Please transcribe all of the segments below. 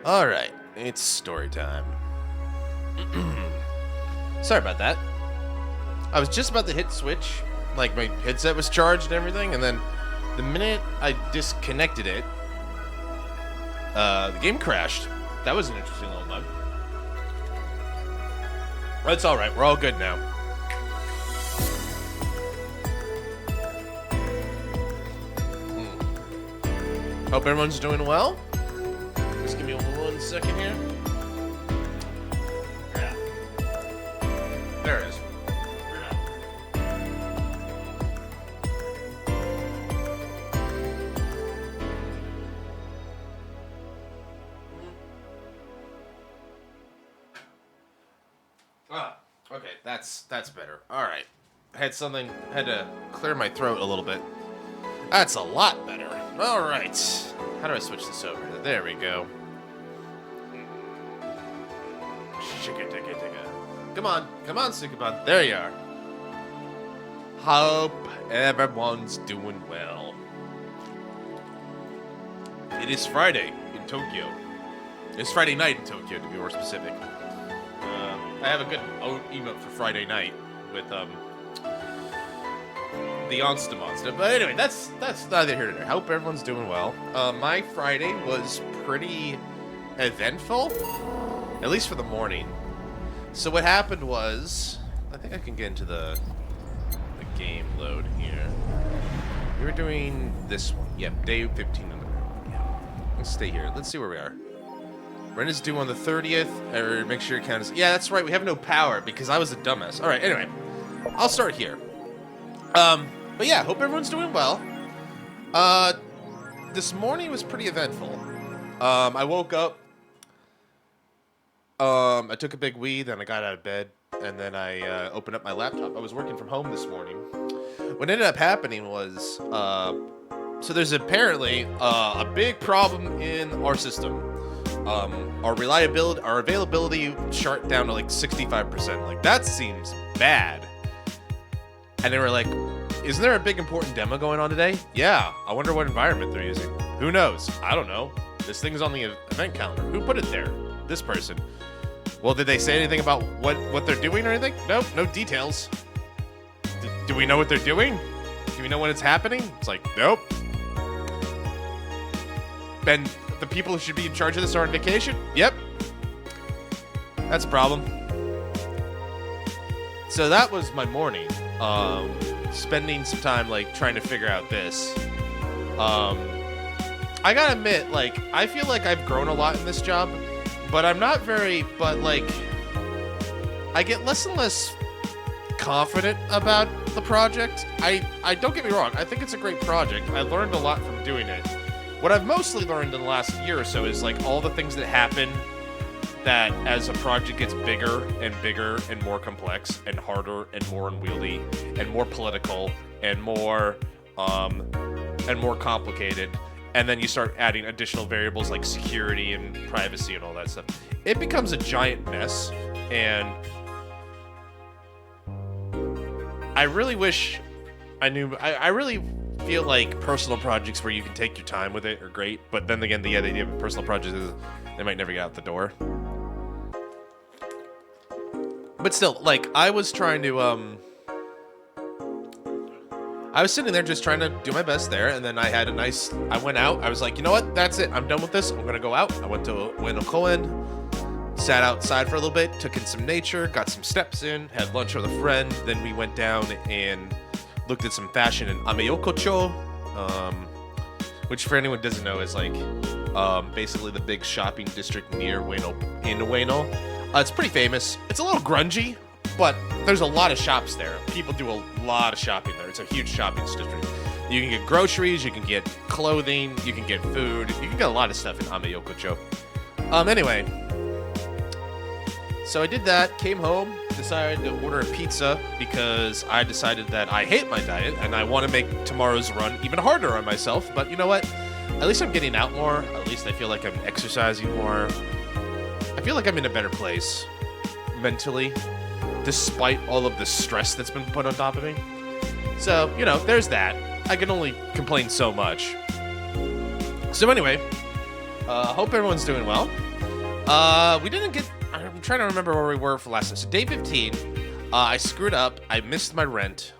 Alright, it's story time. Sorry about that. I was just about to hit switch, like my headset was charged and everything, and then the minute I disconnected it, the game crashed. That was an interesting little bug. That's alright, we're all good now. Hope everyone's doing well. Just give me 1 second here. Yeah. There it is. Okay, that's better. All right. Had to clear my throat a little bit. That's a lot better. All right. How do I switch this over? There we go. Come on, Sukabun. There you are. Hope everyone's doing well. It is Friday in Tokyo. It's Friday night in Tokyo, to be more specific. I have a good emote for Friday night with the Onsta Monster. But anyway, that's neither here nor there. Hope everyone's doing well. My Friday was pretty eventful, at least for the morning. So what happened was, I think I can get into the game load here. We were doing this one. Yep, day 15 on the road. Yeah. Let's stay here. Let's see where we are. Rent is due on the 30th, or make sure your account is... Yeah, that's right, we have no power, because I was a dumbass. Alright, anyway. I'll start here. But yeah, hope everyone's doing well. This morning was pretty eventful. I woke up. I took a big wee, then I got out of bed, and then I opened up my laptop. I was working from home this morning. What ended up happening was... so there's apparently a big problem in our system. Our availability shot down to like 65%. Like, that seems bad. And they were like, isn't there a big important demo going on today? Yeah, I wonder what environment they're using. Who knows? I don't know. This thing's on the event calendar. Who put it there? This person. Well, did they say anything about what they're doing or anything? Nope, no details. Do we know what they're doing? Do we know when it's happening? It's like, nope. And the people who should be in charge of this are on vacation? Yep. That's a problem. So that was my morning. Spending some time, like, trying to figure out this. I gotta admit, like, I feel like I've grown a lot in this job, but I'm not very, I get less and less confident about the project. I don't get me wrong, I think it's a great project. I learned a lot from doing it. What I've mostly learned in the last year or so is, like, all the things that happen that as a project gets bigger and more complex and harder and more unwieldy and more political and more complicated, and then you start adding additional variables like security and privacy and all that stuff, it becomes a giant mess. And I really wish I knew. I really feel like personal projects where you can take your time with it are great, but then again, the idea of personal projects is they might never get out the door. But still, like, I was trying to, I was sitting there just trying to do my best there, and then I went out, I was like, you know what, that's it, I'm done with this, I'm gonna go out. I went to Ueno Koen, sat outside for a little bit, took in some nature, got some steps in, had lunch with a friend, then we went down and looked at some fashion in Ameyokocho, which for anyone who doesn't know is like, basically the big shopping district near Ueno. It's pretty famous. It's a little grungy, but there's a lot of shops there. People do a lot of shopping there. It's a huge shopping district. You can get groceries, you can get clothing, you can get food, you can get a lot of stuff in Ameyokocho. Anyway, so I did that, came home, decided to order a pizza because I decided that I hate my diet and I want to make tomorrow's run even harder on myself. But you know what? At least I'm getting out more. At least I feel like I'm exercising more. I feel like I'm in a better place mentally, despite all of the stress that's been put on top of me. So, you know, there's that. I can only complain so much. So anyway, hope everyone's doing well. We didn't get. I'm trying to remember where we were for last time. So day 15, I screwed up. I missed my rent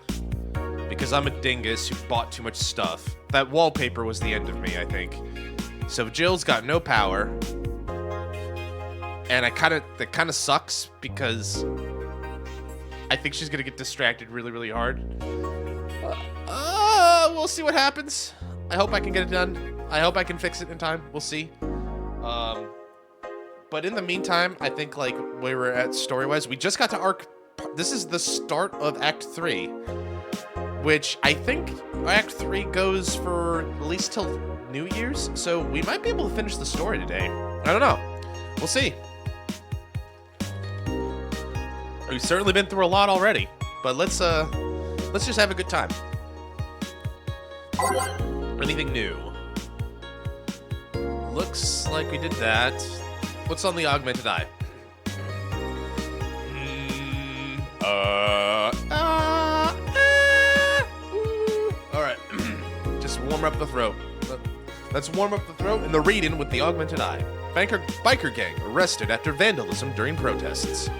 because I'm a dingus who bought too much stuff. That wallpaper was the end of me, I think. So Jill's got no power, and that kind of sucks because I think she's gonna get distracted really, really hard. We'll see what happens. I hope I can get it done. I hope I can fix it in time. We'll see. But in the meantime, I think like where we're at story-wise, we just got to this is the start of Act 3, which I think Act 3 goes for at least till New Year's, so we might be able to finish the story today. I don't know. We'll see. We've certainly been through a lot already, but let's just have a good time. Anything new? Looks like we did that. What's on the augmented eye? All right. Just warm up the throat. Let's warm up the throat and the reading with the augmented eye. Biker gang arrested after vandalism during protests.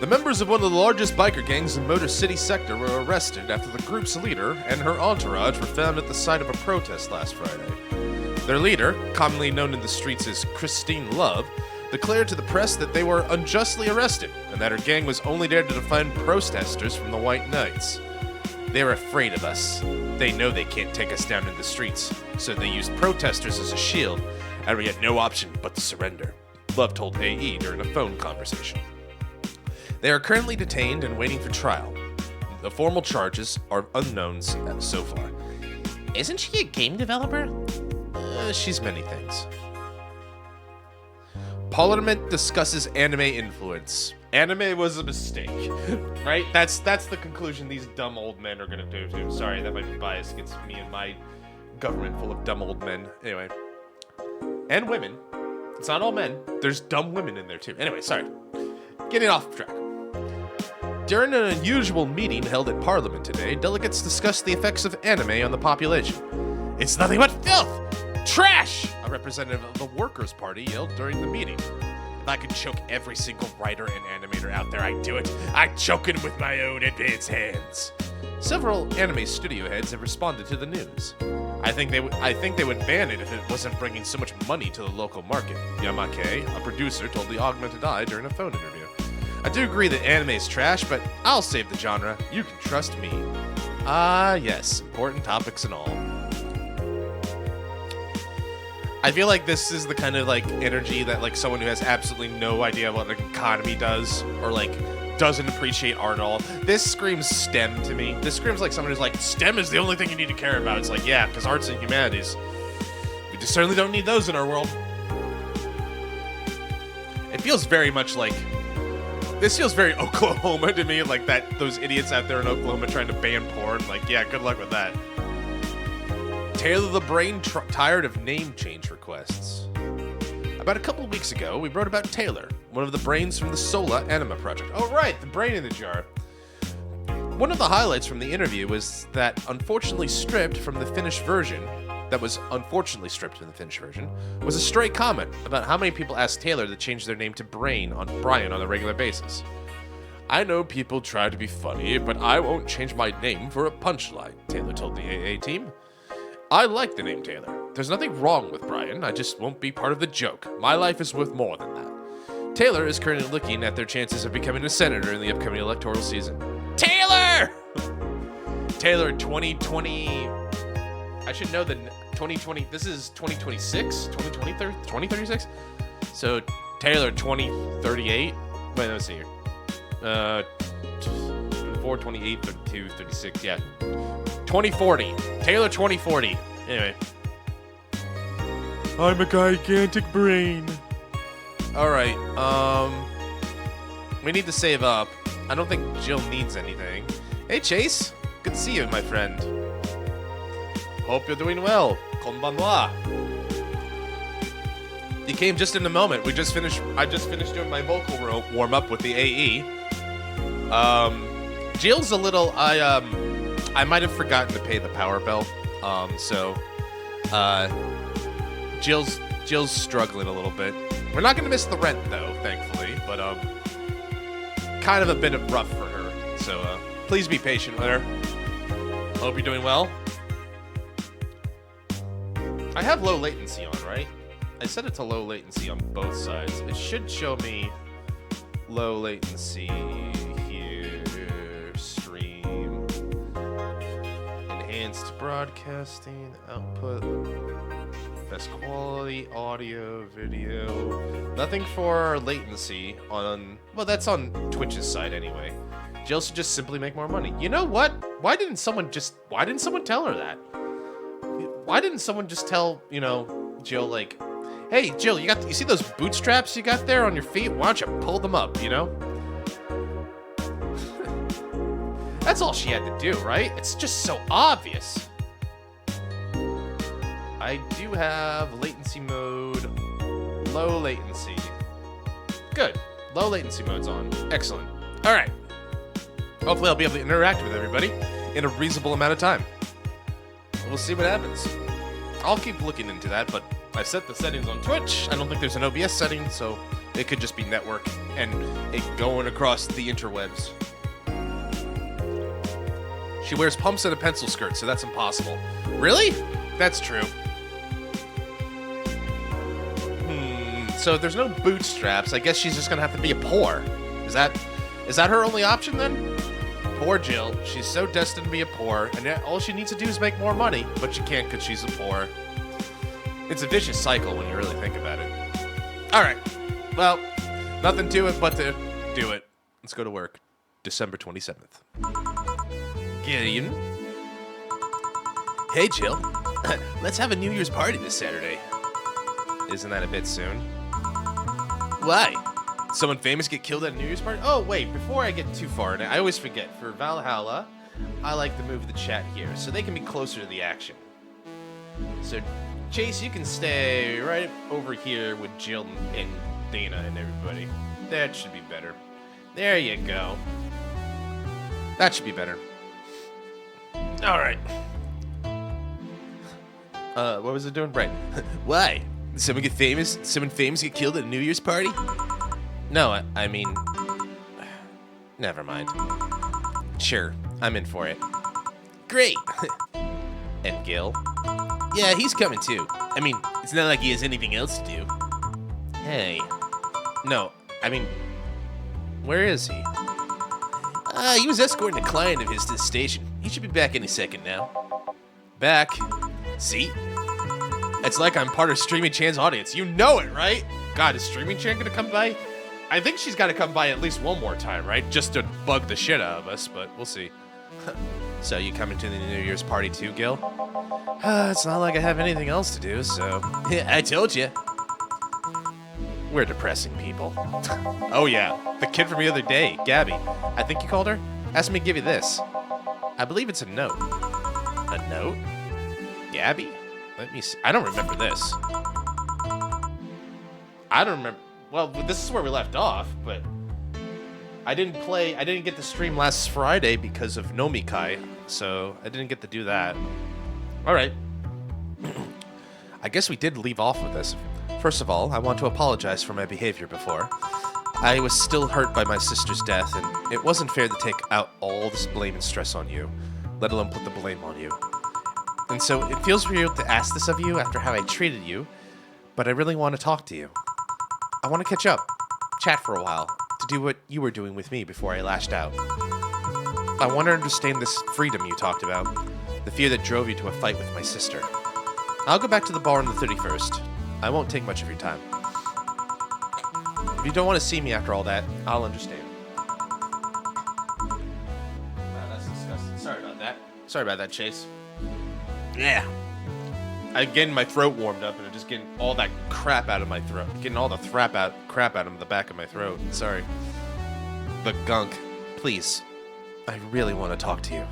The members of one of the largest biker gangs in Motor City sector were arrested after the group's leader and her entourage were found at the site of a protest last Friday. Their leader, commonly known in the streets as Christine Love, declared to the press that they were unjustly arrested and that her gang was only there to defend protesters from the White Knights. They're afraid of us. They know they can't take us down in the streets, so they used protesters as a shield, and we had no option but to surrender, Love told AE during a phone conversation. They are currently detained and waiting for trial. The formal charges are unknown so far. Isn't she a game developer? She's many things. Parliament discusses anime influence. Anime was a mistake, right? That's the conclusion these dumb old men are gonna do too. Sorry, that might be biased against me and my government full of dumb old men. Anyway, and women. It's not all men. There's dumb women in there too. Anyway, sorry. Getting off track. During an unusual meeting held at Parliament today, delegates discussed the effects of anime on the population. It's nothing but filth! Trash! A representative of the Workers' Party yelled during the meeting. If I could choke every single writer and animator out there, I'd do it. I'd choke it with my own advanced hands. Several anime studio heads have responded to the news. I think they would ban it if it wasn't bringing so much money to the local market. Yamake, a producer, told the Augmented Eye during a phone interview. I do agree that anime is trash, but I'll save the genre. You can trust me. Yes, important topics and all. I feel like this is the kind of like energy that like someone who has absolutely no idea what like economy does or like doesn't appreciate art at all. This screams STEM to me. This screams like someone who's like, STEM is the only thing you need to care about. It's like, yeah, because arts and humanities, we just certainly don't need those in our world. It feels very much like, this feels very Oklahoma to me, like those idiots out there in Oklahoma trying to ban porn. Like, yeah, good luck with that. Taylor the Brain tired of name change requests. About a couple weeks ago, we wrote about Taylor, one of the brains from the Sola Anima project. Oh, right, the brain in the jar. One of the highlights from the interview was that was unfortunately stripped from the finished version, was a stray comment about how many people ask Taylor to change their name to Brian on a regular basis. I know people try to be funny, but I won't change my name for a punchline, Taylor told the AA team. I like the name Taylor. There's nothing wrong with Brian, I just won't be part of the joke. My life is worth more than that. Taylor is currently looking at their chances of becoming a senator in the upcoming electoral season. Taylor! Taylor 2020... I should know the 2020... This is 2026? 2036? So, Taylor 2038? Wait, let's see here. 24, 28, 32, 36, yeah. 2040. Taylor 2040. Anyway. I'm a gigantic brain. Alright, we need to save up. I don't think Jill needs anything. Hey, Chase. Good to see you, my friend. Hope you're doing well. Konbanwa. You came just in a moment. I just finished doing my vocal warm-up with the AE. Jill's a little... I might have forgotten to pay the power bill. Jill's struggling a little bit. We're not gonna miss the rent though, thankfully, but kind of a bit of rough for her. So please be patient with her. Hope you're doing well. I have low latency on, right? I set it to low latency on both sides. It should show me low latency here. Stream. Enhanced broadcasting output. Best quality audio, video. Nothing for latency on... Well, that's on Twitch's side anyway. Jill should just simply make more money. You know what? Why didn't someone tell her that? Why didn't someone just tell, you know, Jill, like, hey, Jill, you see those bootstraps you got there on your feet? Why don't you pull them up, you know? That's all she had to do, right? It's just so obvious. I do have latency mode, low latency. Good. Low latency mode's on. Excellent. All right. Hopefully I'll be able to interact with everybody in a reasonable amount of time. We'll see what happens. I'll keep looking into that, but I've set the settings on Twitch. I don't think there's an OBS setting, so it could just be network and it going across the interwebs. She wears pumps and a pencil skirt, so that's impossible. Really? That's true. So if there's no bootstraps, I guess she's just gonna have to be a poor. Is that her only option then? Poor Jill. She's so destined to be a poor, and all she needs to do is make more money, but she can't because she's a poor. It's a vicious cycle when you really think about it. All right. Well, nothing to it but to do it. Let's go to work. December 27th. Gideon. Hey, Jill. Let's have a New Year's party this Saturday. Isn't that a bit soon? Why? Someone famous get killed at a New Year's party? Oh, wait, before I get too far, I always forget. For Valhalla, I like to move the chat here so they can be closer to the action. So, Chase, you can stay right over here with Jill and Dana and everybody. That should be better. There you go. That should be better. All right. What was it doing? Right. Why? Did someone famous get killed at a New Year's party? No, I mean... Never mind. Sure, I'm in for it. Great! And Gil? Yeah, he's coming too. I mean, it's not like he has anything else to do. Hey. No, I mean... Where is he? He was escorting a client of his to the station. He should be back any second now. Back? See? It's like I'm part of Streaming Chan's audience. You know it, right? God, is Streaming Chan gonna come by? I think she's got to come by at least one more time, right? Just to bug the shit out of us, but we'll see. So you coming to the New Year's party too, Gil? It's not like I have anything else to do, so... I told you. We're depressing people. Oh yeah, the kid from the other day, Gabby. I think you called her? Asked me to give you this. I believe it's a note. A note? Gabby? Let me see. I don't remember this. I don't remember... Well, this is where we left off, but I didn't get to stream last Friday because of Nomikai, so I didn't get to do that. All right. I guess we did leave off with this. First of all, I want to apologize for my behavior before. I was still hurt by my sister's death, and it wasn't fair to take out all this blame and stress on you, let alone put the blame on you. And so it feels weird to ask this of you after how I treated you, but I really want to talk to you. I want to catch up, chat for a while, to do what you were doing with me before I lashed out. I want to understand this freedom you talked about, the fear that drove you to a fight with my sister. I'll go back to the bar on the 31st. I won't take much of your time. If you don't want to see me after all that, I'll understand. Wow, that's disgusting. Sorry about that. Sorry about that, Chase. Yeah. I'm getting my throat warmed up and I'm just getting all that crap out of my throat. Getting all the crap out of the back of my throat. Sorry. The gunk. Please. I really want to talk to you.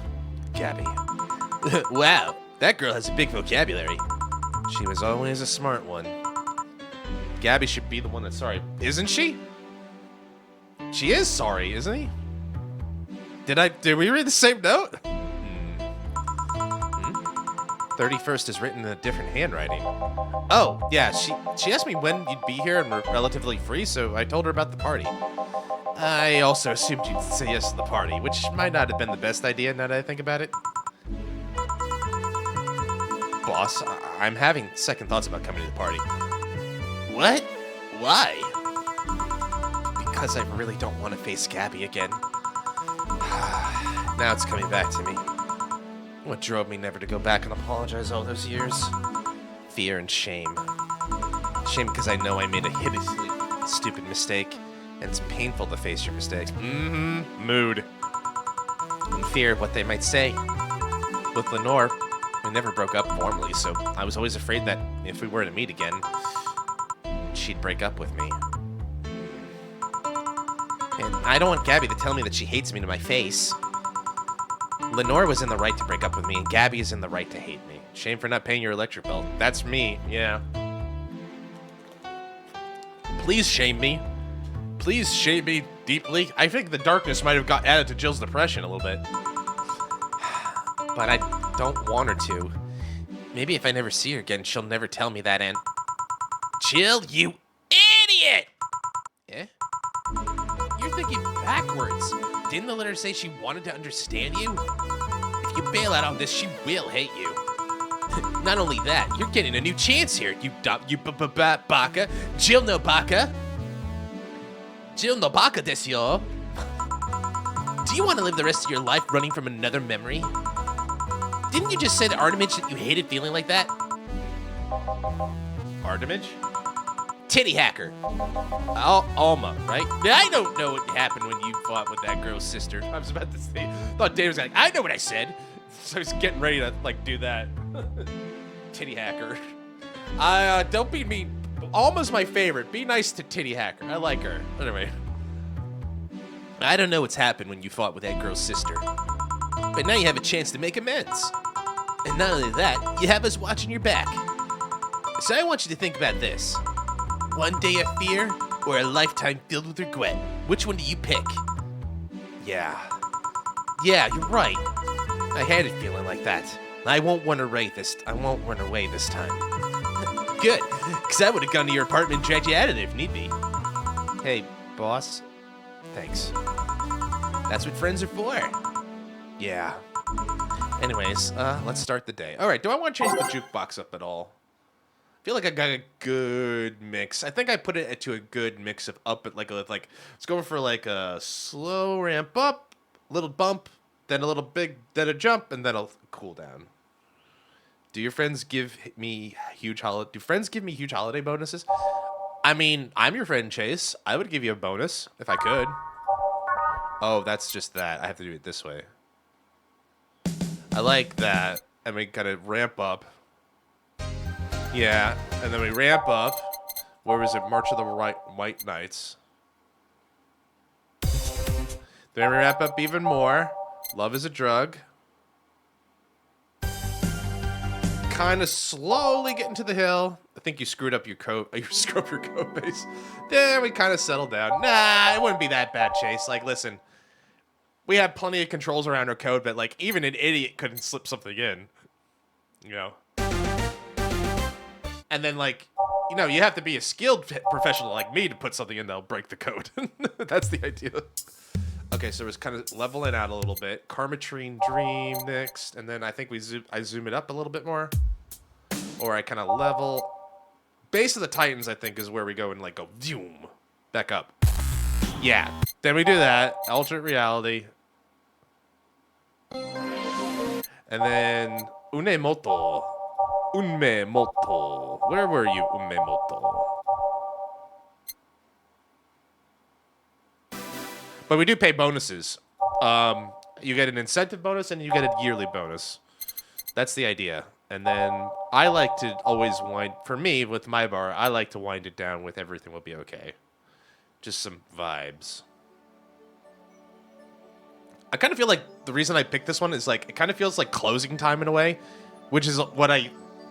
Gabby. Wow. That girl has a big vocabulary. She was always a smart one. Gabby should be the one that's sorry. Isn't she? She is sorry, isn't he? Did we read the same note? 31st is written in a different handwriting. Oh, yeah, she asked me when you'd be here and we're relatively free, so I told her about the party. I also assumed you'd say yes to the party, which might not have been the best idea now that I think about it. Boss, I'm having second thoughts about coming to the party. What? Why? Because I really don't want to face Gabby again. Now it's coming back to me. What drove me never to go back and apologize all those years? Fear and shame. Shame because I know I made a hideously stupid mistake, and it's painful to face your mistakes. Mood. And fear of what they might say. With Lenore, we never broke up formally, so I was always afraid that if we were to meet again, she'd break up with me. And I don't want Gabby to tell me that she hates me to my face. Lenore was in the right to break up with me, and Gabby is in the right to hate me. Shame for not paying your electric bill. That's me, yeah. Please shame me. Please shame me deeply. I think the darkness might have got added to Jill's depression a little bit. But I don't want her to. Maybe if I never see her again, she'll never tell me that, and... Jill, you idiot! Eh? You're thinking backwards. Didn't the letter say she wanted to understand you? If you bail out on this, she will hate you. Not only that, you're getting a new chance here, you baka. Jill no baka. Jill no baka desu yo. Do you want to live the rest of your life running from another memory? Didn't you just say to Artemage that you hated feeling like that? Artemage? Titty hacker. Alma, right? I don't know what happened when you fought with that girl's sister. I was about to say, thought Dave was like, I know what I said. So I was getting ready to, like, do that. Titty hacker. Don't be mean. Alma's my favorite. Be nice to Titty hacker. I like her. Anyway. I don't know what's happened when you fought with that girl's sister. But now you have a chance to make amends. And not only that, you have us watching your back. So I want you to think about this. One day of fear, or a lifetime filled with regret? Which one do you pick? Yeah, you're right. I had it feeling like that. I won't run away this time. Good, because I would have gone to your apartment and dragged you out of there if need be. Hey, boss. Thanks. That's what friends are for. Yeah. Anyways, let's start the day. All right, do I want to change the jukebox up at all? I feel like I got a good mix. I think I put it to a good mix of up at like let's go for like a slow ramp up, little bump, then a little big, then a jump, and then a cool down. Do friends give me huge holiday bonuses? I mean, I'm your friend Chase. I would give you a bonus if I could. Oh, that's just that. I have to do it this way. I like that. And we gotta ramp up. Yeah, and then we ramp up. Where was it? March of the White Knights. Then we ramp up even more. Love is a drug. Kind of slowly getting to the hill. I think you screwed up your code. You screwed up your code base. There, we kind of settled down. Nah, it wouldn't be that bad, Chase. Like, listen, we have plenty of controls around our code, but like, even an idiot couldn't slip something in. You know. And then, like, you know, you have to be a skilled professional like me to put something in that'll break the code. That's the idea. Okay, so it's kind of leveling out a little bit. Karmatrine Dream next, and then I think I zoom it up a little bit more. Or I kind of level. Base of the Titans, I think, is where we go and, like, go zoom back up. Yeah. Then we do that. Alternate reality. And then Unemoto. Unmemoto. Where were you, Unmemoto? But we do pay bonuses. You get an incentive bonus and you get a yearly bonus. That's the idea. And then I like to always wind, for me, with my bar, I like to wind it down with everything will be okay. Just some vibes. I kind of feel like the reason I picked this one is like, it kind of feels like closing time in a way, which is what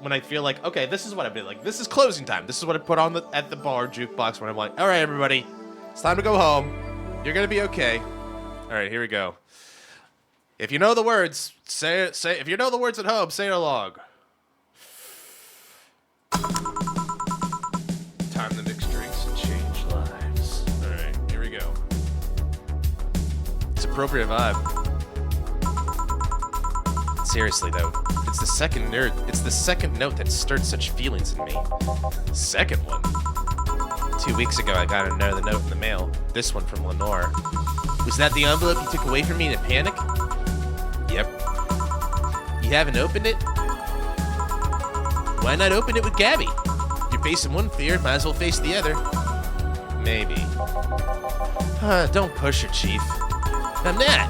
when I feel like, okay, this is what I've been like. This is closing time. This is what I put on at the bar jukebox when I'm like, all right, everybody, it's time to go home. You're going to be okay. All right, here we go. If you know the words, say it. If you know the words at home, say it along. appropriate vibe. Seriously though, it's the second note that stirred such feelings in me. Second one. 2 weeks ago, I got another note in the mail. This one from Lenore. Was that the envelope you took away from me in a panic? Yep. You haven't opened it? Why not open it with Gabby? You're facing one fear, might as well face the other. Maybe. Don't push her, Chief. I'm not.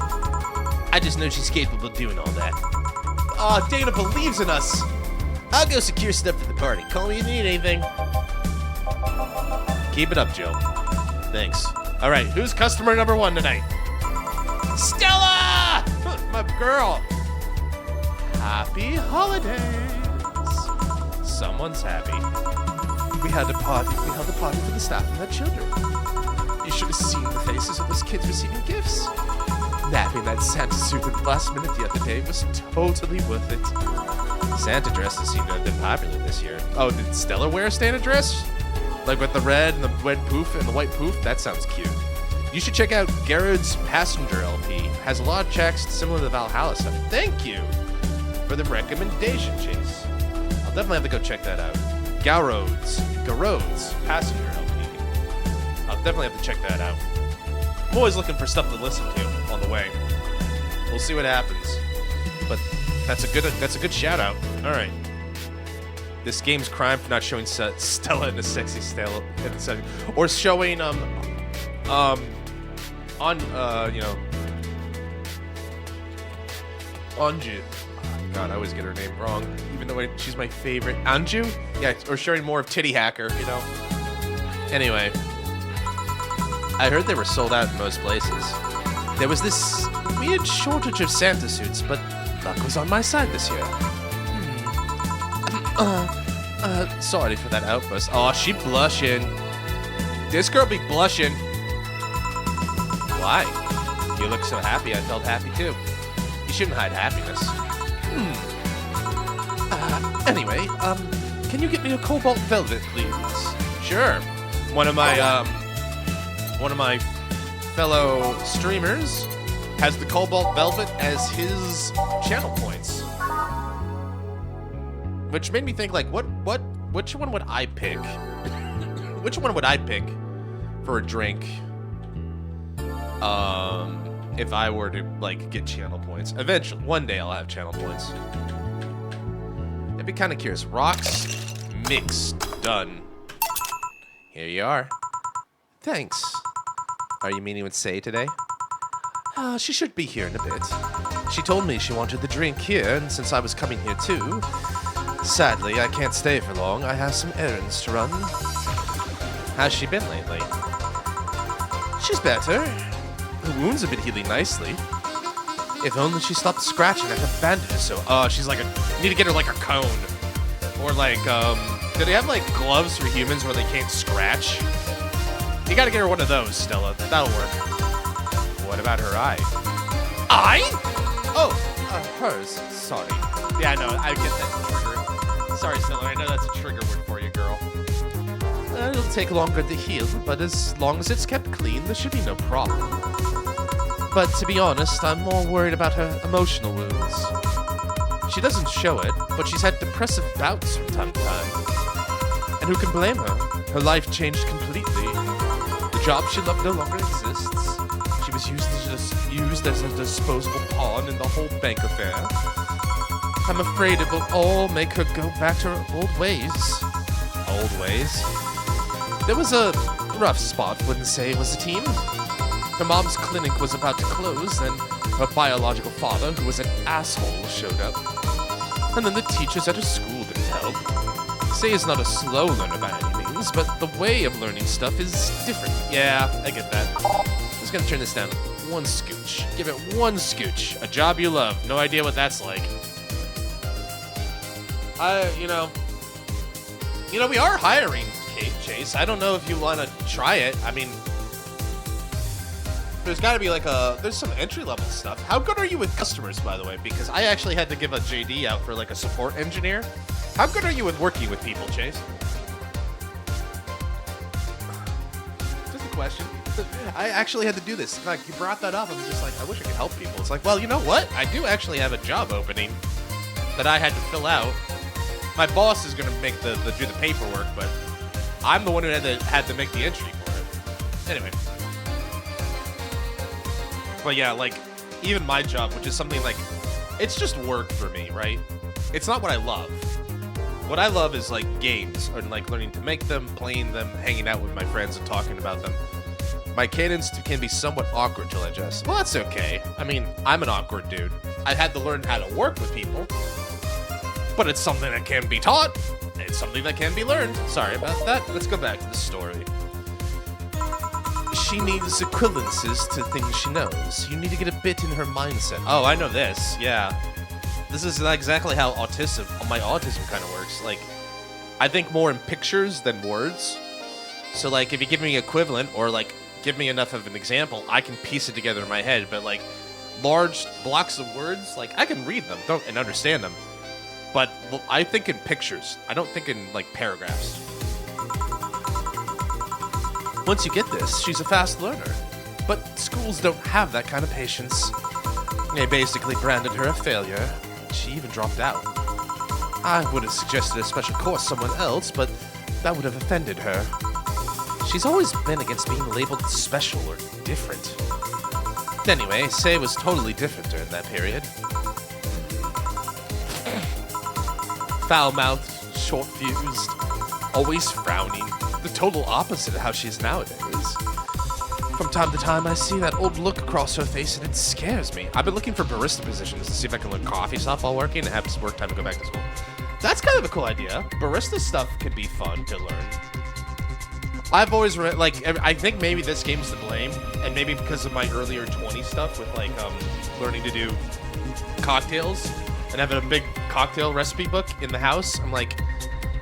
I just know she's capable of doing all that. Aw, Dana believes in us. I'll go secure stuff for the party. Call me if you need anything. Keep it up, Joe. Thanks. All right, who's customer number 1 tonight? Stella! My girl. Happy holidays. Someone's happy. We held a party for the staff and their children. You should have seen the faces of those kids receiving gifts. Napping that Santa suit at the last minute the other day was totally worth it. Santa dresses seem to have been popular this year. Oh, did Stella wear a Santa dress? Like with the red and the red poof and the white poof? That sounds cute. You should check out Garrod's Passenger LP. Has a lot of tracks similar to Valhalla stuff. Thank you for the recommendation, Chase. I'll definitely have to go check that out. Garrod's Passenger LP. I'll definitely have to check that out. I'm always looking for stuff to listen to on the way. We'll see what happens. But that's a good shout out. All right. This game's crime for not showing Stella in a sexy Stella in the setting, or showing Anju. God, I always get her name wrong, even though she's my favorite. Anju? Yeah, or showing more of Titty Hacker, you know. Anyway, I heard they were sold out in most places. There was this weird shortage of Santa suits, but luck was on my side this year. Sorry for that outburst. Oh, she blushing. This girl be blushing. Why? You look so happy, I felt happy too. You shouldn't hide happiness. Anyway, can you get me a cobalt velvet, please? Sure. One of my fellow streamers has the cobalt velvet as his channel points. Which made me think, like, which one would I pick? Which one would I pick for a drink? If I were to, like, get channel points. Eventually, one day I'll have channel points. I'd be kind of curious. Rocks, mixed, done. Here you are. Thanks. Are you meeting with Say today? She should be here in a bit. She told me she wanted the drink here, and since I was coming here too, sadly, I can't stay for long. I have some errands to run. How's she been lately? She's better. Her wounds have been healing nicely. If only she stopped scratching at her bandages so... she's like need to get her like a cone. Or like, do they have like gloves for humans where they can't scratch? You gotta get her one of those, Stella. That'll work. What about her eye? Eye? Oh, hers. Sorry. Yeah, no, I get that trigger. Sorry, Stella. I know that's a trigger word for you, girl. It'll take longer to heal, but as long as it's kept clean, there should be no problem. But to be honest, I'm more worried about her emotional wounds. She doesn't show it, but she's had depressive bouts from time to time. And who can blame her? Her life changed completely. The job she loved no longer exists. She was used as a disposable pawn in the whole bank affair. I'm afraid it will all make her go back to her old ways. Old ways? There was a rough spot when Say was a teen. Her mom's clinic was about to close, then her biological father, who was an asshole, showed up. And then the teachers at her school didn't help. Say is not a slow learner by any means, but the way of learning stuff is different. Yeah, I get that. I'm just gonna turn this down one scooch. Give it one scooch. A job you love. No idea what that's like. We are hiring, Chase. I don't know if you want to try it. I mean, there's got to be like there's some entry-level stuff. How good are you with customers, by the way? Because I actually had to give a JD out for like a support engineer. How good are you with working with people, Chase? Just question. I actually had to do this. Like, you brought that up. I'm just like, I wish I could help people. It's like, well, you know what? I do actually have a job opening that I had to fill out. My boss is gonna make do the paperwork, but I'm the one who had to make the entry for it. Anyway. But yeah, like, even my job, which is something like, it's just work for me, right? It's not what I love. What I love is like games, or like learning to make them, playing them, hanging out with my friends and talking about them. My cadence can be somewhat awkward to digest. Well, that's okay. I mean, I'm an awkward dude. I had to learn how to work with people, but it's something that can be taught. It's something that can be learned. Sorry about that. Let's go back to the story. She needs equivalences to things she knows. You need to get a bit in her mindset. Oh, I know this. Yeah. This is exactly how my autism kind of works. Like, I think more in pictures than words. So, like, if you give me equivalent or, like, give me enough of an example, I can piece it together in my head. But, like, large blocks of words, like, I can read them and understand them. But I think in pictures. I don't think in, like, paragraphs. Once you get this, she's a fast learner. But schools don't have that kind of patience. They basically branded her a failure. She even dropped out. I would have suggested a special course someone else, but that would have offended her. She's always been against being labeled special or different. Anyway, Say was totally different during that period. Foul-mouthed, short-fused, always frowning. The total opposite of how she is nowadays. From time to time, I see that old look across her face, and it scares me. I've been looking for barista positions to see if I can learn coffee stuff while working and have some work time to go back to school. That's kind of a cool idea. Barista stuff could be fun to learn. I've always read, like, I think maybe this game's to blame, and maybe because of my earlier 20 stuff with, like, learning to do cocktails and having a big cocktail recipe book in the house. I'm like,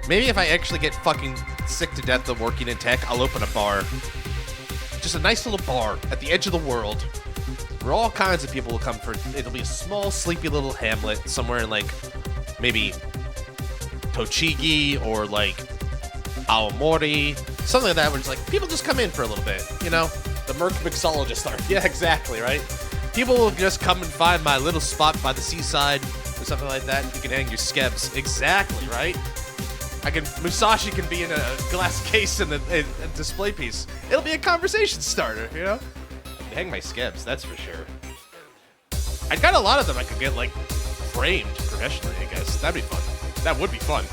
maybe if I actually get fucking sick to death of working in tech, I'll open a bar. Just a nice little bar at the edge of the world where all kinds of people will come for. It'll be a small, sleepy little hamlet somewhere in, like, maybe Tochigi or, like, Aomori. Something like that where it's like, people just come in for a little bit, you know? The Merc mixologist art. Yeah, exactly, right? People will just come and find my little spot by the seaside or something like that. You can hang your skebs. Exactly, right? Musashi can be in a glass case and a display piece. It'll be a conversation starter, you know? I can hang my skebs, that's for sure. I got a lot of them I could get, like, framed professionally, I guess. That'd be fun. That would be fun.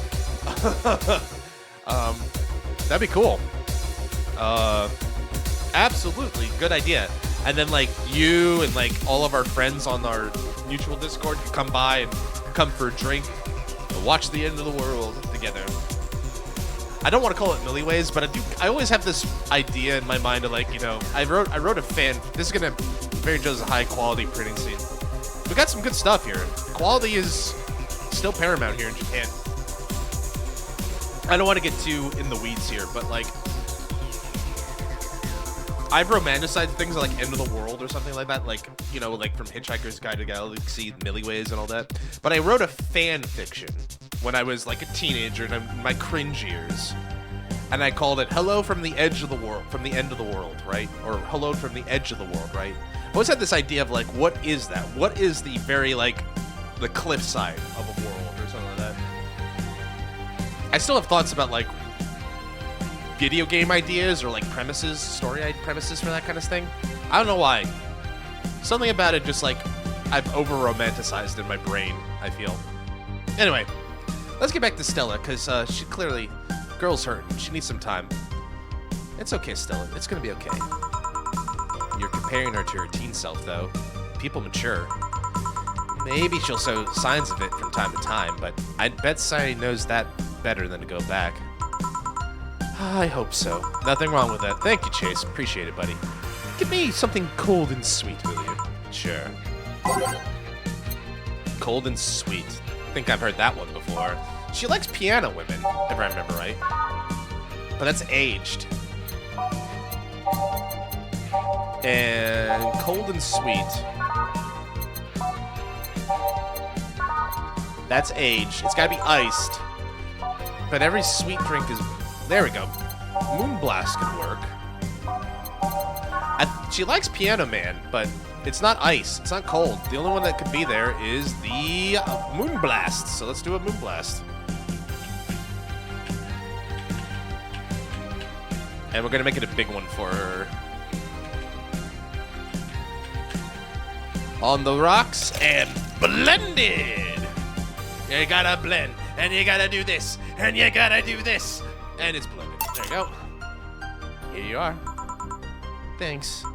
That'd be cool. Absolutely, good idea. And then, like, you and, like, all of our friends on our mutual Discord could come by and come for a drink and watch the end of the world together. I don't want to call it milliways, but I always have this idea in my mind of, like, you know, I wrote a fan. This is gonna Mary Jo's a high quality printing scene. We got some good stuff here. Quality is still paramount here in Japan. I don't want to get too in the weeds here, but, like, I've romanticized things like End of the World or something like that, like, you know, like from Hitchhiker's Guide to Galaxy, Milliways and all that. But I wrote a fan fiction when I was, like, a teenager in my cringe years. And I called it Hello from the Edge of the World, from the End of the World, right? Or Hello from the Edge of the World, right? I always had this idea of, like, what is that? What is the very, like, the cliffside of a world or something like that? I still have thoughts about, like, video game ideas or, like, premises, story premises for that kind of thing. I don't know why. Something about it just, like, I've over-romanticized in my brain, I feel. Anyway, let's get back to Stella, because she clearly, girl's hurting. She needs some time. It's okay, Stella. It's gonna be okay. You're comparing her to her teen self, though. People mature. Maybe she'll show signs of it from time to time, but I bet Sai knows that better than to go back. I hope so. Nothing wrong with that. Thank you, Chase. Appreciate it, buddy. Give me something cold and sweet, will you? Sure. Cold and sweet. I think I've heard that one before. She likes piano women, if I remember right. But that's aged. And cold and sweet. That's aged. It's gotta be iced. But every sweet drink is... There we go. Moonblast could work. She likes Piano Man, but it's not ice. It's not cold. The only one that could be there is the Moonblast. So let's do a Moonblast. And we're going to make it a big one for her. On the rocks and blended. You gotta blend, and you gotta do this, and you gotta do this. And it's blended. There you go. Here you are. Thanks.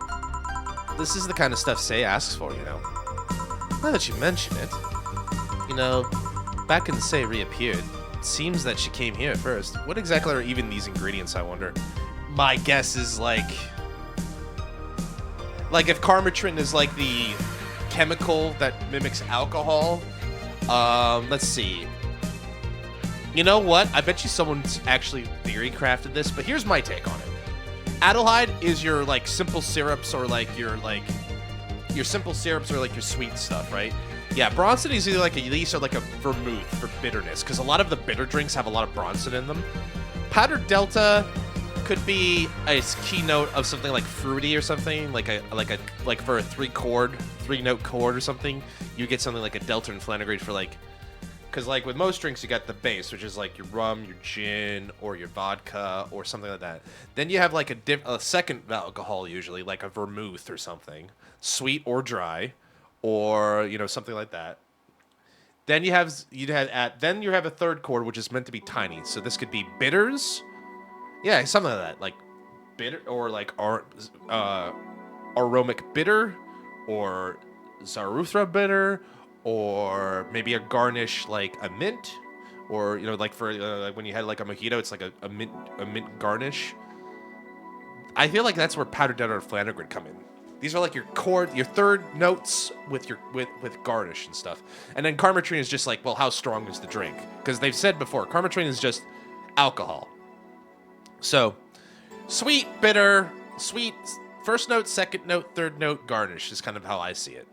This is the kind of stuff Say asks for, you know. Now that you mention it, you know, back when Say reappeared, it seems that she came here first. What exactly are even these ingredients, I wonder? My guess is like if Karmatrin is like the chemical that mimics alcohol. Let's see. You know what? I bet you someone's actually theory crafted this, but here's my take on it. Adelhyde is your like simple syrups or like your simple syrups or like your sweet stuff, right? Yeah, Bronson is either like a yeast or like a vermouth for bitterness, because a lot of the bitter drinks have a lot of Bronson in them. Powdered Delta could be a keynote of something like fruity or something, like for a three-note chord or something. You get something like a Delta and Flannery for like, because like with most drinks you got the base, which is like your rum, your gin, or your vodka, or something like that. Then you have like a second alcohol, usually like a vermouth or something, sweet or dry, or you know something like that. Then you have a third chord, which is meant to be tiny. So this could be bitters. Yeah, something like that, like bitter or like aromatic bitter, or Zaruthra bitter, or maybe a garnish like a mint, or you know like for like when you had like a mojito, it's like a mint garnish. I feel like that's where Powdered Delta or Flannery come in. These are like your third notes with garnish and stuff. And then Karmatrin is just like, well, how strong is the drink? Because they've said before, Karmatrin is just alcohol. So, sweet, bitter, sweet, first note, second note, third note, garnish is kind of how I see it.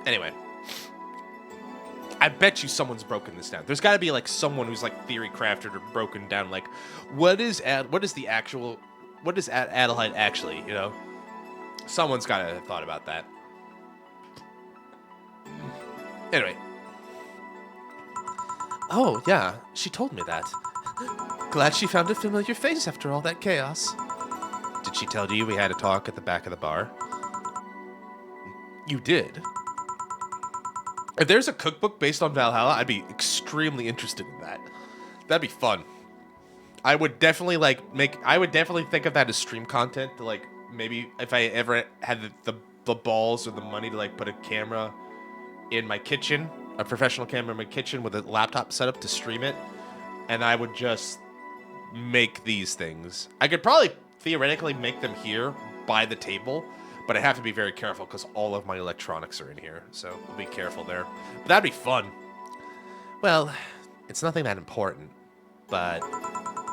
Anyway, I bet you someone's broken this down. There's got to be like someone who's like theory crafted or broken down. Like, what is Adelhyde actually? You know, someone's got to have thought about that. Anyway. Oh yeah, she told me that. Glad she found a familiar face after all that chaos. Did she tell you we had a talk at the back of the bar? You did? If there's a cookbook based on Valhalla, I'd be extremely interested in that. That'd be fun. I would definitely think of that as stream content to like maybe if I ever had the balls or the money to like put a camera in my kitchen, a professional camera in my kitchen with a laptop setup to stream it, and I would just make these things. I could probably theoretically make them here by the table, but I have to be very careful because all of my electronics are in here, so I'll be careful there. But that'd be fun. Well, it's nothing that important, but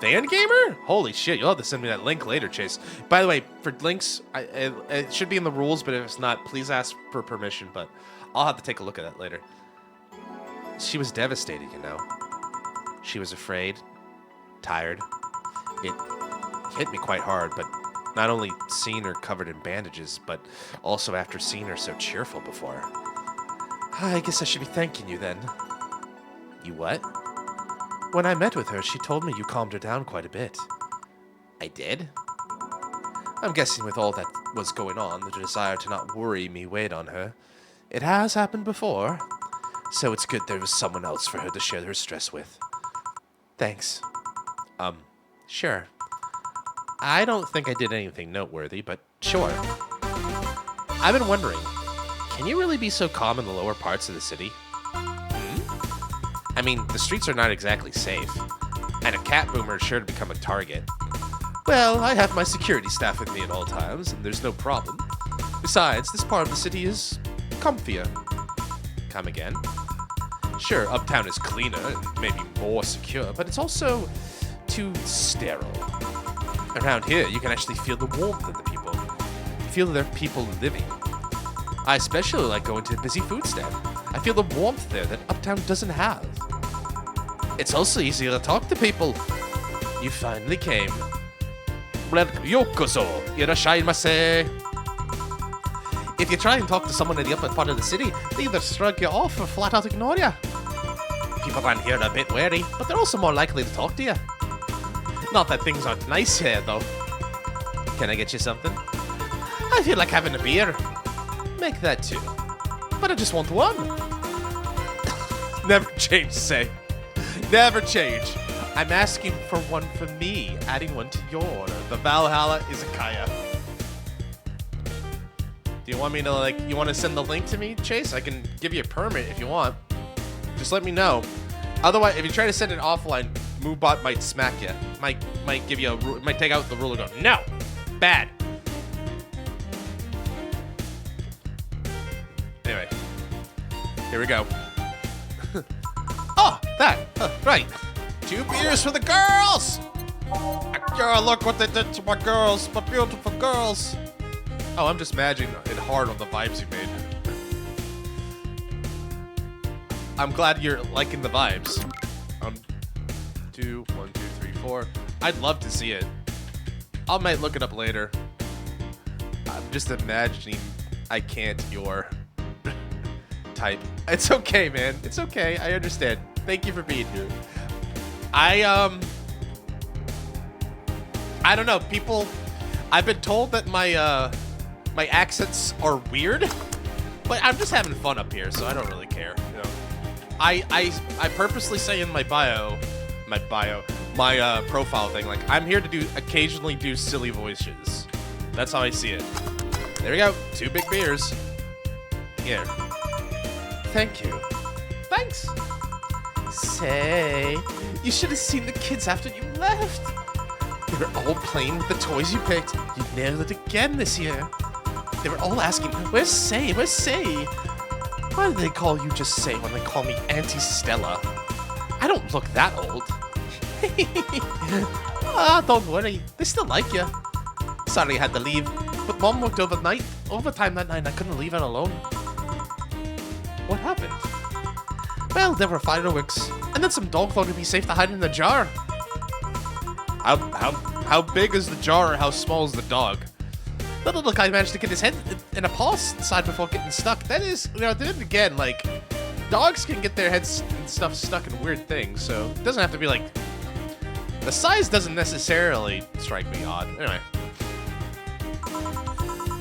Fan Gamer? Holy shit, you'll have to send me that link later, Chase. By the way, for links, it should be in the rules, but if it's not, please ask for permission, but I'll have to take a look at that later. She was devastated, you know. She was afraid, tired. It hit me quite hard, but not only seeing her covered in bandages, but also after seeing her so cheerful before. I guess I should be thanking you then. You what? When I met with her, she told me you calmed her down quite a bit. I did? I'm guessing with all that was going on, the desire to not worry me weighed on her. It has happened before, so it's good there was someone else for her to share her stress with. Thanks. Sure. I don't think I did anything noteworthy, but sure. I've been wondering, can you really be so calm in the lower parts of the city? I mean, the streets are not exactly safe, and a cat boomer is sure to become a target. Well, I have my security staff with me at all times, and there's no problem. Besides, this part of the city is comfier. Come again? Sure, uptown is cleaner and maybe more secure, but it's also too sterile. Around here, you can actually feel the warmth of the people. Feel their people living. I especially like going to a busy food stand. I feel the warmth there that uptown doesn't have. It's also easier to talk to people. You finally came. Yokoso, irashaimase. If you try and talk to someone in the upper part of the city, they either shrug you off or flat out ignore you. People around here are a bit wary, but they're also more likely to talk to you. Not that things aren't nice here, though. Can I get you something? I feel like having a beer. Make that two. But I just want one. Never change, say. Never change. I'm asking for one for me, adding one to your order. The Valhalla Izakaya. Do you want me to, you want to send the link to me, Chase? I can give you a permit if you want. Just let me know. Otherwise, if you try to send it offline, MooBot might smack you. Might give you might take out the rule and go, no, bad. Anyway, here we go. Oh, that, right. 2 beers for the girls. Yeah, look what they did to my girls, my beautiful girls. Oh, I'm just imagining it hard on the vibes you made. I'm glad you're liking the vibes. 2, 1, 2, 3, 4. I'd love to see it. I might look it up later. I'm just imagining I can't your type. It's okay, man. It's okay. I understand. Thank you for being here. I don't know. People, I've been told that my my accents are weird, but I'm just having fun up here, so I don't really care. You know, I purposely say in my profile thing, like, I'm here to occasionally do silly voices. That's how I see it. There we go. 2 big beers. Here. Thank you. Thanks. Say, you should have seen the kids after you left. They were all playing with the toys you picked. You nailed it again this year. They were all asking, where's Say? Where's Say? Why do they call you just Say when they call me Auntie Stella? I don't look that old. Ah, don't worry. They still like you. Sorry I had to leave, but Mom worked overtime that night and I couldn't leave her alone. What happened? Well, there were fireworks, and then some dog thought it'd be safe to hide in the jar. How big is the jar or how small is the dog? The little guy managed to get his head in a paw inside before getting stuck. That is, then again, like, dogs can get their heads and stuff stuck in weird things, so it doesn't have to be like... The size doesn't necessarily strike me odd. Anyway.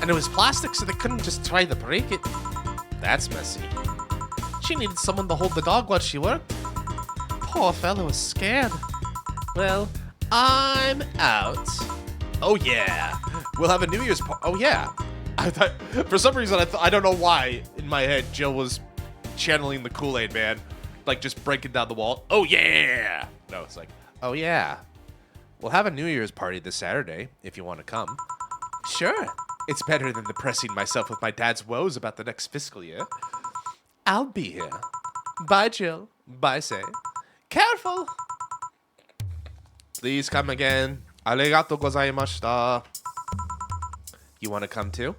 And it was plastic, so they couldn't just try to break it. That's messy. She needed someone to hold the dog while she worked. Poor fellow was scared. Well, I'm out. Oh yeah, we'll have a New Year's party. Oh yeah. I thought, for some reason, I don't know why, in my head, Jill was channeling the Kool-Aid Man. Like, just breaking down the wall. Oh yeah! No, it's like, oh yeah. We'll have a New Year's party this Saturday, if you want to come. Sure. It's better than depressing myself with my dad's woes about the next fiscal year. I'll be here. Bye, Jill. Bye, Say. Careful! Please come again. Arigato gozaimashita. You want to come too?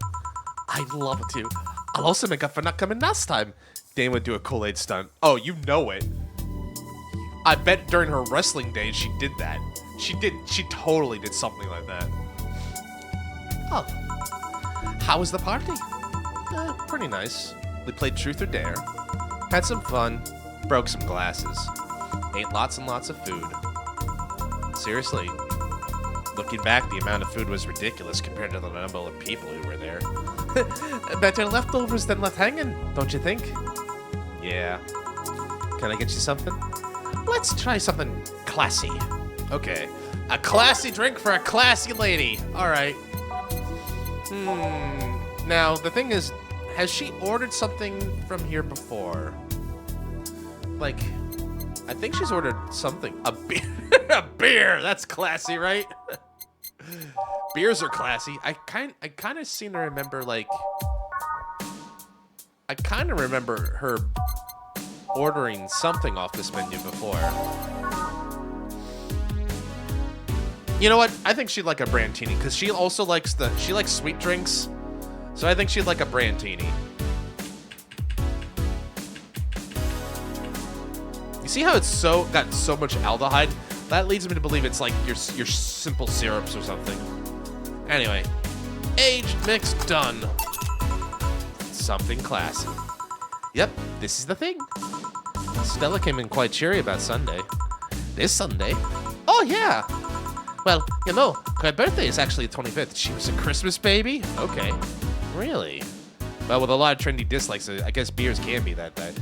I'd love to. I'll also make up for not coming last time. Dane would do a Kool-Aid stunt. Oh, you know it. I bet during her wrestling days she did that. She totally did something like that. Oh. How was the party? Pretty nice. We played Truth or Dare. Had some fun. Broke some glasses. Ate lots and lots of food. Seriously. Looking back, the amount of food was ridiculous compared to the number of people who were there. Better leftovers than left hanging, don't you think? Yeah. Can I get you something? Let's try something classy. Okay. A classy drink for a classy lady. Alright. Now, the thing is, has she ordered something from here before? Like, I think she's ordered something. A beer. A beer! That's classy, right? Beers are classy. I kind of seem to remember, like... I kind of remember her ordering something off this menu before. You know what? I think she'd like a Brandtini, because she also likes she likes sweet drinks. So I think she'd like a Brandtini. You see how it's got so much aldehyde? That leads me to believe it's like your simple syrups or something. Anyway, aged mix done. Something classy. Yep, this is the thing. Stella came in quite cheery about Sunday. This Sunday? Oh, yeah. Well, you know, her birthday is actually the 25th. She was a Christmas baby? Okay. Really? Well, with a lot of trendy dislikes, I guess beers can be that day.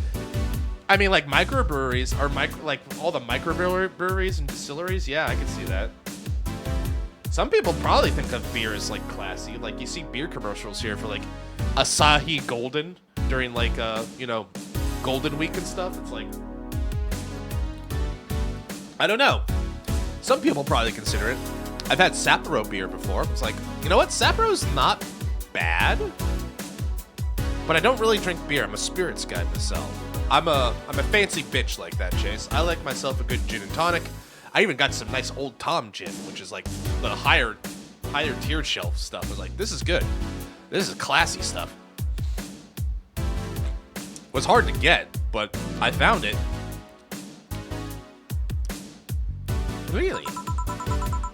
I mean, like, microbreweries are like all the microbreweries and distilleries. Yeah, I can see that. Some people probably think of beer as, like, classy. Like, you see beer commercials here for, like, Asahi Golden during, like, you know, Golden Week and stuff. It's like, I don't know. Some people probably consider it. I've had Sapporo beer before. It's like, you know what? Sapporo's not bad, but I don't really drink beer. I'm a spirits guy myself. I'm a fancy bitch like that, Chase. I like myself a good gin and tonic. I even got some nice Old Tom gin, which is like the higher tier shelf stuff. I was like, this is good. This is classy stuff. It was hard to get, but I found it. Really?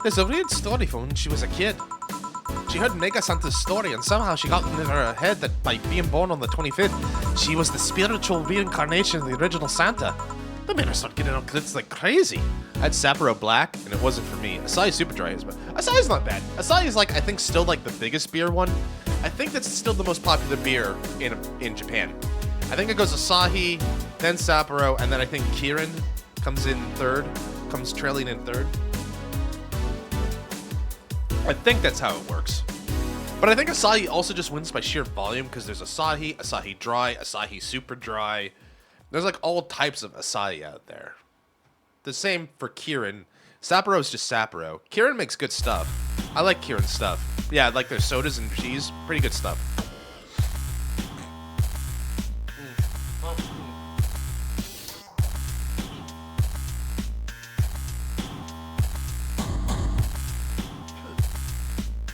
There's a weird story from when she was a kid. She heard Mega Santa's story, and somehow she got into her head that by being born on the 25th, she was the spiritual reincarnation of the original Santa. The men are starting getting on clips like crazy. I had Sapporo Black, and it wasn't for me. Asahi Super Dry is, but Asahi's not bad. Asahi is like, I think, still like the biggest beer one. I think that's still the most popular beer in Japan. I think it goes Asahi, then Sapporo, and then I think Kirin comes trailing in third. I think that's how it works. But I think Asahi also just wins by sheer volume because there's Asahi, Asahi Dry, Asahi Super Dry. There's like all types of Asahi out there. The same for Kirin. Sapporo is just Sapporo. Kirin makes good stuff. I like Kirin stuff. Yeah, I like their sodas and cheese. Pretty good stuff.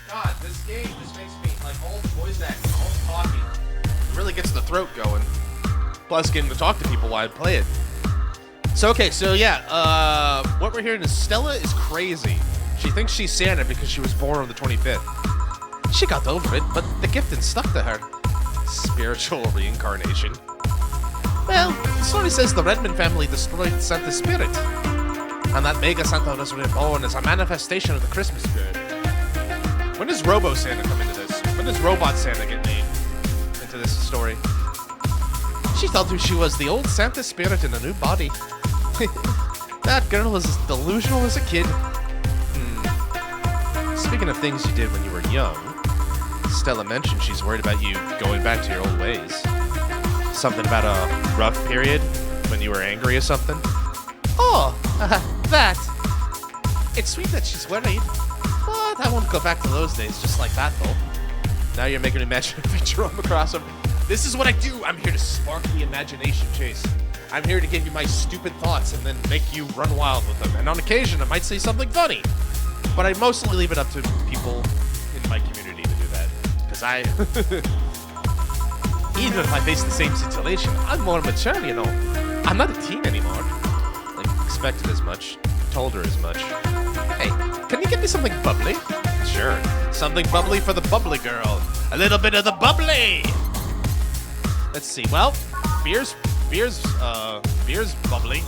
God, this game just makes me, like, all the voice acting, all the talking. It really gets the throat going. Plus getting to talk to people while I play it. So, okay, so yeah, what we're hearing is Stella is crazy. She thinks she's Santa because she was born on the 25th. She got over it, but the gift didn't stuck to her. Spiritual reincarnation. Well, the story says the Redmond family destroyed Santa's spirit. And that Mega Santa was reborn as a manifestation of the Christmas spirit. When does Robo Santa come into this? When does Robot Santa get made into this story? She thought she was the old Santa spirit in a new body. That girl was as delusional as a kid. Speaking of things you did when you were young, Stella mentioned she's worried about you going back to your old ways. Something about a rough period when you were angry or something? Oh, that. It's sweet that she's worried. But I won't go back to those days just like that, though. Now you're making an imaginary picture on the crossover. This is what I do. I'm here to spark the imagination, Chase. I'm here to give you my stupid thoughts and then make you run wild with them. And on occasion, I might say something funny. But I mostly leave it up to people in my community to do that. Because I... Even if I face the same situation, I'm more mature, you know. I'm not a teen anymore. Like, expected as much. Told her as much. Hey, can you get me something bubbly? Sure. Something bubbly for the bubbly girl. A little bit of the bubbly! Let's see. Well, beer's bubbly.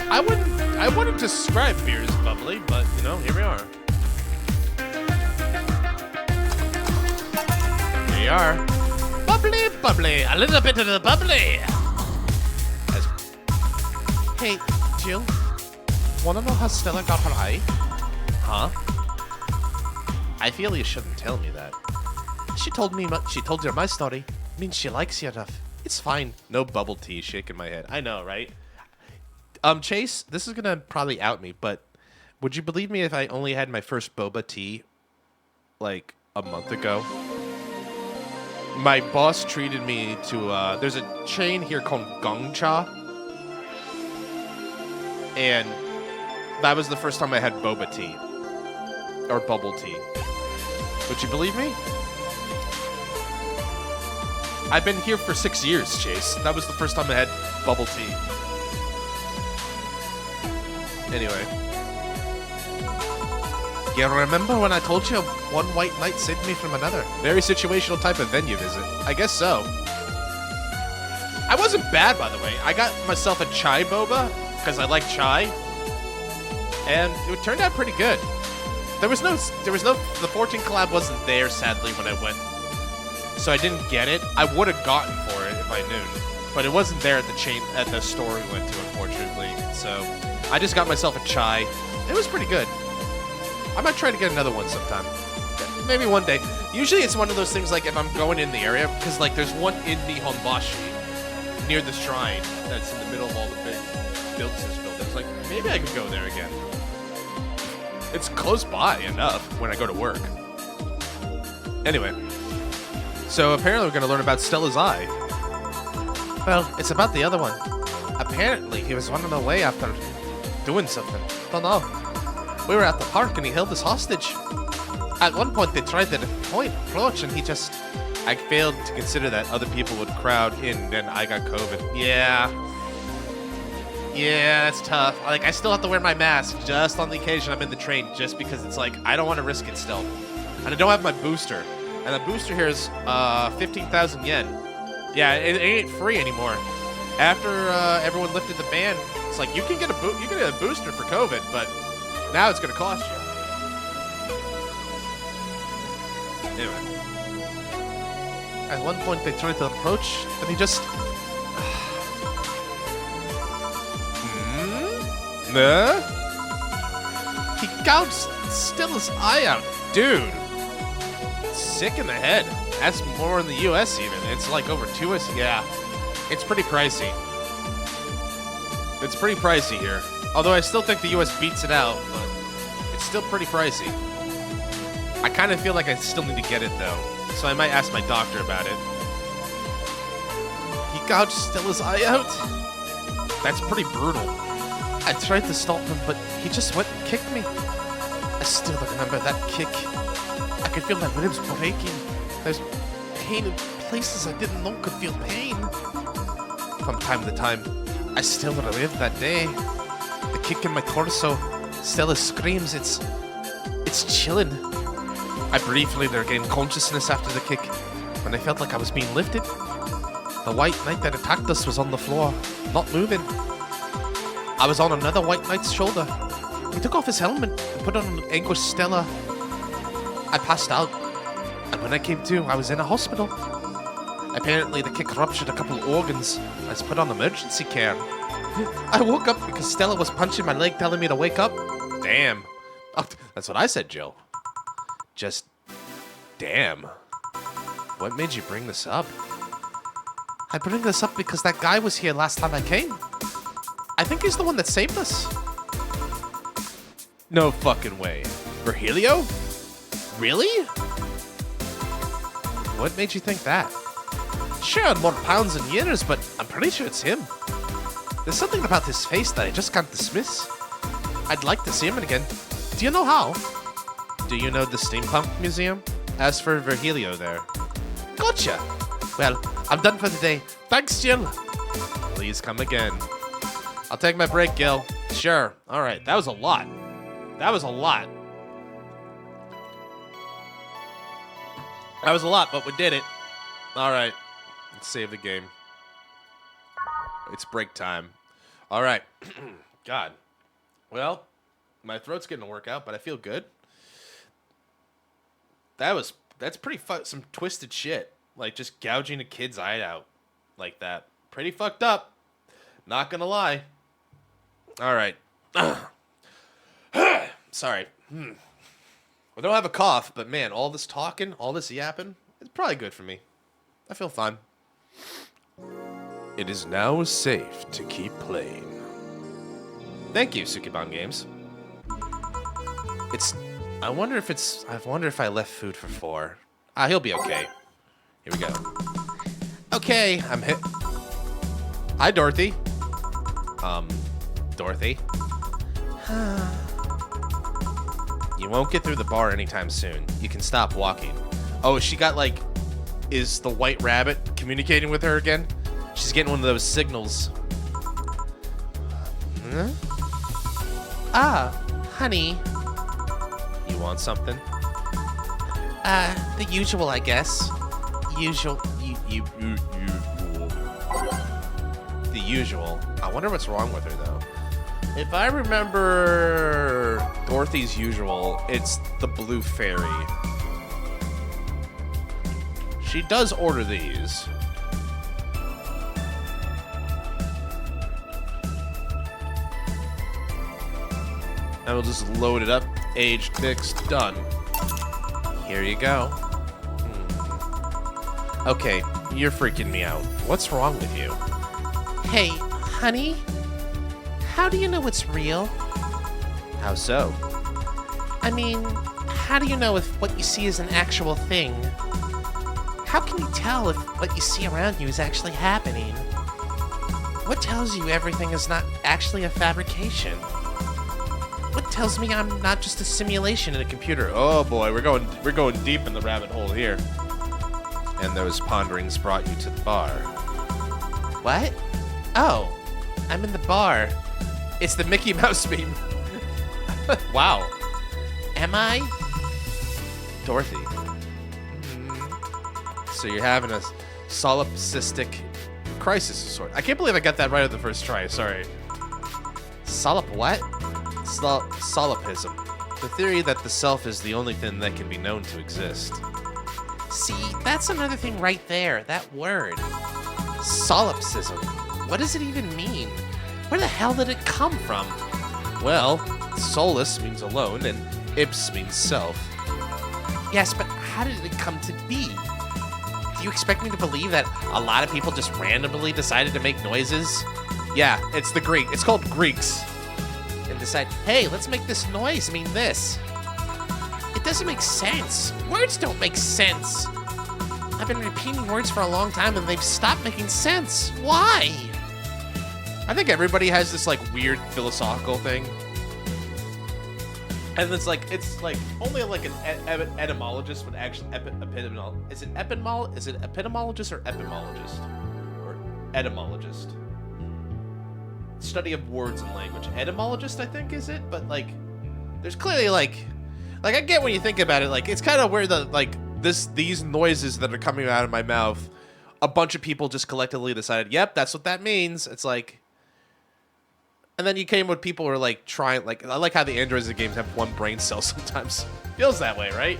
I wouldn't describe beer as bubbly, but you know, here we are. Here we are. Bubbly, bubbly, a little bit of the bubbly. Hey, Jill, wanna know how Stella got her eye? Huh? I feel you shouldn't tell me that. She told you my story. Means she likes you enough. It's fine. No bubble tea. Shaking my head. I know, right? Chase, this is gonna probably out me, but would you believe me if I only had my first boba tea like a month ago? My boss treated me to there's a chain here called Gongcha, and that was the first time I had boba tea or bubble tea. Would you believe me? I've been here for 6 years, Chase. That was the first time I had bubble tea. Anyway. You remember when I told you one white knight saved me from another? Very situational type of venue visit. I guess so. I wasn't bad, by the way. I got myself a chai boba, because I like chai. And it turned out pretty good. The 14 collab wasn't there, sadly, when I went. So I didn't get it. I would have gotten for it if I knew. But it wasn't there at the store we went to, unfortunately. So I just got myself a chai. It was pretty good. I might try to get another one sometime. Maybe one day. Usually it's one of those things like if I'm going in the area, because like there's one in the Honbashi near the shrine that's in the middle of all the big buildings. Like maybe I could go there again. It's close by enough when I go to work. Anyway, so apparently we're going to learn about Stella's eye. Well, it's about the other one. Apparently he was running away after doing something. Don't know. We were at the park and he held us hostage. At one point they tried to approach and he just... I failed to consider that other people would crowd in, then I got COVID. Yeah, it's tough. Like, I still have to wear my mask just on the occasion I'm in the train, just because it's like, I don't want to risk it still. And I don't have my booster. And the booster here is 15,000 yen. Yeah, it ain't free anymore. After everyone lifted the ban, it's like, you can get a booster for COVID, but now it's going to cost you. Anyway. At one point they tried to approach, and he just... He gouged Stella's eye out. Dude. Sick in the head. That's more in the US even. It's like over 2 US. Yeah. It's pretty pricey. It's pretty pricey here. Although I still think the US beats it out, but it's still pretty pricey. I kind of feel like I still need to get it though. So I might ask my doctor about it. He gouged Stella's eye out? That's pretty brutal. I tried to stop him, but he just went and kicked me. I still remember that kick. I could feel my ribs breaking. There's pain in places I didn't know could feel pain. From time to time, I still relive that day. The kick in my torso. Stella screams. It's chilling. I briefly regained consciousness after the kick, when I felt like I was being lifted. The white knight that attacked us was on the floor, not moving. I was on another white knight's shoulder. He took off his helmet and put on an anguished Stella. I passed out, and when I came to, I was in a hospital. Apparently the kick ruptured a couple organs. I was put on emergency care. I woke up because Stella was punching my leg, telling me to wake up. Damn. Oh, that's what I said, Jill. Just, damn. What made you bring this up? I bring this up because that guy was here last time I came. I think he's the one that saved us. No fucking way. Virgilio? Really? What made you think that? Sure, more pounds and years, but I'm pretty sure it's him. There's something about his face that I just can't dismiss. I'd like to see him again. Do you know how? Do you know the Steampunk Museum? As for Virgilio there. Gotcha! Well, I'm done for the day. Thanks, Jill. Please come again. I'll take my break, Gil. Sure. Alright, that was a lot. That was a lot. That was a lot, but we did it. Alright. Let's save the game. It's break time. Alright. God. Well, my throat's getting to work out, but I feel good. That's pretty some twisted shit. Like just gouging a kid's eye out like that. Pretty fucked up. Not gonna lie. All right. Sorry. I don't have a cough, but man, all this talking, all this yapping, it's probably good for me. I feel fine. It is now safe to keep playing. Thank you, Sukiban Games. I wonder if I left food for 4. He'll be okay. Here we go. Okay, I'm hit. Hi, Dorothy. Dorothy. You won't get through the bar anytime soon. You can stop walking. Oh, she got like, is the white rabbit communicating with her again? She's getting one of those signals. Huh? Ah, honey. You You want something? The usual, I guess. Usual. Usual. The usual. I wonder what's wrong with her, though. If I remember Dorothy's usual, it's the blue fairy. She does order these. And we'll just load it up. Aged, mixed, done. Here you go. Okay, you're freaking me out. What's wrong with you? Hey, honey? How do you know it's real? How so? I mean, how do you know if what you see is an actual thing? How can you tell if what you see around you is actually happening? What tells you everything is not actually a fabrication? What tells me I'm not just a simulation in a computer? Oh boy, we're going deep in the rabbit hole here. And those ponderings brought you to the bar. What? Oh, I'm in the bar. It's the Mickey Mouse meme. Wow. Am I? Dorothy. So you're having a solipsistic crisis of sort. I can't believe I got that right at the first try. Sorry. Solip what? Solipsism. The theory that the self is the only thing that can be known to exist. See, that's another thing right there. That word. Solipsism. What does it even mean? Where the hell did it come from? Well, solus means alone, and ips means self. Yes, but how did it come to be? Do you expect me to believe that a lot of people just randomly decided to make noises? Yeah, it's the Greek. It's called Greeks. And decide, hey, let's make this noise mean this. It doesn't make sense. Words don't make sense. I've been repeating words for a long time and they've stopped making sense. Why? I think everybody has this like weird philosophical thing. And it's like only like an etymologist would actually is it epitomologist or etymologist? Or etymologist? Study of words and language. Etymologist, I think, is it? But like there's clearly like I get when you think about it, like it's kind of where the these noises that are coming out of my mouth, a bunch of people just collectively decided, yep, that's what that means. It's like, and then you came with people who are like trying, like I like how the androids in the games have one brain cell sometimes. Feels that way, right?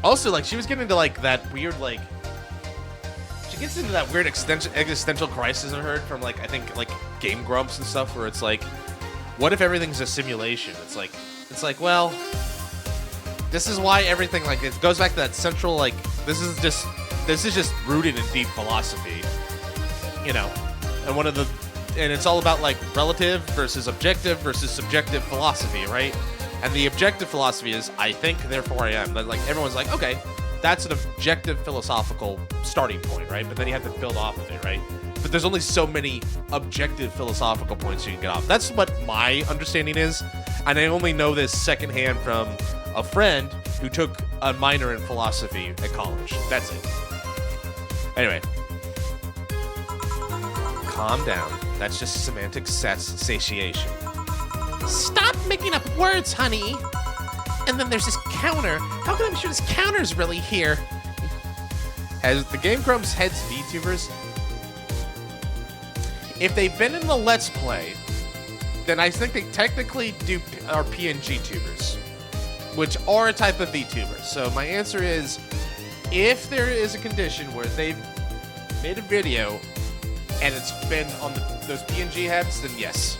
Also, like she was getting into like that weird like, she gets into that weird existential crisis I heard from like I think like Game Grumps and stuff, where it's like, what if everything's a simulation? It's like well, this is why everything like it goes back to that central like this is just rooted in deep philosophy, you know, and it's all about like relative versus objective versus subjective philosophy, right? And the objective philosophy is I think, therefore I am. Like everyone's like, okay, that's an objective philosophical starting point, right? But then you have to build off of it, right? But there's only so many objective philosophical points you can get off. That's what my understanding is, and I only know this secondhand from a friend who took a minor in philosophy at college. That's it. Anyway. Calm down. That's just semantic satiation. Stop making up words, honey. And then there's this counter. How can I be sure this counter's really here? Has the Game Grumps heads VTubers? If they've been in the Let's Play, then I think they technically are PNG tubers, which are a type of VTuber. So my answer is, if there is a condition where they've made a video and it's been on those PNG heads, then yes.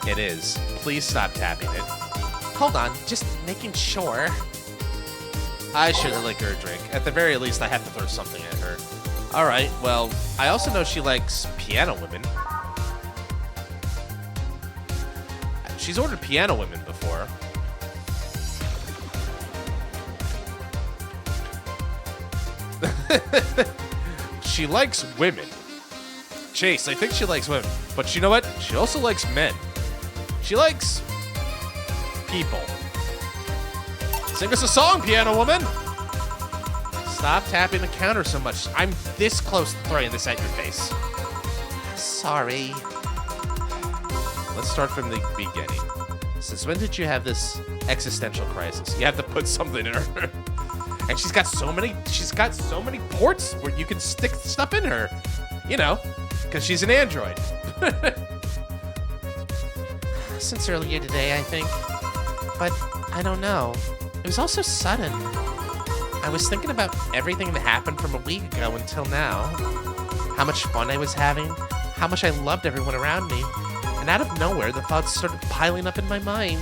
It is. Please stop tapping it. Hold on, just making sure. I should have licked her a drink. At the very least, I have to throw something at her. Alright, well, I also know she likes piano women. She's ordered piano women before. She likes women. Chase, I think she likes women. But you know what? She also likes men. She likes people. Sing us a song, piano woman. Stop tapping the counter so much. I'm this close to throwing this at your face. Sorry. Let's start from the beginning. Since when did you have this existential crisis? You have to put something in her. And she's got so many ports where you can stick stuff in her. You know, because she's an android. Since earlier today, I think. But I don't know. It was all so sudden. I was thinking about everything that happened from a week ago until now. How much fun I was having. How much I loved everyone around me. And out of nowhere, the thoughts started piling up in my mind.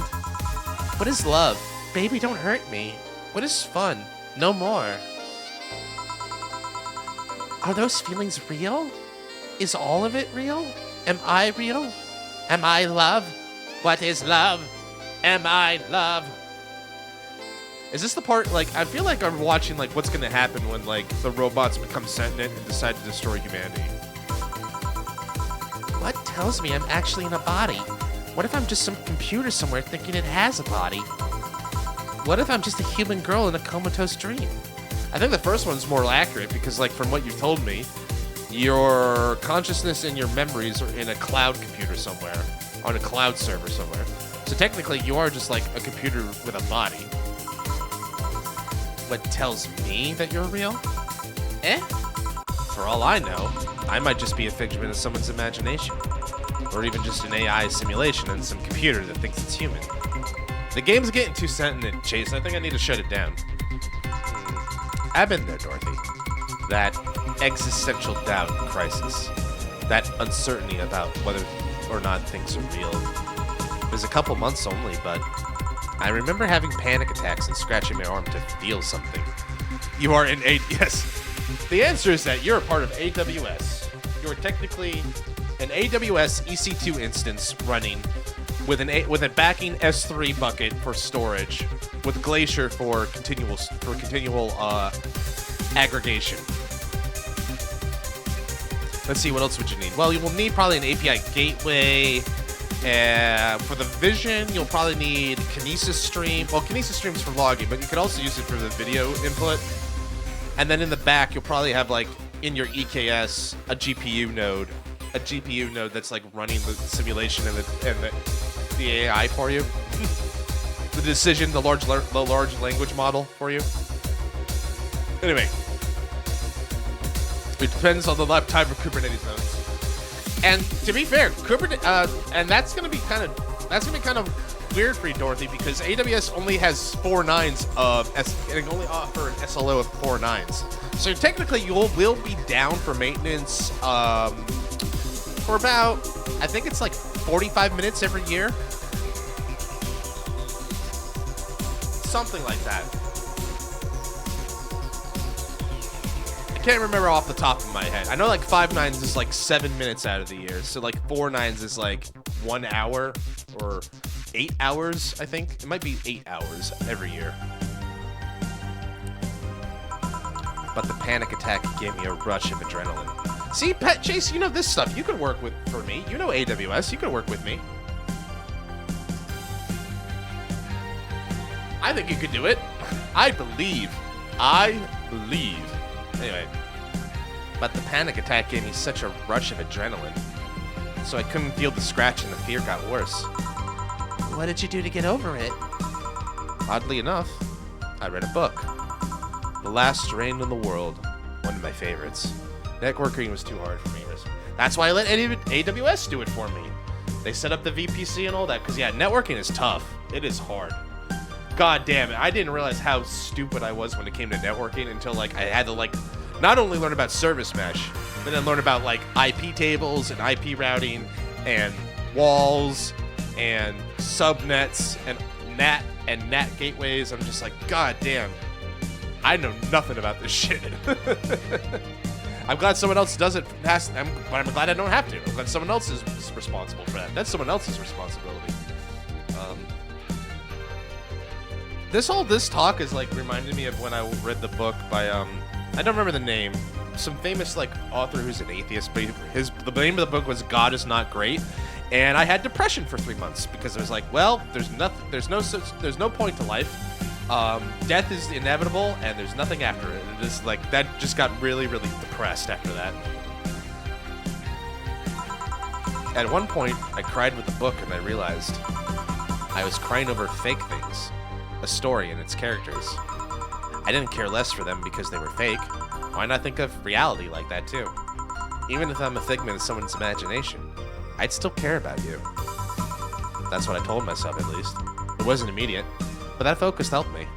What is love? Baby, don't hurt me. What is fun? No more. Are those feelings real? Is all of it real? Am I real? Am I love? What is love? Am I love? Is this the part, like, I feel like I'm watching, like, what's gonna happen when, like, the robots become sentient and decide to destroy humanity. What tells me I'm actually in a body? What if I'm just some computer somewhere thinking it has a body? What if I'm just a human girl in a comatose dream? I think the first one's more accurate because, like, from what you've told me, your consciousness and your memories are in a cloud computer somewhere, on a cloud server somewhere. So technically, you are just like a computer with a body. What tells me that you're real? For all I know, I might just be a figment of someone's imagination. Or even just an AI simulation and some computer that thinks it's human. The game's getting too sentient, Chase. I think I need to shut it down. I've been there, Dorothy. That existential doubt crisis. That uncertainty about whether or not things are real. It was a couple months only, but I remember having panic attacks and scratching my arm to feel something. You are in yes. The answer is that you're a part of AWS. You're technically an AWS EC2 instance running with a backing S3 bucket for storage, with Glacier for continual aggregation. Let's see, what else would you need? Well, you will need probably an API gateway. For the vision, you'll probably need Kinesis Stream. Well, Kinesis Stream's for logging, but you could also use it for the video input. And then in the back, you'll probably have, like, in your EKS, a GPU node that's like running the simulation and the AI for you. the large language model for you. Anyway, it depends on the type of Kubernetes nodes. And to be fair, Kubernetes, and that's gonna be kind of weird for you, Dorothy, because AWS only has 4 nines of and it can only offer an SLO of 4 nines. So technically, you will be down for maintenance for about, I think it's like 45 minutes every year, something like that. I can't remember off the top of my head. I know like 5 nines is like 7 minutes out of the year, so like 4 nines is like 1 hour or 8 hours. I think it might be 8 hours every year. But the panic attack gave me a rush of adrenaline. See, Chase, you know this stuff. You could work for me. You know AWS. You could work with me. I think you could do it. I believe. Anyway. But the panic attack gave me such a rush of adrenaline. So I couldn't feel the scratch and the fear got worse. What did you do to get over it? Oddly enough, I read a book. The Last Strain in the World. One of my favorites. Networking was too hard for me. That's why I let AWS do it for me. They set up the VPC and all that. Because, yeah, networking is tough. It is hard. God damn it. I didn't realize how stupid I was when it came to networking until, like, I had to, like, not only learn about service mesh, but then learn about, like, IP tables and IP routing and walls and subnets and NAT gateways. I'm just like, God damn. I know nothing about this shit. I'm glad someone else does it. But I'm glad I don't have to. I'm glad someone else is responsible for that. That's someone else's responsibility. This talk is like reminded me of when I read the book by I don't remember the name. Some famous like author who's an atheist, but the name of the book was God Is Not Great. And I had depression for 3 months because I was like, well, there's no point to life. Death is inevitable, and there's nothing after it. It is like that just got really, really depressed after that. At one point, I cried with the book and I realized I was crying over fake things, a story and its characters. I didn't care less for them because they were fake. Why not think of reality like that too? Even if I'm a figment of someone's imagination, I'd still care about you. That's what I told myself, at least. It wasn't immediate, but that focus helped me.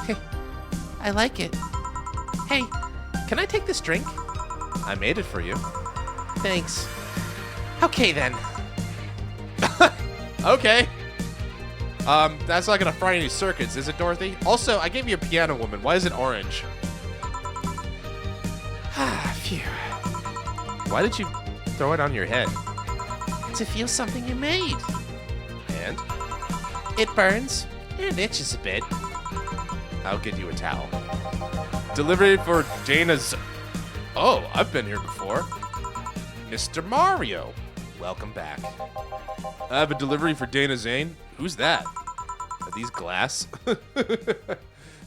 Hey, I like it. Hey, can I take this drink? I made it for you. Thanks. Okay then. Okay. That's not gonna fry any circuits, is it, Dorothy? Also, I gave you a piano woman. Why is it orange? Phew. Why did you throw it on your head? To feel something you made. And? It burns and itches a bit. I'll get you a towel. Delivery for Dana's... Oh, I've been here before. Mr. Mario. Welcome back. I have a delivery for Dana Zane. Who's that? Are these glass?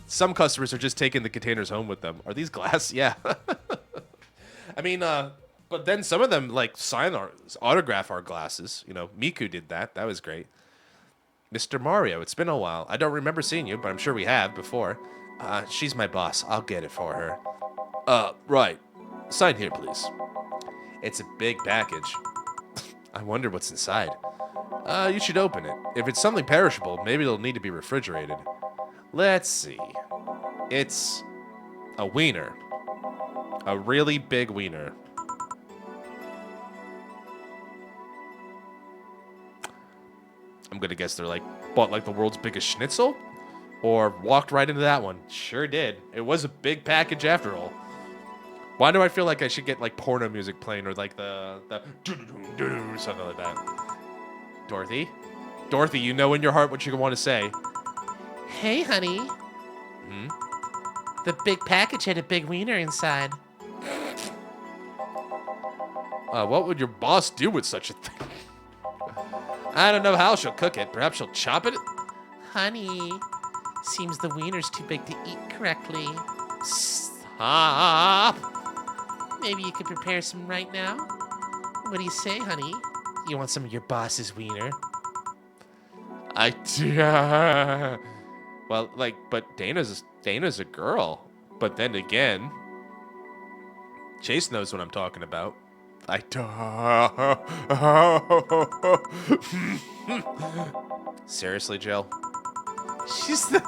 Some customers are just taking the containers home with them. Are these glass? Yeah. I mean, but then some of them like sign our autograph our glasses. You know, Miku did that. That was great. Mr. Mario, it's been a while. I don't remember seeing you, but I'm sure we have before. She's my boss. I'll get it for her. Right. Sign here, please. It's a big package. I wonder what's inside. You should open it. If it's something perishable, maybe it'll need to be refrigerated. Let's see. It's a wiener. A really big wiener. I'm gonna guess they're like, bought like the world's biggest schnitzel? Or walked right into that one. Sure did. It was a big package after all. Why do I feel like I should get like porno music playing or like the something like that? Dorothy? Dorothy, you know in your heart what you want to say. Hey, honey. Hmm? The big package had a big wiener inside. What would your boss do with such a thing? I don't know how she'll cook it. Perhaps she'll chop it? Honey, seems the wiener's too big to eat correctly. Stop! Maybe you could prepare some right now? What do you say, honey? You want some of your boss's wiener? Well, like, but Dana's a girl. But then again, Chase knows what I'm talking about. Seriously, Jill? She's the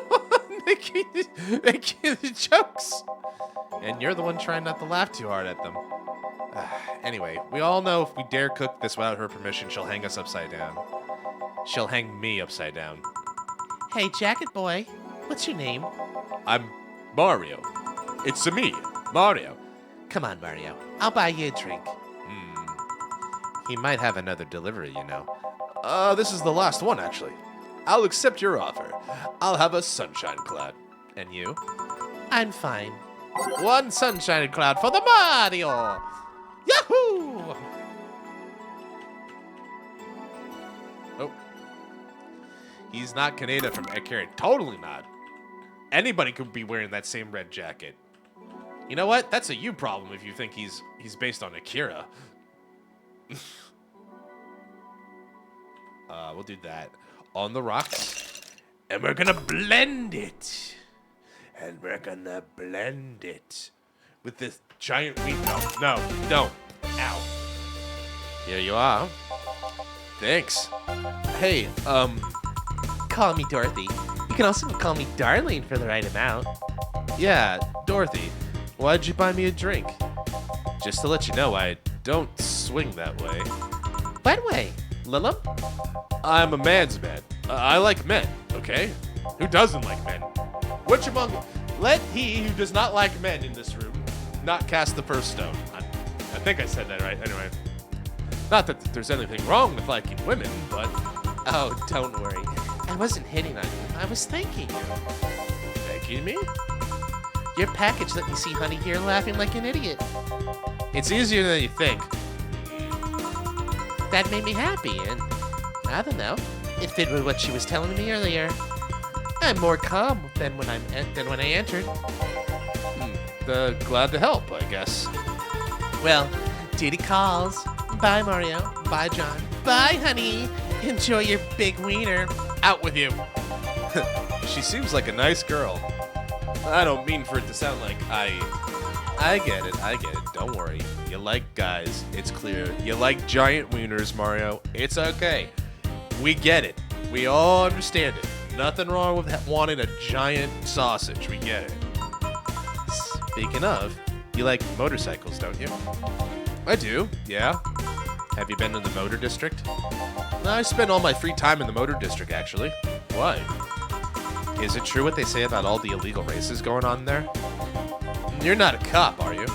one making the jokes. And you're the one trying not to laugh too hard at them. Anyway, we all know if we dare cook this without her permission, she'll hang us upside down. She'll hang me upside down. Hey, jacket boy, what's your name? I'm Mario. It's me, Mario. Come on, Mario. I'll buy you a drink. He might have another delivery, you know. This is the last one, actually. I'll accept your offer. I'll have a sunshine cloud. And you? I'm fine. One sunshine cloud for the Mario! Yahoo! Oh. He's not Kaneda from Akira. Totally not. Anybody could be wearing that same red jacket. You know what? That's a you problem if you think he's based on Akira. We'll do that. On the rocks. And we're gonna blend it. And we're gonna blend it with this giant wheat. No. Ow. Here you are. Thanks. Hey, Call me Dorothy. You can also call me Darling for the right amount. yeah, Dorothy. Why'd you buy me a drink? Just to let you know, I don't swing that way. What way? Lilum? I'm a man's man. I like men, okay? Who doesn't like men? Which among... Let he who does not like men in this room not cast the first stone. I think I said that right. Anyway. Not that there's anything wrong with liking women, but... Oh, don't worry. I wasn't hitting on you. I was thanking you. Thanking me? Your package let me see Honey here laughing like an idiot. It's easier than you think. That made me happy, and I don't know. It fit with what she was telling me earlier. I'm more calm than when I entered. Glad to help, I guess. Well, duty calls. Bye, Mario. Bye, John. Bye, honey. Enjoy your big wiener. Out with you. She seems like a nice girl. I don't mean for it to sound like I get it. Don't worry. You like guys. It's clear. You like giant wieners, Mario. It's okay. We get it. We all understand it. Nothing wrong with wanting a giant sausage. We get it. Speaking of, you like motorcycles, don't you? I do, yeah. Have you been in the motor district? I spend all my free time in the motor district, actually. Why? Is it true what they say about all the illegal races going on there? You're not a cop, are you?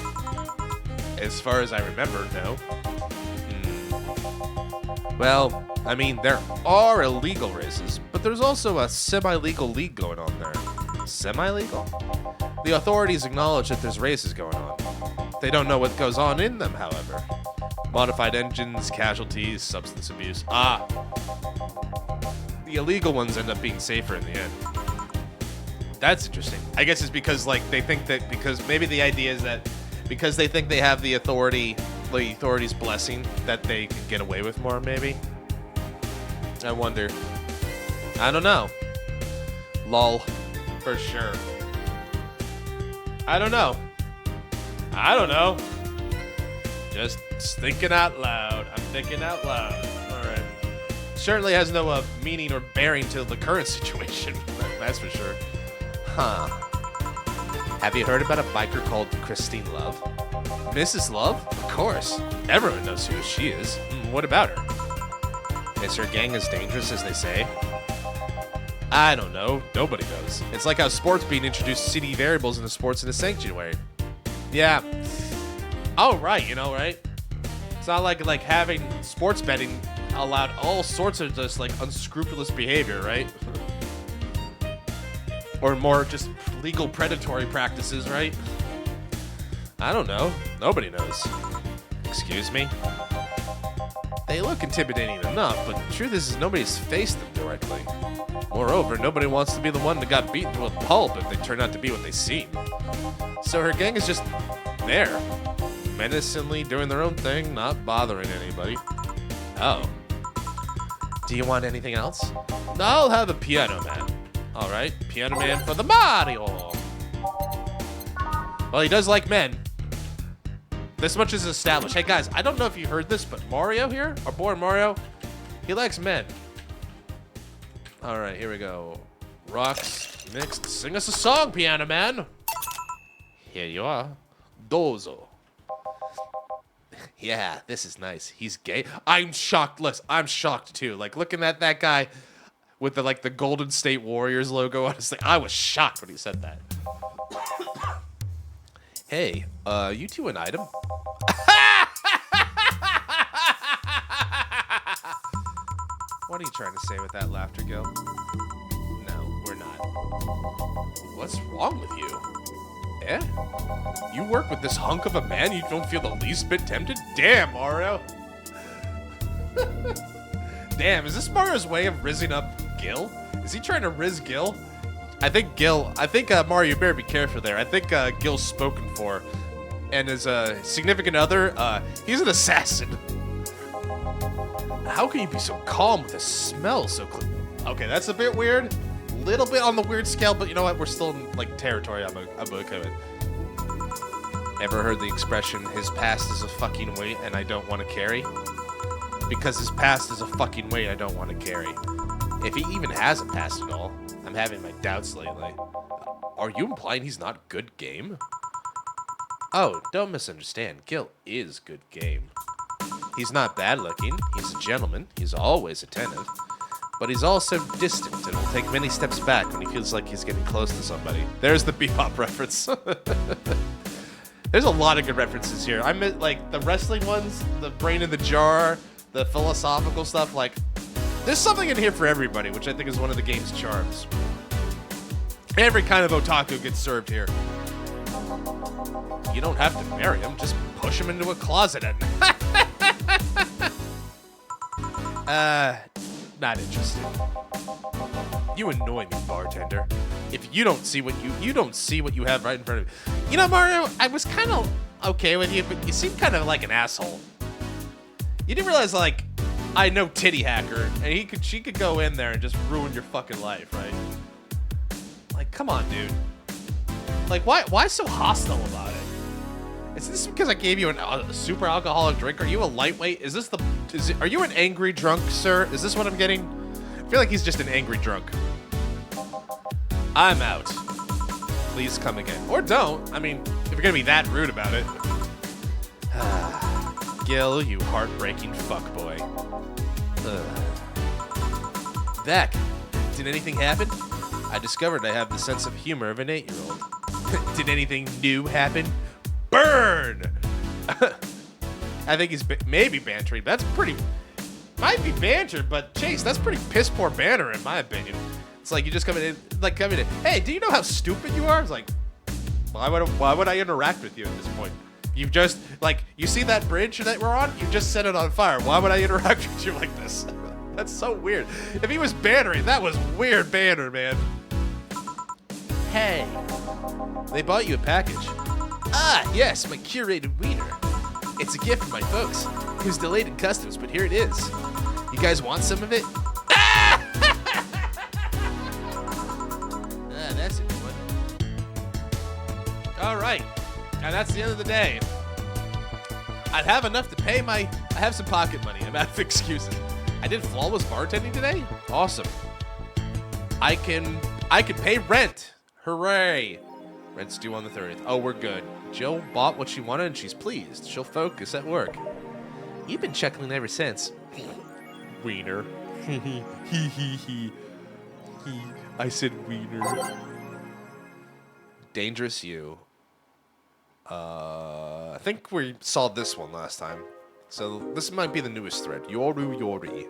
As far as I remember, no. Well, I mean, there are illegal races, but there's also a semi-legal league going on there. Semi-legal? The authorities acknowledge that there's races going on. They don't know what goes on in them, however. Modified engines, casualties, substance abuse. The illegal ones end up being safer in the end. That's interesting. I guess it's because, like, they think that because maybe the idea is that because they think they have the authority's blessing, that they can get away with more, maybe? I wonder. I don't know. Lol. For sure. I don't know. Just thinking out loud. I'm thinking out loud. All right. Certainly has no meaning or bearing to the current situation. That's for sure. Huh. Have you heard about a biker called Christine Love? Mrs. Love? Of course. Everyone knows who she is. What about her? Is her gang as dangerous as they say? I don't know. Nobody knows. It's like how sports being introduced city variables into sports in a sanctuary. Yeah. Oh, right. You know, right? It's not like having sports betting allowed all sorts of just like unscrupulous behavior, right? Or more just legal predatory practices, right? I don't know. Nobody knows. Excuse me? They look intimidating enough, but the truth is nobody's faced them directly. Moreover, nobody wants to be the one that got beaten to a pulp if they turn out to be what they seem. So her gang is just there, menacingly doing their own thing, not bothering anybody. Oh. Do you want anything else? I'll have a piano man. All right, piano man for the Mario. Well, he does like men. This much is established. Hey, guys, I don't know if you heard this, but Mario here, our boy Mario, he likes men. All right, here we go. Rocks mixed. Sing us a song, piano man. Here you are. Dozo. Yeah, this is nice. He's gay. I'm shocked. Listen, I'm shocked too. Like looking at that guy with the Golden State Warriors logo on his thing. I was shocked when he said that. Hey, you two an item? What are you trying to say with that laughter, Gil? No, we're not. What's wrong with you? Eh? You work with this hunk of a man, you don't feel the least bit tempted? Damn, Mario. Damn, is this Mario's way of rizzing up Gil? Is he trying to rizz Gil? I think Mario, you better be careful there. I think Gil's spoken for. And his significant other, he's an assassin. How can you be so calm with a smell so clean? Okay, that's a bit weird. Little bit on the weird scale, but you know what? We're still in, like, territory I'm okay with. Ever heard the expression, his past is a fucking weight and I don't want to carry? Because his past is a fucking weight I don't want to carry. If he even has a past at all. I'm having my doubts lately. Are you implying he's not good game? Oh, don't misunderstand. Gil is good game. He's not bad looking. He's a gentleman. He's always attentive. But he's also distant and will take many steps back when he feels like he's getting close to somebody. There's the bebop reference. There's a lot of good references here. I meant like the wrestling ones, the brain in the jar, the philosophical stuff. Like, there's something in here for everybody, which I think is one of the game's charms. Every kind of otaku gets served here. You don't have to marry him, just push him into a closet and... not interested. You annoy me, bartender. If you don't see what you don't see what you have right in front of you. You know, Mario, I was kind of okay with you, but you seem kind of like an asshole. You didn't realize, like, I know Titty Hacker, and she could go in there and just ruin your fucking life, right? Like, come on, dude. Like, why so hostile about it? Is this because I gave you a super alcoholic drink? Are you a lightweight? Are you an angry drunk, sir? Is this what I'm getting? I feel like he's just an angry drunk. I'm out. Please come again. Or don't. I mean, if you're gonna be that rude about it. Gil, you heartbreaking fuckboy. Vec, did anything happen? I discovered I have the sense of humor of an 8-year-old. Did anything new happen? Burn! I think he's maybe bantering. That's pretty... Might be banter, but Chase, that's pretty piss poor banter in my opinion. It's like you just come in, hey, do you know how stupid you are? It's like, why would I interact with you at this point? You've just, like, you see that bridge that we're on? You just set it on fire. Why would I interact with you like this? That's so weird. If he was bantering, that was weird banter, man. Hey, they bought you a package. Ah, yes, my curated wiener. It's a gift from my folks. It was delayed in customs, but here it is. You guys want some of it? Ah, that's a good one. All right, and that's the end of the day. I'd have enough to pay I have some pocket money. I'm out of excuses. I did flawless bartending today. Awesome. I can pay rent. Hooray. Rent's due on the 30th. Oh, we're good. Jill bought what she wanted and she's pleased. She'll focus at work. You've been chuckling ever since. Wiener. I said wiener. Dangerous you. I think we saw this one last time. So this might be the newest thread. Yori.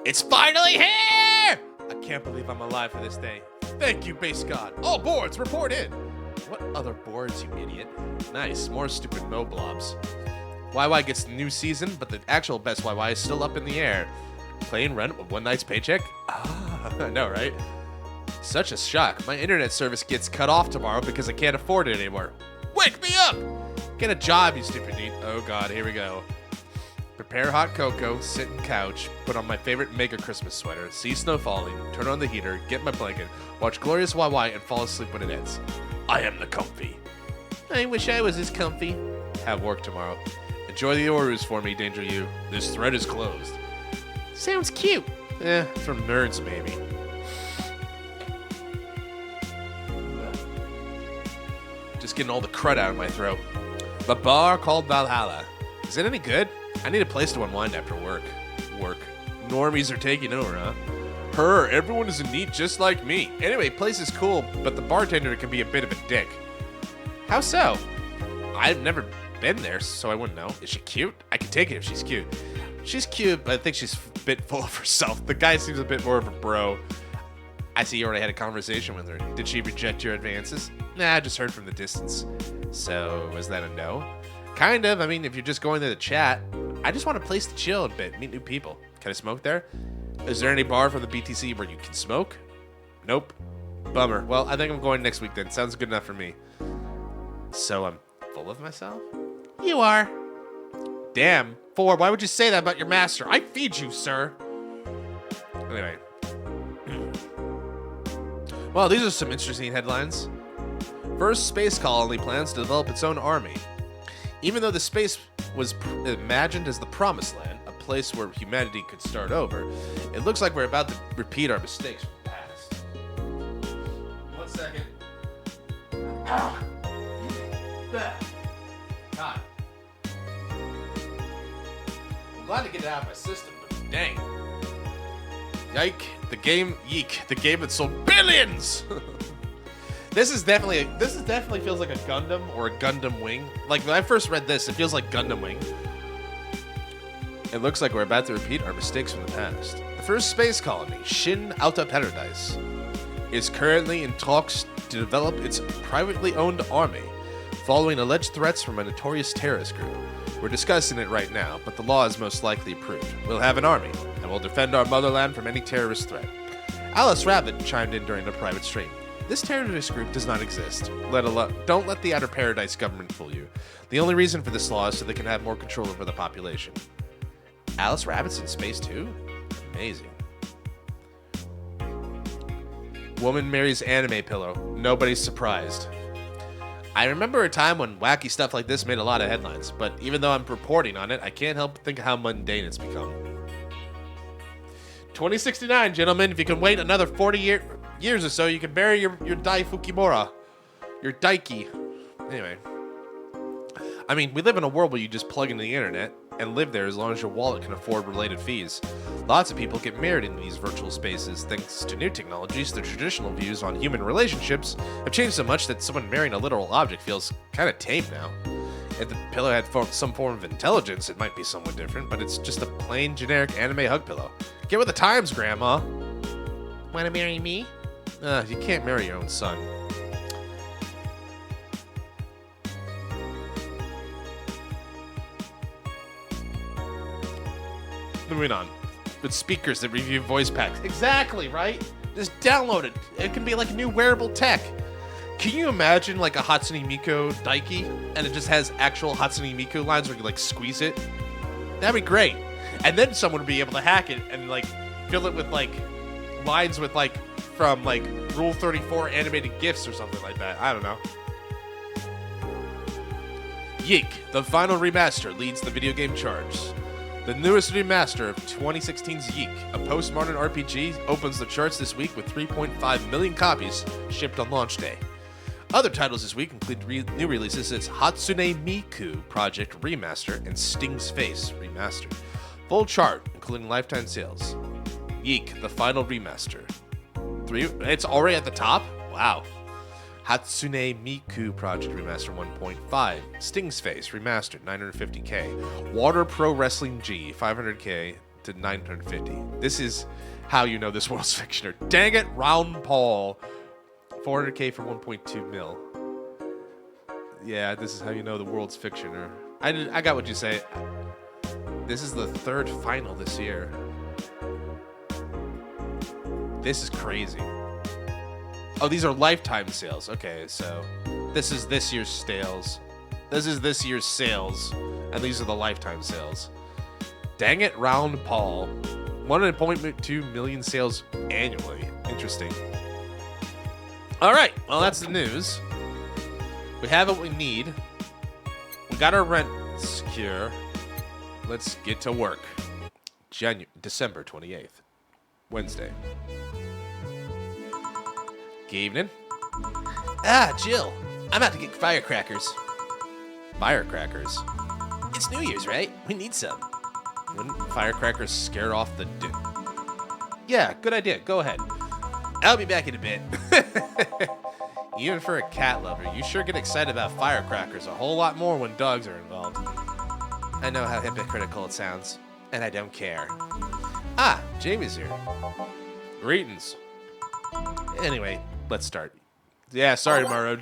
It's finally here! I can't believe I'm alive for this day. Thank you, base god. All boards, report in. What other boards, you idiot? Nice, more stupid moblobs. YY gets the new season, but the actual best YY is still up in the air. Paying rent with one night's paycheck? Ah, I know, right? Such a shock. My internet service gets cut off tomorrow because I can't afford it anymore. Wake me up! Get a job, you stupid neat. Oh god, here we go. Prepare hot cocoa, sit in couch, put on my favorite mega Christmas sweater, see snow falling, turn on the heater, get my blanket, watch Glorious YY, and fall asleep when it ends. I am the comfy. I wish I was as comfy. Have work tomorrow. Enjoy the Orus for me, Danger You. This thread is closed. Sounds cute. From nerds, maybe. Just getting all the crud out of my throat. The bar called Valhalla. Is it any good? I need a place to unwind after work. Normies are taking over, huh? Everyone is neat just like me. Anyway, place is cool, but the bartender can be a bit of a dick. How so? I've never been there, so I wouldn't know. Is she cute? I can take it if she's cute. She's cute, but I think she's a bit full of herself. The guy seems a bit more of a bro. I see you already had a conversation with her. Did she reject your advances? Nah, I just heard from the distance. So, was that a no? Kind of. I mean, if you're just going there to chat, I just want a place to chill a bit, meet new people. Can I smoke there? Is there any bar from the BTC where you can smoke? Nope. Bummer. Well, I think I'm going next week then. Sounds good enough for me. So I'm full of myself? You are. Damn. Ford, why would you say that about your master? I feed you, sir. Anyway. Well, these are some interesting headlines. First space colony plans to develop its own army. Even though the space was imagined as the promised land, a place where humanity could start over, it looks like we're about to repeat our mistakes from the past. 1 second. God. I'm glad to get it out of my system, but dang. Yike. The game that sold billions! This definitely feels like a Gundam or a Gundam Wing. Like, when I first read this, it feels like Gundam Wing. It looks like we're about to repeat our mistakes from the past. The first space colony, Shin Alta Paradise, is currently in talks to develop its privately owned army, following alleged threats from a notorious terrorist group. We're discussing it right now, but the law is most likely approved. We'll have an army, and we'll defend our motherland from any terrorist threat. Alice Rabbit chimed in during a private stream. This terrorist group does not exist. Don't let the Outer Paradise government fool you. The only reason for this law is so they can have more control over the population. Alice Rabbit's in space too? Amazing. Woman marries anime pillow. Nobody's surprised. I remember a time when wacky stuff like this made a lot of headlines, but even though I'm reporting on it, I can't help but think of how mundane it's become. 2069, gentlemen. If you can wait another 40 years or so, you can bury your Dai Fukimura. Your Daiki. Anyway. I mean, we live in a world where you just plug into the internet and live there as long as your wallet can afford related fees. Lots of people get married in these virtual spaces. Thanks to new technologies, the traditional views on human relationships have changed so much that someone marrying a literal object feels kind of tame now. If the pillow had some form of intelligence, it might be somewhat different, but it's just a plain, generic anime hug pillow. Get with the times, Grandma. Wanna marry me? You can't marry your own son. Moving on. With speakers that review voice packs. Exactly, right? Just download it. It can be like new wearable tech. Can you imagine like a Hatsune Miku Daiki and it just has actual Hatsune Miku lines where you like squeeze it? That'd be great. And then someone would be able to hack it and like fill it with like lines with like from like Rule 34 animated GIFs or something like that. I don't know. Yeek, the final remaster, leads the video game charts. The newest remaster of 2016's Yeek, a postmodern RPG, opens the charts this week with 3.5 million copies shipped on launch day. Other titles this week include new releases as Hatsune Miku Project Remaster and Sting's Face Remastered. Full chart, including lifetime sales. Yeek, the final remaster. It's already at the top? Wow. Hatsune Miku Project Remaster 1.5. Sting's Face Remastered 950k. Water Pro Wrestling G 500k to 950. This is how you know this world's fictioner. Dang it, Round Paul. 400k for 1.2 mil. Yeah, this is how you know the world's fictioner. I got what you say. This is the third final this year. This is crazy. Oh, these are lifetime sales. Okay, so this is this year's sales. This is this year's sales, and these are the lifetime sales. Dang it, Round Paul. 1.2 million sales annually. Interesting. All right, well, that's the news. We have what we need. We got our rent secure. Let's get to work. December 28th, Wednesday. Good evening. Jill, I'm out to get firecrackers. Firecrackers? It's New Year's, right? We need some. Wouldn't firecrackers scare off the Yeah, good idea. Go ahead. I'll be back in a bit. Even for a cat lover, you sure get excited about firecrackers a whole lot more when dogs are involved. I know how hypocritical it sounds, and I don't care. Jamie's here. Greetings. Anyway, let's start. Yeah, sorry, Mauro.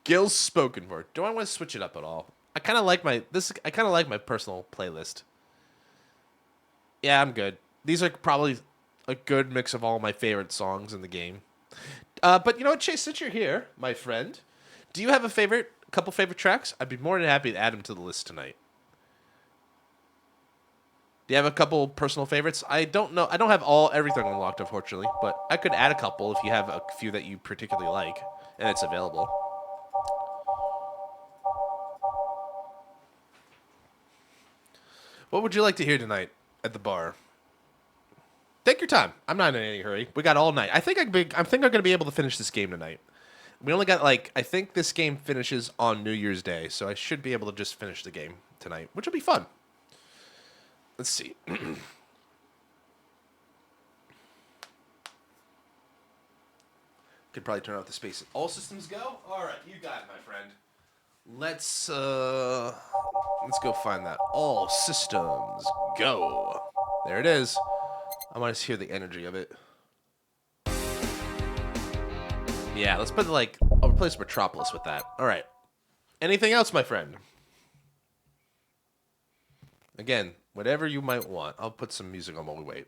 Gil's spoken for. Do I want to switch it up at all? I kind of like my personal playlist. Yeah, I'm good. These are probably a good mix of all my favorite songs in the game. But you know what, Chase? Since you're here, my friend, do you have a couple favorite tracks? I'd be more than happy to add them to the list tonight. Do you have a couple personal favorites? I don't know. I don't have everything unlocked, unfortunately, but I could add a couple if you have a few that you particularly like and it's available. What would you like to hear tonight at the bar? Take your time. I'm not in any hurry. We got all night. I think I'm going to be able to finish this game tonight. We only got I think this game finishes on New Year's Day, so I should be able to just finish the game tonight, which will be fun. Let's see. Could probably turn off the space. All systems go? All right, you got it, my friend. Let's go find that. All systems go. There it is. I want to hear the energy of it. Yeah, let's put I'll replace Metropolis with that. All right. Anything else, my friend? Again, whatever you might want. I'll put some music on while we wait.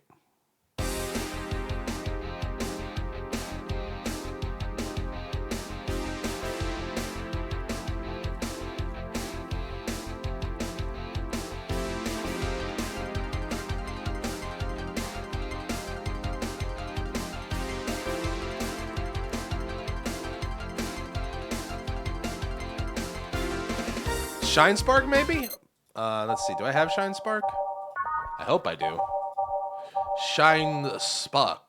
Shine Spark, maybe? Let's see. Do I have Shine Spark? I hope I do. Shine Spark.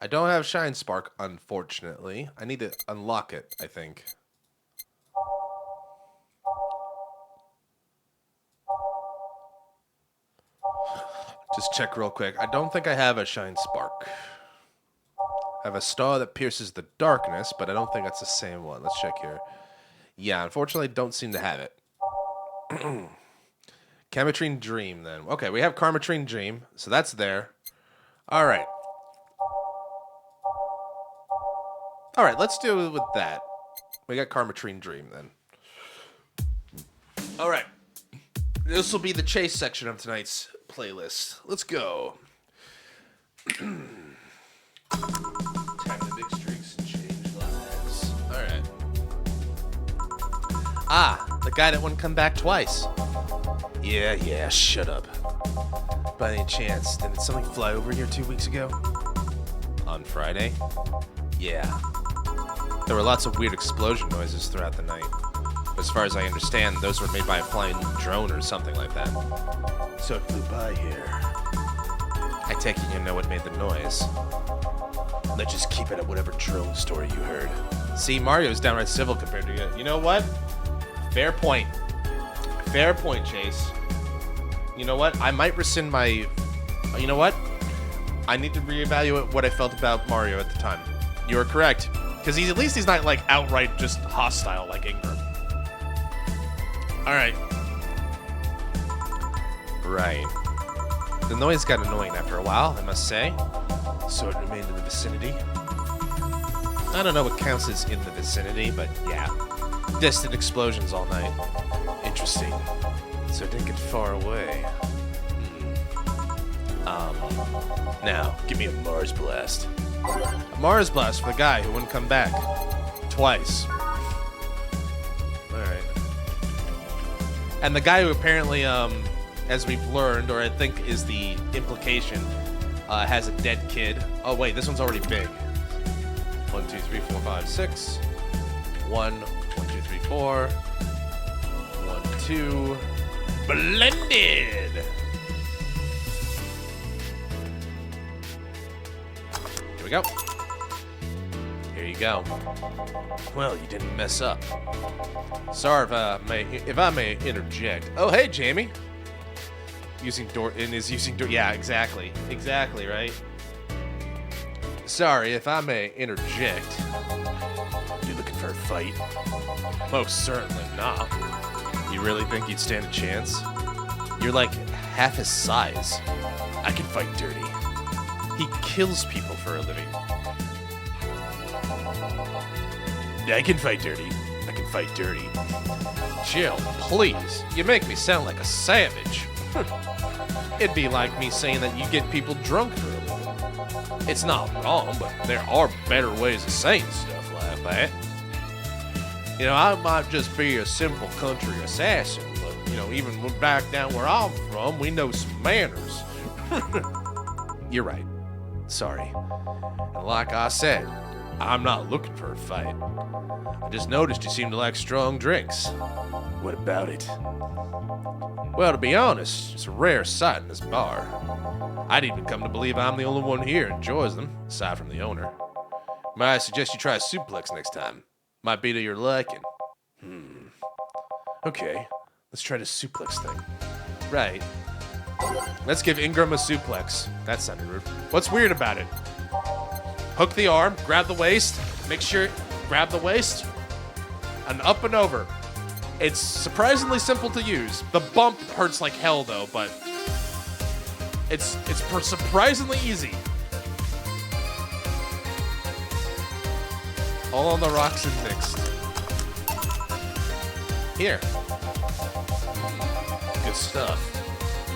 I don't have Shine Spark, unfortunately. I need to unlock it, I think. Just check real quick. I don't think I have a Shine Spark. I have a Star that pierces the darkness, but I don't think that's the same one. Let's check here. Yeah, unfortunately, don't seem to have it. Karmatrine Dream, then. Okay, we have Karmatrine Dream, so that's there. All right. All right, let's do it with that. We got Karmatrine Dream, then. All right. This will be the chase section of tonight's playlist. Let's go. Time to big streaks and change lives. All right. Ah, the guy that wouldn't come back twice. Yeah, shut up. By any chance, didn't something fly over here 2 weeks ago? On Friday? Yeah. There were lots of weird explosion noises throughout the night. As far as I understand, those were made by a flying drone or something like that. So it flew by here. I take it you know what made the noise. Let's just keep it at whatever drone story you heard. See, Mario's downright civil compared to you. You know what? Fair point. Fair point, Chase. You know what? I might rescind my... You know what? I need to reevaluate what I felt about Mario at the time. You are correct. Because at least he's not, like, outright just hostile like Ingram. Alright. Right. The noise got annoying after a while, I must say. So it remained in the vicinity. I don't know what counts as in the vicinity, but yeah. Distant explosions all night. Interesting. So it didn't get far away. Now, give me a Mars Blast. A Mars Blast for the guy who wouldn't come back. Twice. Alright. And the guy who apparently, as we've learned, or I think is the implication, has a dead kid. Oh, wait, this one's already big. 1, 2, 3, 4, 5, 6. 1, 1, 2, 3, 4. 1, 2. Blended! Here we go. Here you go. Well, you didn't mess up. Sorry if I may interject. Oh, hey, Jamie. Using door. Yeah, exactly. Exactly, right? Sorry if I may interject. You looking for a fight? Most certainly not. You really think you'd stand a chance? You're like half his size. I can fight dirty. He kills people for a living. Yeah, I can fight dirty. I can fight dirty. Jill, please. You make me sound like a savage. It'd be like me saying that you get people drunk for a living. It's not wrong, but there are better ways of saying stuff like that. You know, I might just be a simple country assassin, but, you know, even back down where I'm from, we know some manners. You're right. Sorry. And like I said, I'm not looking for a fight. I just noticed you seem to like strong drinks. What about it? Well, to be honest, it's a rare sight in this bar. I'd even come to believe I'm the only one here who enjoys them, aside from the owner. Might I suggest you try a suplex next time? Might be to your liking. Okay, let's try the suplex thing. Right. Let's give Ingram a suplex. That sounded rude. What's weird about it? Hook the arm, grab the waist, make sure, grab the waist, and up and over. It's surprisingly simple to use. The bump hurts like hell though, but it's surprisingly easy. All on the rocks and mixed. Here. Good stuff.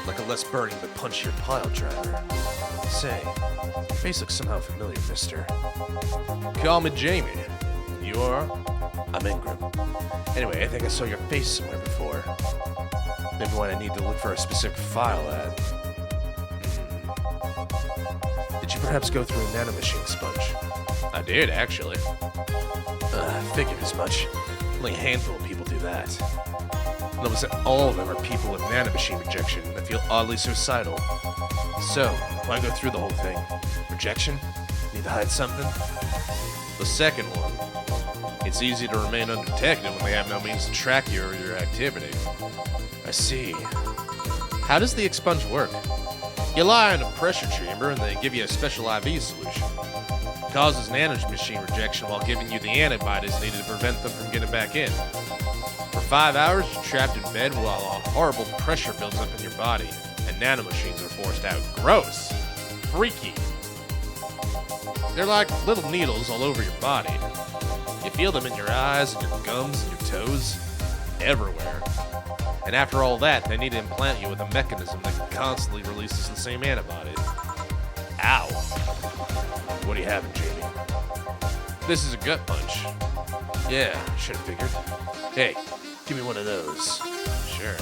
Like a less burning but punchier pile driver. Say, your face looks somehow familiar, mister. Call me Jamie. You are? I'm Ingram. Anyway, I think I saw your face somewhere before. Maybe when I need to look for a specific file at. Did you perhaps go through a nanomachine, Sponge? I did, actually. Figured as much. Only a handful of people do that. And almost all of them are people with nanomachine rejection that feel oddly suicidal. So, why go through the whole thing? Rejection? Need to hide something? The second one. It's easy to remain undetected when they have no means to track you or your activity. I see. How does the expunge work? You lie in a pressure chamber and they give you a special IV solution. It causes nanomachine rejection while giving you the antibodies needed to prevent them from getting back in. For 5 hours, you're trapped in bed while a horrible pressure builds up in your body, and nanomachines are forced out. Gross! Freaky! They're like little needles all over your body. You feel them in your eyes and your gums and your toes. Everywhere. And after all that, they need to implant you with a mechanism that constantly releases the same antibody. Ow. What are you having, Jamie? This is a gut punch. Yeah, should have figured. Hey, give me one of those. Sure.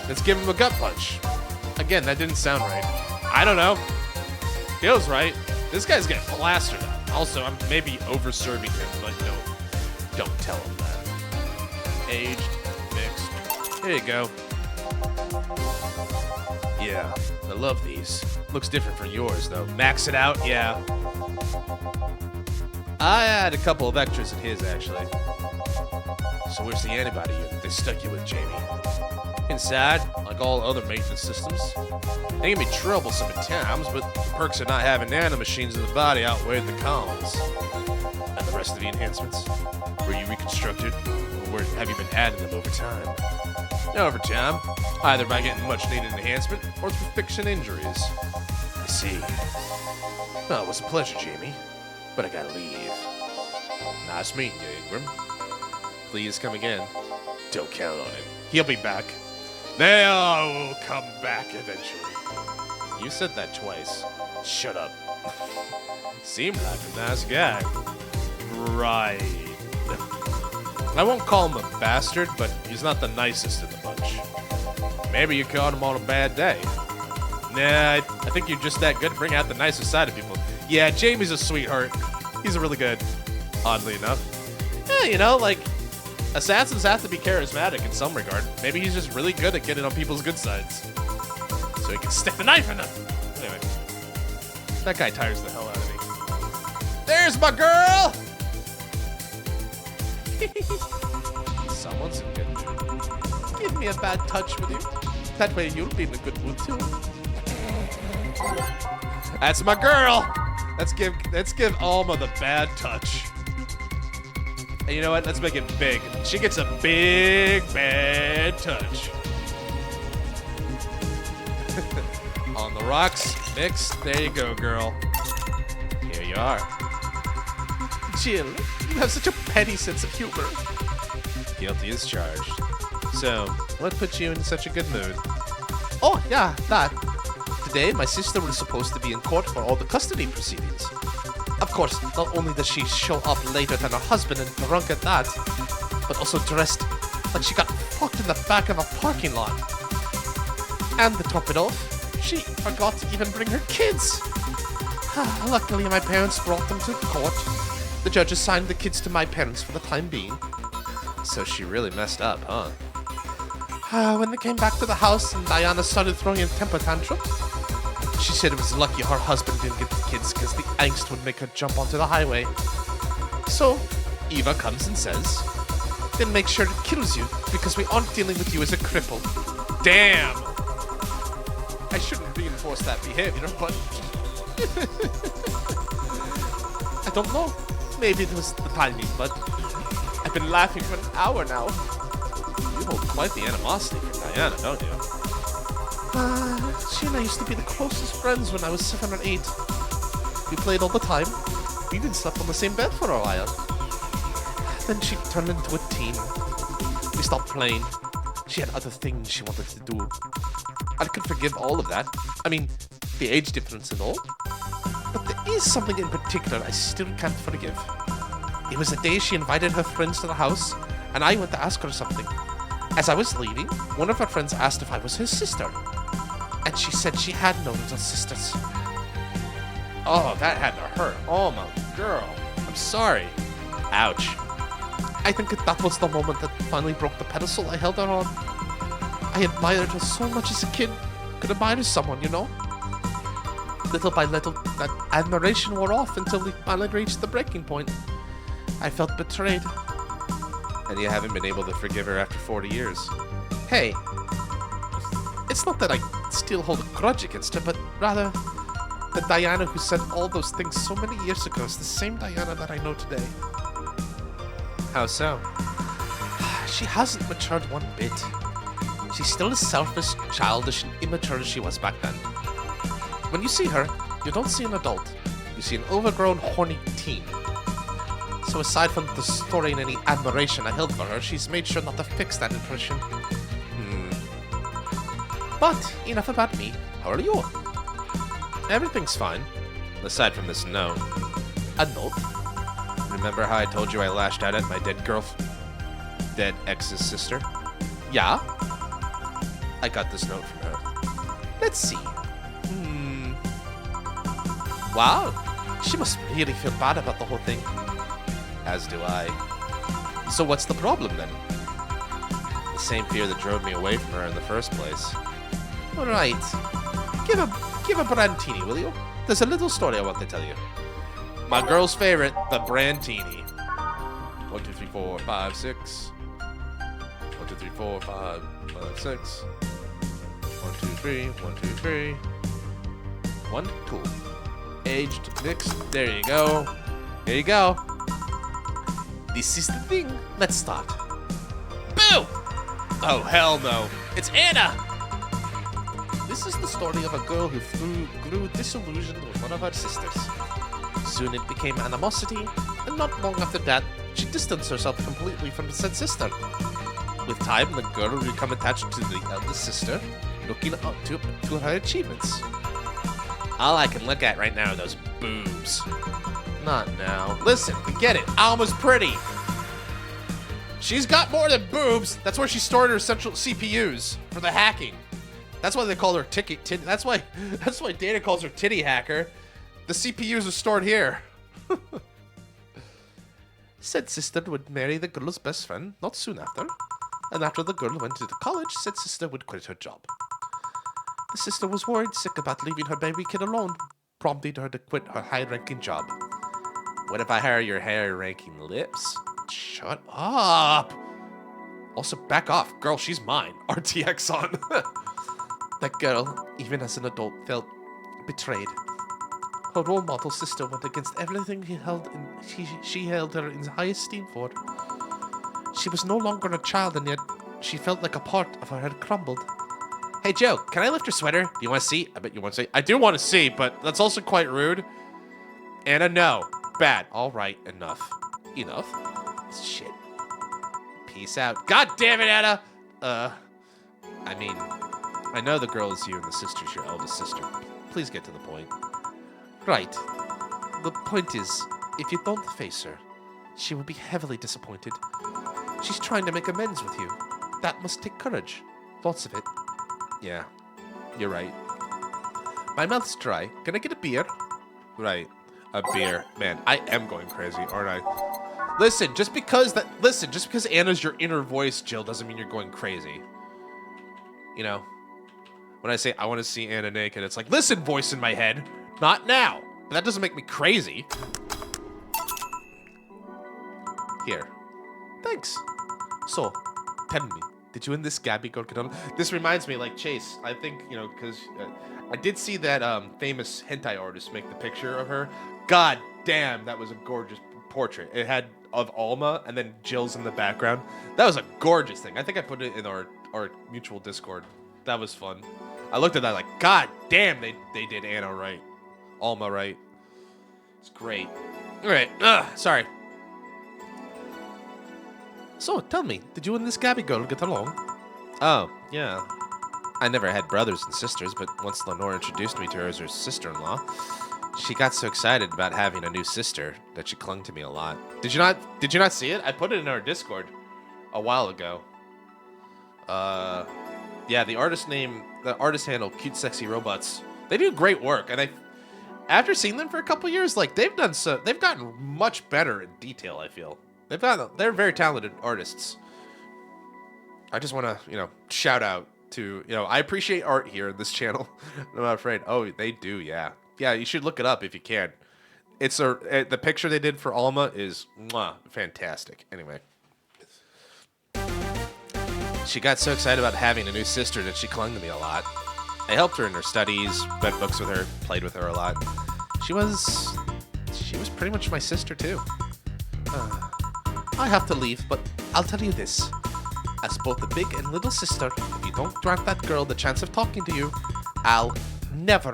Let's give him a gut punch. Again, that didn't sound right. I don't know. Feels right. This guy's getting plastered up. Also, I'm maybe over-serving him, but don't tell him that. Aged, mixed. Here you go. Yeah, I love these. Looks different from yours, though. Max it out, yeah. I had a couple of extras in his, actually. So where's the antibody unit they stuck you with, Jamie? Inside, like all other maintenance systems. They can be troublesome at times, but the perks of not having nanomachines in the body outweigh the cons. And the rest of the enhancements? Were you reconstructed, or have you been adding them over time? Over time, either by getting much-needed enhancement or through fixing injuries. I see. Well, it was a pleasure, Jamie, but I gotta leave. Nice meeting you, Ingram. Please come again. Don't count on it. He'll be back. They all will come back eventually. You said that twice. Shut up. Seemed like a nice guy. Right. I won't call him a bastard, but he's not the nicest in the bunch. Maybe you caught him on a bad day. Nah, I think you're just that good to bring out the nicest side of people. Yeah, Jamie's a sweetheart. He's really good, oddly enough. Yeah, like, assassins have to be charismatic in some regard. Maybe he's just really good at getting on people's good sides. So he can stick the knife in them. Anyway, that guy tires the hell out of me. There's my girl! Someone's in good mood. Give me a bad touch with you. That way you'll be in a good mood too. That's my girl! Let's give Alma the bad touch. And you know what? Let's make it big. She gets a big bad touch. On the rocks, mix. There you go, girl. Here you are. Jill, you have such a petty sense of humor. Guilty as charged. So, what put you in such a good mood? Oh, yeah, that. Today, my sister was supposed to be in court for all the custody proceedings. Of course, not only does she show up later than her husband and drunk at that, but also dressed like she got fucked in the back of a parking lot. And to top it off, she forgot to even bring her kids. Luckily, my parents brought them to court. The judge assigned the kids to my parents for the time being. So she really messed up, huh? When they came back to the house and Diana started throwing a temper tantrum, she said it was lucky her husband didn't get the kids because the angst would make her jump onto the highway. So, Eva comes and says, then make sure it kills you because we aren't dealing with you as a cripple. Damn! I shouldn't reinforce that behavior, but... I don't know. Maybe it was the timing, but I've been laughing for an hour now. You hold quite the animosity for Diana, don't you? She and I used to be the closest friends when I was 7 or 8. We played all the time. We even slept on the same bed for a while. Then she turned into a teen. We stopped playing. She had other things she wanted to do. I could forgive all of that. I mean, the age difference and all. But there is something in particular I still can't forgive. It was the day she invited her friends to the house, and I went to ask her something. As I was leaving, one of her friends asked if I was his sister. And she said she had no little sisters. Oh, that had to hurt. Oh, my girl. I'm sorry. Ouch. I think that was the moment that finally broke the pedestal I held her on. I admired her so much as a kid could admire someone, you know? Little by little, that admiration wore off until we finally reached the breaking point. I felt betrayed. And you haven't been able to forgive her after 40 years. Hey, it's not that I still hold a grudge against her, but rather the Diana who said all those things so many years ago is the same Diana that I know today. How so? She hasn't matured one bit. She's still as selfish, childish, and immature as she was back then. When you see her, you don't see an adult. You see an overgrown, horny teen. So aside from the story and any admiration I held for her, she's made sure not to fix that impression. But enough about me. How are you? Everything's fine. Aside from this note. A note? Remember how I told you I lashed out at my dead ex's sister? Yeah? I got this note from her. Let's see. Wow. She must really feel bad about the whole thing. As do I. So what's the problem then? The same fear that drove me away from her in the first place. Alright. Give a Brandtini, will you? There's a little story I want to tell you. My girl's favorite, the Brandtini. 1, 2, 3, 4, 5, 6. 1, 2, 3, 4, 5, 6. 1, 2, 3, 1, 2, 3. 1, 2. Aged, mixed. There you go. There you go. This is the thing. Let's start. Boo! Oh, hell no. It's Anna! This is the story of a girl who grew disillusioned with one of her sisters. Soon it became animosity, and not long after that, she distanced herself completely from said sister. With time, the girl would become attached to the eldest sister, looking up to her achievements. All I can look at right now are those boobs. Not now. Listen, we get it. Alma's pretty. She's got more than boobs. That's where she stored her central CPUs for the hacking. That's why they call her that's why Data calls her titty hacker. The CPUs are stored here. Said sister would marry the girl's best friend not soon after, and after the girl went to college, said sister would quit her job. The sister was worried sick about leaving her baby kid alone, prompting her to quit her high-ranking job. What if I hire your higher-ranking lips? Shut up! Also, back off. Girl, she's mine. RTX on. That girl, even as an adult, felt betrayed. Her role model sister went against everything she held her in high esteem for. She was no longer a child, and yet she felt like a part of her had crumbled. Hey, Joe, can I lift your sweater? Do you want to see? I bet you want to see. I do want to see, but that's also quite rude. Anna, no. Bad. All right, enough. Enough? Shit. Peace out. God damn it, Anna! I mean, I know the girl is you and the sister's your eldest sister. Please get to the point. Right. The point is, if you don't face her, she will be heavily disappointed. She's trying to make amends with you. That must take courage. Lots of it. Yeah, you're right. My mouth's dry. Can I get a beer? Right. A beer. Man, I am going crazy, aren't I? Listen, just because Anna's your inner voice, Jill, doesn't mean you're going crazy. You know, when I say I want to see Anna naked, it's like, listen, voice in my head, not now. But that doesn't make me crazy. Here. Thanks. So, tell me, did you and this Gabby girl get on? This reminds me, like, Chase, I think, you know, because I did see that famous hentai artist make the picture of her. God damn, that was a gorgeous portrait. It had of Alma and then Jill's in the background. That was a gorgeous thing. I think I put it in our mutual Discord. That was fun. I looked at that like, God damn, they did Anna right. Alma right. It's great. All right. Sorry. So, tell me, did you and this Gabby girl get along? Oh, yeah. I never had brothers and sisters, but once Lenore introduced me to her as her sister-in-law, she got so excited about having a new sister that she clung to me a lot. Did you not see it? I put it in our Discord a while ago. Yeah, the artist handle, Cute Sexy Robots. They do great work, and after seeing them for a couple years, like they've gotten much better in detail. I feel they're very talented artists. I just want to shout out to I appreciate art here in this channel. I'm not afraid. Oh, they do, yeah, yeah. You should look it up if you can. The picture they did for Alma is fantastic. Anyway. She got so excited about having a new sister that she clung to me a lot. I helped her in her studies, read books with her, played with her a lot. She was pretty much my sister too. I have to leave, but I'll tell you this. As both a big and little sister, if you don't grant that girl the chance of talking to you, I'll never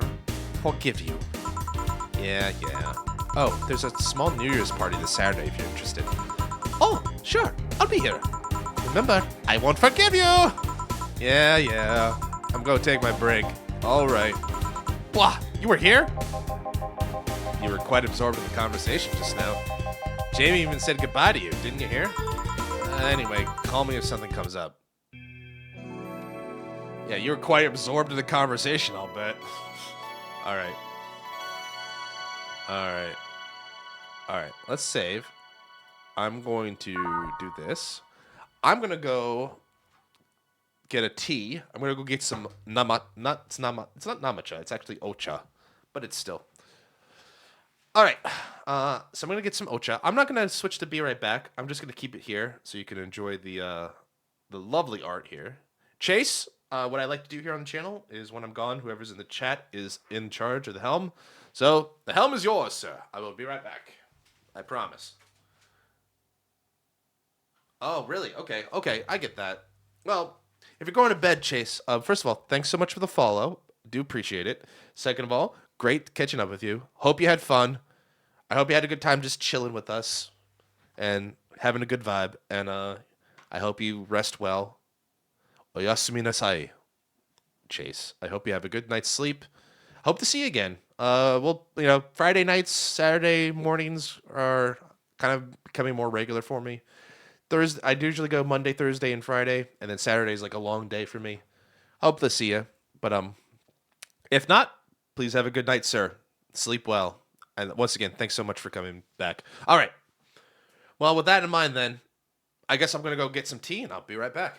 forgive you. Yeah. Oh, there's a small New Year's party this Saturday if you're interested. Oh, sure, I'll be here. Remember, I won't forgive you! Yeah. I'm gonna take my break. Alright. Blah, you were here? You were quite absorbed in the conversation just now. Jamie even said goodbye to you, didn't you hear? Anyway, call me if something comes up. Yeah, you were quite absorbed in the conversation, I'll bet. Alright, let's save. I'm going to do this. I'm gonna go get a tea. I'm gonna go get some it's not namacha. It's actually ocha, but it's still. All right. So I'm gonna get some ocha. I'm not gonna switch to be right back. I'm just gonna keep it here so you can enjoy the lovely art here. Chase, what I like to do here on the channel is when I'm gone, whoever's in the chat is in charge of the helm. So the helm is yours, sir. I will be right back. I promise. Oh, really? Okay, I get that. Well, if you're going to bed, Chase, first of all, thanks so much for the follow. Do appreciate it. Second of all, great catching up with you. Hope you had fun. I hope you had a good time just chilling with us and having a good vibe. And I hope you rest well. Oyasumi nasai, Chase. I hope you have a good night's sleep. Hope to see you again. Well, Friday nights, Saturday mornings are kind of becoming more regular for me. Thursday, I usually go Monday, Thursday, and Friday, and then Saturday's like a long day for me. Hope to see you, but if not, please have a good night, sir. Sleep well, and once again, thanks so much for coming back. All right. Well, with that in mind, then I guess I'm gonna go get some tea, and I'll be right back.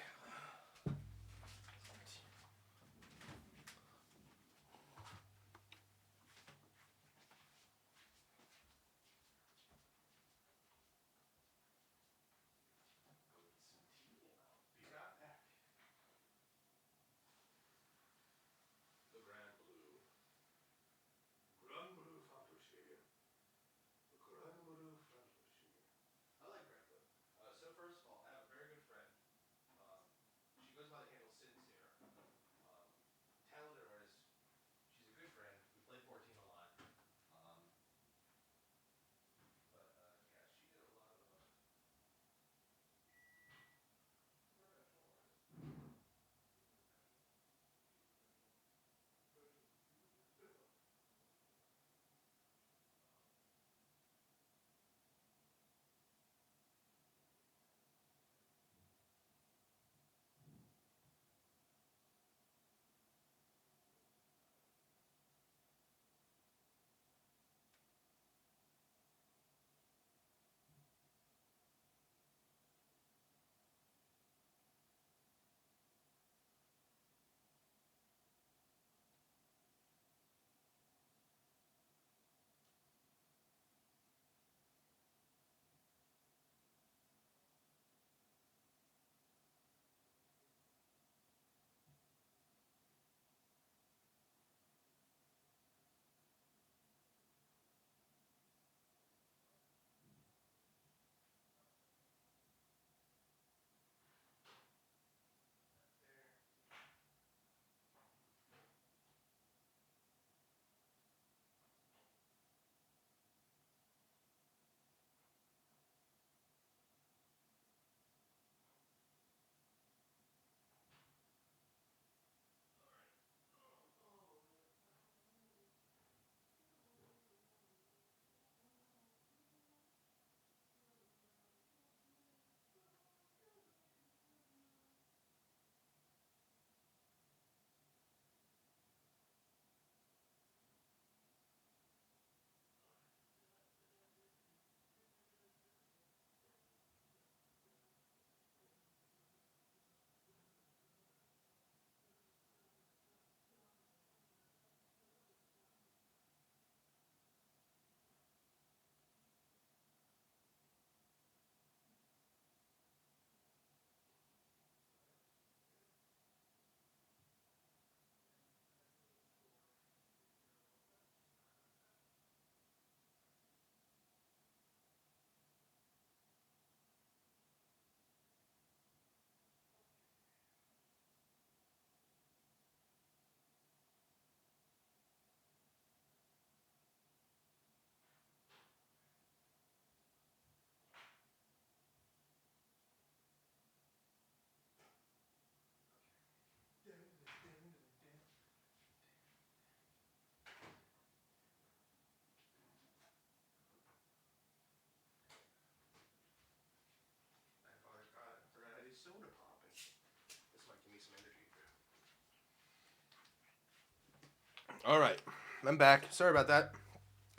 All right, I'm back. Sorry about that.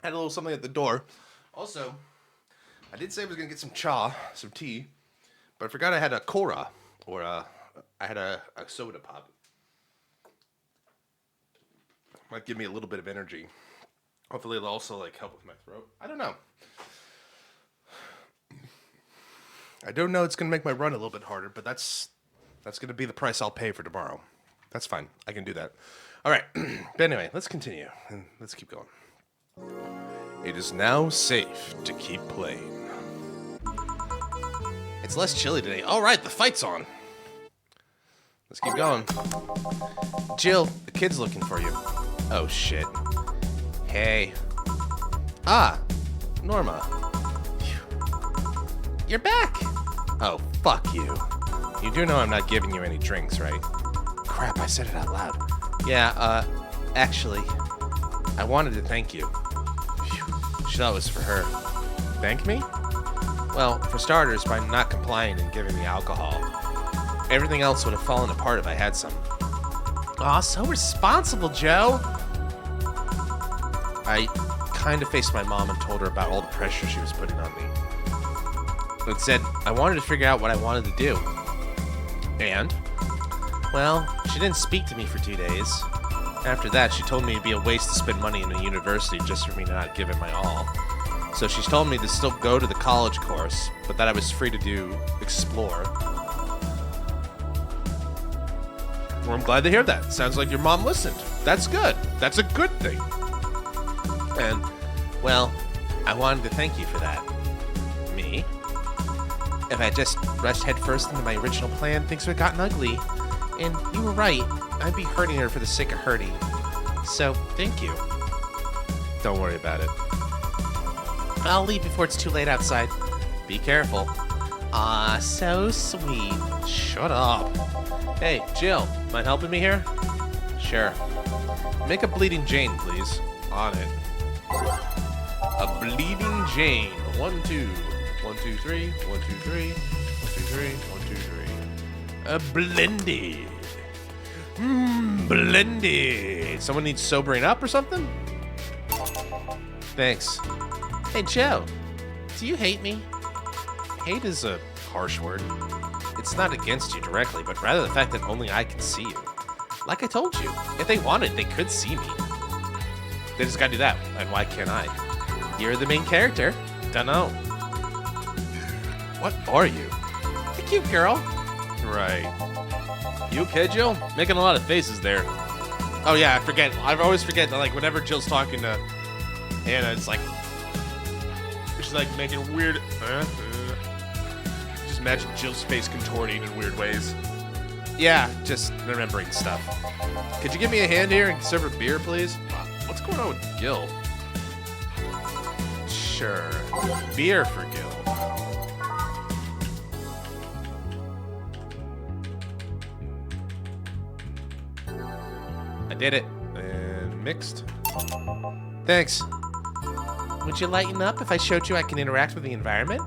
Had a little something at the door. Also, I did say I was gonna get some some tea, but I forgot I had a cola, or I had a soda pop. Might give me a little bit of energy. Hopefully it'll also like help with my throat. I don't know. I don't know it's gonna make my run a little bit harder, but that's gonna be the price I'll pay for tomorrow. That's fine. I can do that. All right. But anyway, let's continue and let's keep going. It is now safe to keep playing. It's less chilly today. All right, the fight's on. Let's keep going. Jill, the kid's looking for you. Oh, shit. Hey. Ah, Norma. Phew. You're back. Oh, fuck you. You do know I'm not giving you any drinks, right? Crap, I said it out loud. Yeah, actually, I wanted to thank you. Phew. She thought it was for her. Thank me? Well, for starters, by not complying and giving me alcohol. Everything else would have fallen apart if I had some. Aw, so responsible, Joe. I kind of faced my mom and told her about all the pressure she was putting on me. It said I wanted to figure out what I wanted to do. And? Well, she didn't speak to me for 2 days. After that, she told me it'd be a waste to spend money in a university just for me to not give it my all. So she's told me to still go to the college course, but that I was free to explore. Well, I'm glad to hear that. Sounds like your mom listened. That's good. That's a good thing. And, well, I wanted to thank you for that. Me? If I had just rushed headfirst into my original plan, things would have gotten ugly. And you were right. I'd be hurting her for the sake of hurting. So, thank you. Don't worry about it. I'll leave before it's too late outside. Be careful. Aw, so sweet. Shut up. Hey, Jill, mind helping me here? Sure. Make a bleeding Jane, please. On it. A bleeding Jane. 1, 2. 1, 2, 3. 1, 2, 3. 1, 2, 3. 1, 2, 3. A blended. Blended. Someone needs sobering up or something? Thanks. Hey, Joe, do you hate me? Hate is a harsh word. It's not against you directly, but rather the fact that only I can see you. Like I told you, if they wanted, they could see me. They just gotta do that, and why can't I? You're the main character. Dunno. What are you? A cute girl. Right. You okay, Jill? Making a lot of faces there. Oh yeah, I forget. I always forget that, like, whenever Jill's talking to Hannah, it's like she's like making weird. Just imagine Jill's face contorting in weird ways. Yeah, just remembering stuff. Could you give me a hand here and serve a beer, please? What's going on with Gil? Sure. Beer for Gil. I did it. And mixed. Thanks. Would you lighten up if I showed you I can interact with the environment?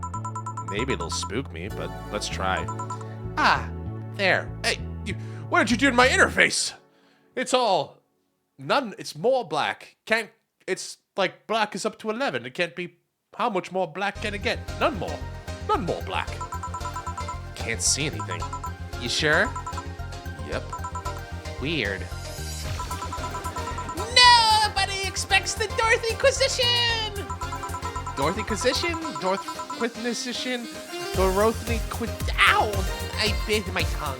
Maybe it'll spook me, but let's try. Ah, there. Hey, what did you do to my interface? It's all none. It's more black. It's like black is up to 11. It can't be. How much more black can it get? None more. None more black. Can't see anything. You sure? Yep. Weird. Nobody expects the Dorothy Inquisition! Dorothy Inquisition? Inquisition? Dorothy Ow! I bit my tongue.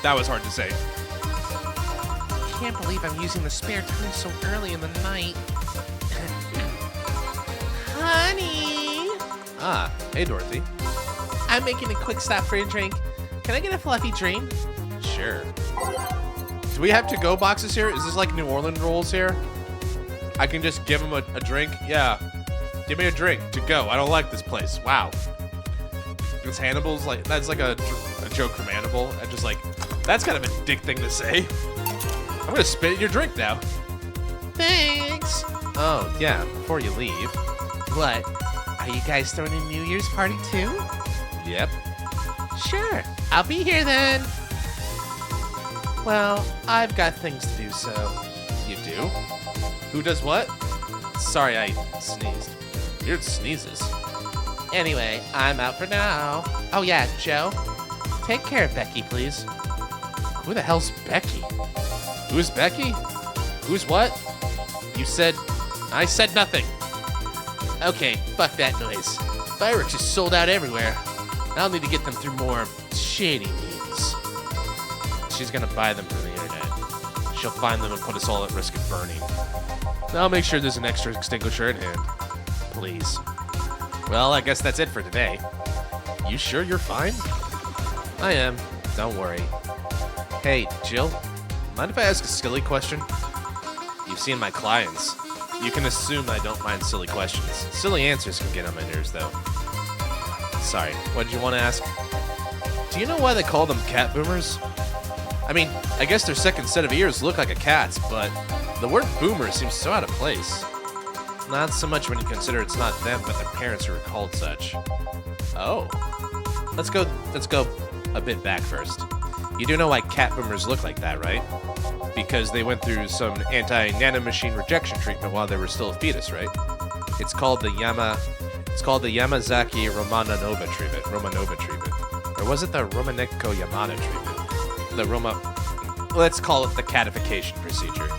That was hard to say. Can't believe I'm using the spare time so early in the night. Honey! Ah, hey Dorothy. I'm making a quick stop for a drink. Can I get a fluffy dream? Sure. Do we have to-go boxes here? Is this like New Orleans rolls here? I can just give him a drink? Yeah. Give me a drink to go. I don't like this place. Wow. It's Hannibal's like, that's like a joke from Hannibal. I just like, that's kind of a dick thing to say. I'm gonna spit in your drink now. Thanks. Oh, yeah, before you leave. What? Are you guys throwing a New Year's party too? Yep. Sure. I'll be here then. Well, I've got things to do, so... You do? Who does what? Sorry, I sneezed. Weird sneezes. Anyway, I'm out for now. Oh yeah, Joe, take care of Becky, please. Who the hell's Becky? Who's Becky? Who's what? You said... I said nothing. Okay, fuck that noise. Fireworks is sold out everywhere. I'll need to get them through more shady means. She's gonna buy them from the internet. She'll find them and put us all at risk of burning. I'll make sure there's an extra extinguisher at hand. Please. Well, I guess that's it for today. You sure you're fine? I am. Don't worry. Hey, Jill, mind if I ask a silly question? You've seen my clients. You can assume I don't mind silly questions. Silly answers can get on my nerves, though. Sorry, what did you want to ask? Do you know why they call them cat boomers? I mean, I guess their second set of ears look like a cat's, but the word boomer seems so out of place. Not so much when you consider it's not them, but their parents who were called such. Oh. Let's go a bit back first. You do know why cat boomers look like that, right? Because they went through some anti-nanomachine rejection treatment while they were still a fetus, right? It's called the Yamazaki Romanova treatment. Or was it the Romanenko Yamada treatment? Let's call it the catification procedure.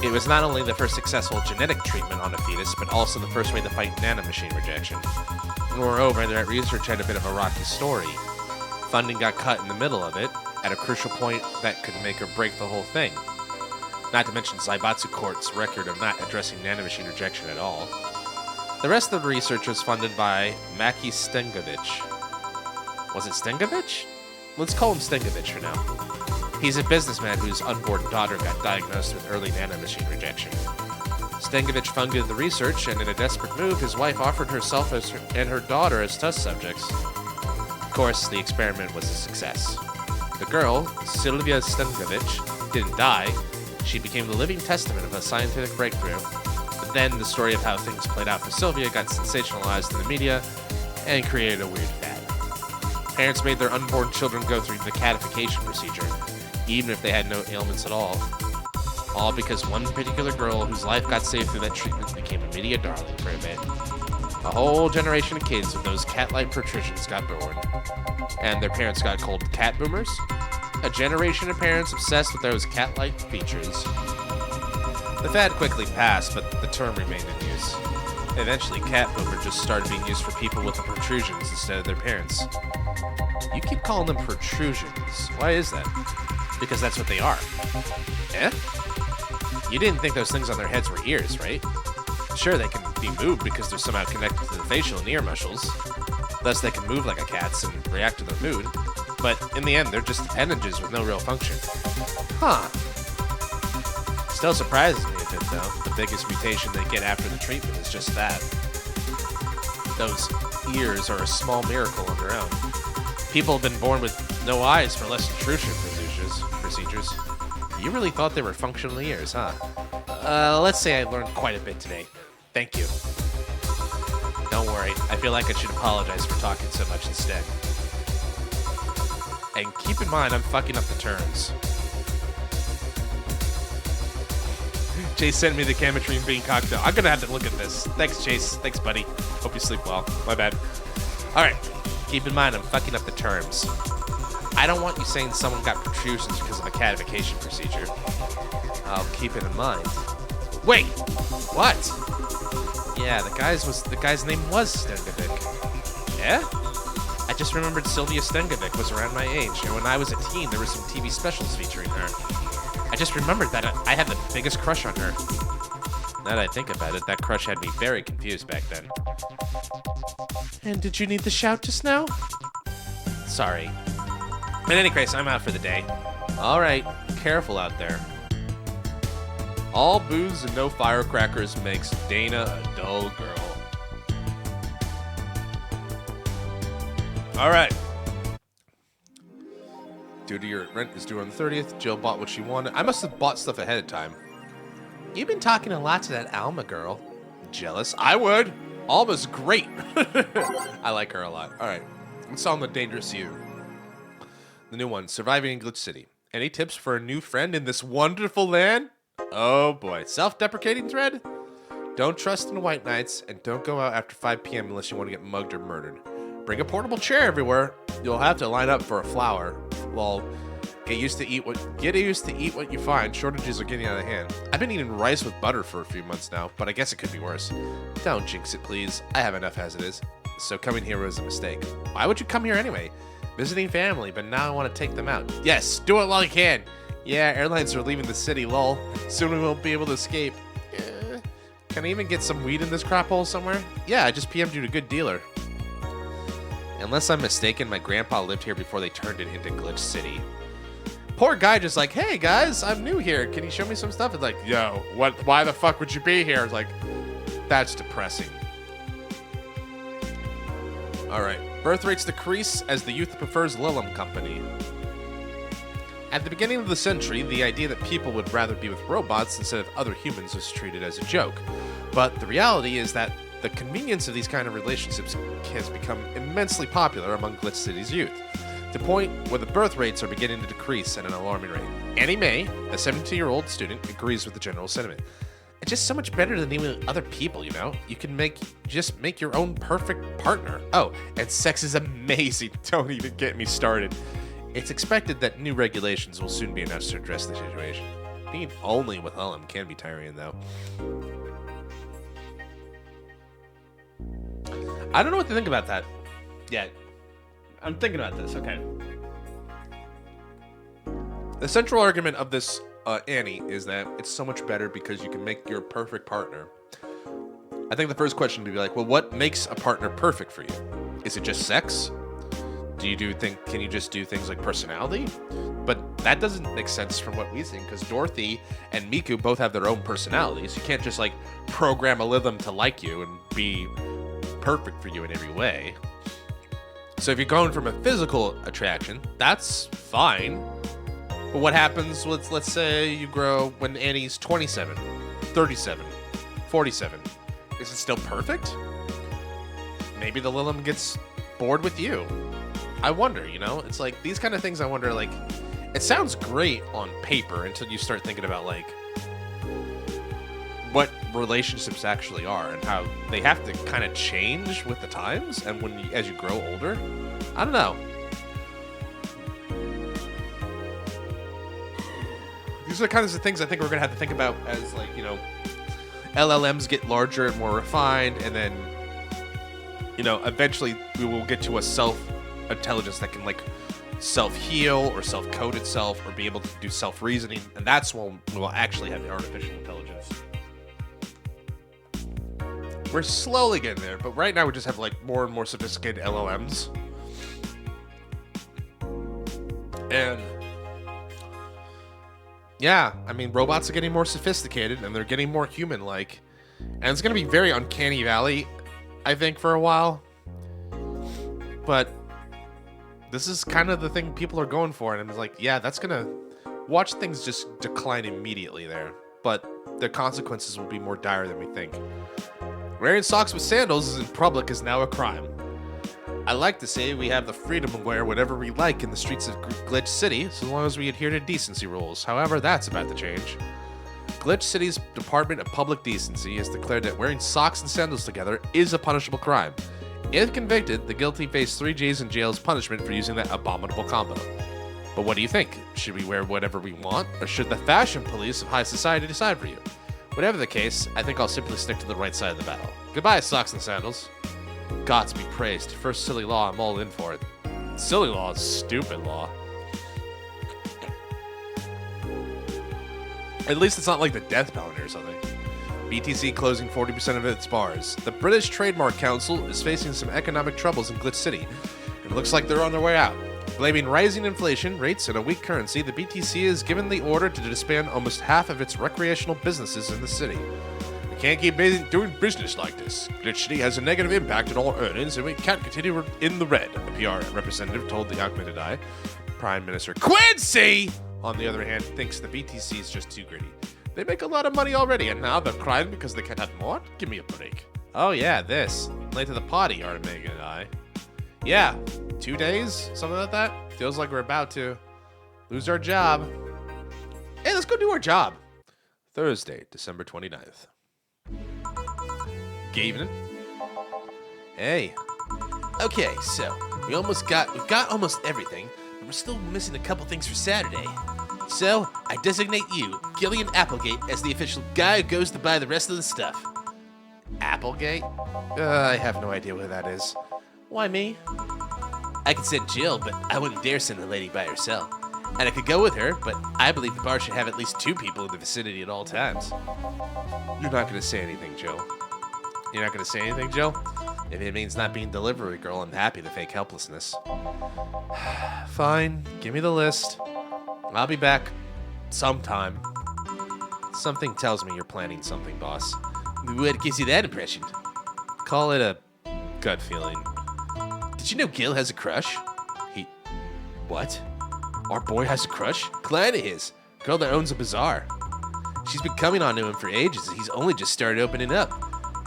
It was not only the first successful genetic treatment on a fetus, but also the first way to fight nanomachine rejection. Moreover, that research had a bit of a rocky story. Funding got cut in the middle of it, at a crucial point that could make or break the whole thing. Not to mention Zaibatsu Court's record of not addressing nanomachine rejection at all. The rest of the research was funded by Maki Stengovich. Was it Stengovich? Let's call him Stengovich for now. He's a businessman whose unborn daughter got diagnosed with early nanomachine rejection. Stengovich funded the research, and in a desperate move, his wife offered herself and her daughter as test subjects. Of course, the experiment was a success. The girl, Sylvia Stengovich, didn't die. She became the living testament of a scientific breakthrough. But then the story of how things played out for Sylvia got sensationalized in the media and created a weird fad. Parents made their unborn children go through the catification procedure, even if they had no ailments at all. All because one particular girl whose life got saved through that treatment became a media darling for a bit. A whole generation of kids with those cat-like protrusions got born. And their parents got called cat boomers. A generation of parents obsessed with those cat-like features. The fad quickly passed, but the term remained in use. Eventually, cat boomer just started being used for people with the protrusions instead of their parents. You keep calling them protrusions. Why is that? Because that's what they are. Eh? You didn't think those things on their heads were ears, right? Sure, they can be moved because they're somehow connected to the facial and ear muscles. Thus, they can move like a cat's and react to their mood. But in the end, they're just appendages with no real function. Huh. Still surprises me a bit, though. The biggest mutation they get after the treatment is just that. Those ears are a small miracle on their own. People have been born with no eyes for less intrusion procedures. You really thought they were functional ears, huh? Let's say I learned quite a bit today. Thank you. Don't worry, I feel like I should apologize for talking so much instead. And keep in mind, I'm fucking up the terms. Chase sent me the Cametrine bean cocktail. I'm gonna have to look at this. Thanks, Chase. Thanks, buddy. Hope you sleep well. My bad. Alright, keep in mind, I'm fucking up the terms. I don't want you saying someone got protrusions because of a catification procedure. I'll keep it in mind. Wait! What? Yeah, the guy's name was Stengovic. Yeah? I just remembered Sylvia Stengovic was around my age, and when I was a teen, there were some TV specials featuring her. I just remembered that I had the biggest crush on her. Now that I think about it, that crush had me very confused back then. And did you need the shout just now? Sorry. In any case, I'm out for the day. Alright, careful out there. All booze and no firecrackers makes Dana a dull girl. Alright. Due to your rent is due on the 30th, Jill bought what she wanted. I must have bought stuff ahead of time. You've been talking a lot to that Alma girl. Jealous? I would. Alma's great. I like her a lot. Alright. Let's on The Dangerous You. The new one, Surviving in Glitch City. Any tips for a new friend in this wonderful land? Oh boy. Self-deprecating thread? Don't trust in white knights, and don't go out after 5 p.m. unless you want to get mugged or murdered. Bring a portable chair everywhere. You'll have to line up for a flower. Well, get used to eat what you find. Shortages are getting out of hand. I've been eating rice with butter for a few months now, but I guess it could be worse. Don't jinx it, please. I have enough as it is. So coming here was a mistake. Why would you come here anyway? Visiting family, but now I want to take them out. Yes, do it while you can. Yeah, airlines are leaving the city, lol. Soon we won't be able to escape. Can I even get some weed in this crap hole somewhere? Yeah, I just PM'd you to a good dealer. Unless I'm mistaken, my grandpa lived here before they turned it into Glitch City. Poor guy just like, hey guys, I'm new here. Can you show me some stuff? It's like, yo, why the fuck would you be here? It's like, that's depressing. Alright, birth rates decrease as the youth prefers Lilum Company. At the beginning of the century, the idea that people would rather be with robots instead of other humans was treated as a joke. But the reality is that the convenience of these kind of relationships has become immensely popular among Glitch City's youth, to the point where the birth rates are beginning to decrease at an alarming rate. Annie Mae, a 17-year-old student, agrees with the general sentiment. It's just so much better than dealing with other people, you know? You can just make your own perfect partner. Oh, and sex is amazing. Don't even get me started. It's expected that new regulations will soon be announced to address the situation. Being only with Lilum can be tiring, though. I don't know what to think about that yet. I'm thinking about this, okay. The central argument of this Annie is that it's so much better because you can make your perfect partner. I think the first question would be like, well, what makes a partner perfect for you? Is it just sex? Can you just do things like personality? But that doesn't make sense from what we think, because Dorothy and Miku both have their own personalities. You can't just like program a Lilum to like you and be perfect for you in every way. So if you're going from a physical attraction, that's fine. But what happens with, let's say you grow when Annie's 27, 37, 47? Is it still perfect? Maybe the Lilum gets bored with you. I wonder, you know? It's like these kind of things I wonder, like, it sounds great on paper until you start thinking about, like, what relationships actually are and how they have to kind of change with the times and as you grow older. I don't know. These are the kinds of things I think we're going to have to think about as, like, you know, LLMs get larger and more refined, and then, you know, eventually we will get to a self-intelligence that can, like, self-heal or self-code itself or be able to do self-reasoning, and that's when we will actually have artificial intelligence. We're slowly getting there, but right now we just have, like, more and more sophisticated LLMs. And yeah, I mean, robots are getting more sophisticated and they're getting more human-like. And it's going to be very uncanny valley, I think, for a while. But this is kind of the thing people are going for. And it's like, yeah, that's going to watch things just decline immediately there. But the consequences will be more dire than we think. Wearing socks with sandals in public is now a crime. I like to say we have the freedom to wear whatever we like in the streets of Glitch City, so long as we adhere to decency rules. However, that's about to change. Glitch City's Department of Public Decency has declared that wearing socks and sandals together is a punishable crime. If convicted, the guilty face 3 Gs in jail as punishment for using that abominable combo. But what do you think? Should we wear whatever we want, or should the fashion police of high society decide for you? Whatever the case, I think I'll simply stick to the right side of the battle. Goodbye, socks and sandals. Gods be praised. First silly law, I'm all in for it. Silly law is stupid law. At least it's not like the death penalty or something. BTC closing 40% of its bars. The British Trademark Council is facing some economic troubles in Glitch City, and it looks like they're on their way out. Blaming rising inflation rates and a weak currency, the BTC has given the order to disband almost half of its recreational businesses in the city. We can't keep doing business like this. Glitch City has a negative impact on all earnings, and we can't continue in the red, a PR representative told the Augmented Eye. Prime Minister Quincy, on the other hand, thinks the BTC is just too greedy. They make a lot of money already, and now they're crying because they can't have more? Give me a break. Oh yeah, this. Late to the party, Artemega and I. Yeah, 2 days? Something like that? Feels like we're about to. lose our job. Hey, let's go do our job. Thursday, December 29th. Good evening. Hey. Okay, so we've got almost everything, but we're still missing a couple things for Saturday. So I designate you, Gillian Applegate, as the official guy who goes to buy the rest of the stuff. Applegate? I have no idea who that is. Why me? I could send Jill, but I wouldn't dare send the lady by herself. And I could go with her, but I believe the bar should have at least 2 people in the vicinity at all times. You're not going to say anything, Jill. You're not going to say anything, Jill? If it means not being delivery girl, I'm happy to fake helplessness. Fine, give me the list. I'll be back sometime. Something tells me you're planning something, boss. What gives you that impression? Call it a gut feeling. Did you know Gil has a crush? What? Our boy has a crush? Client of his. Girl that owns a bazaar. She's been coming on to him for ages, and he's only just started opening up.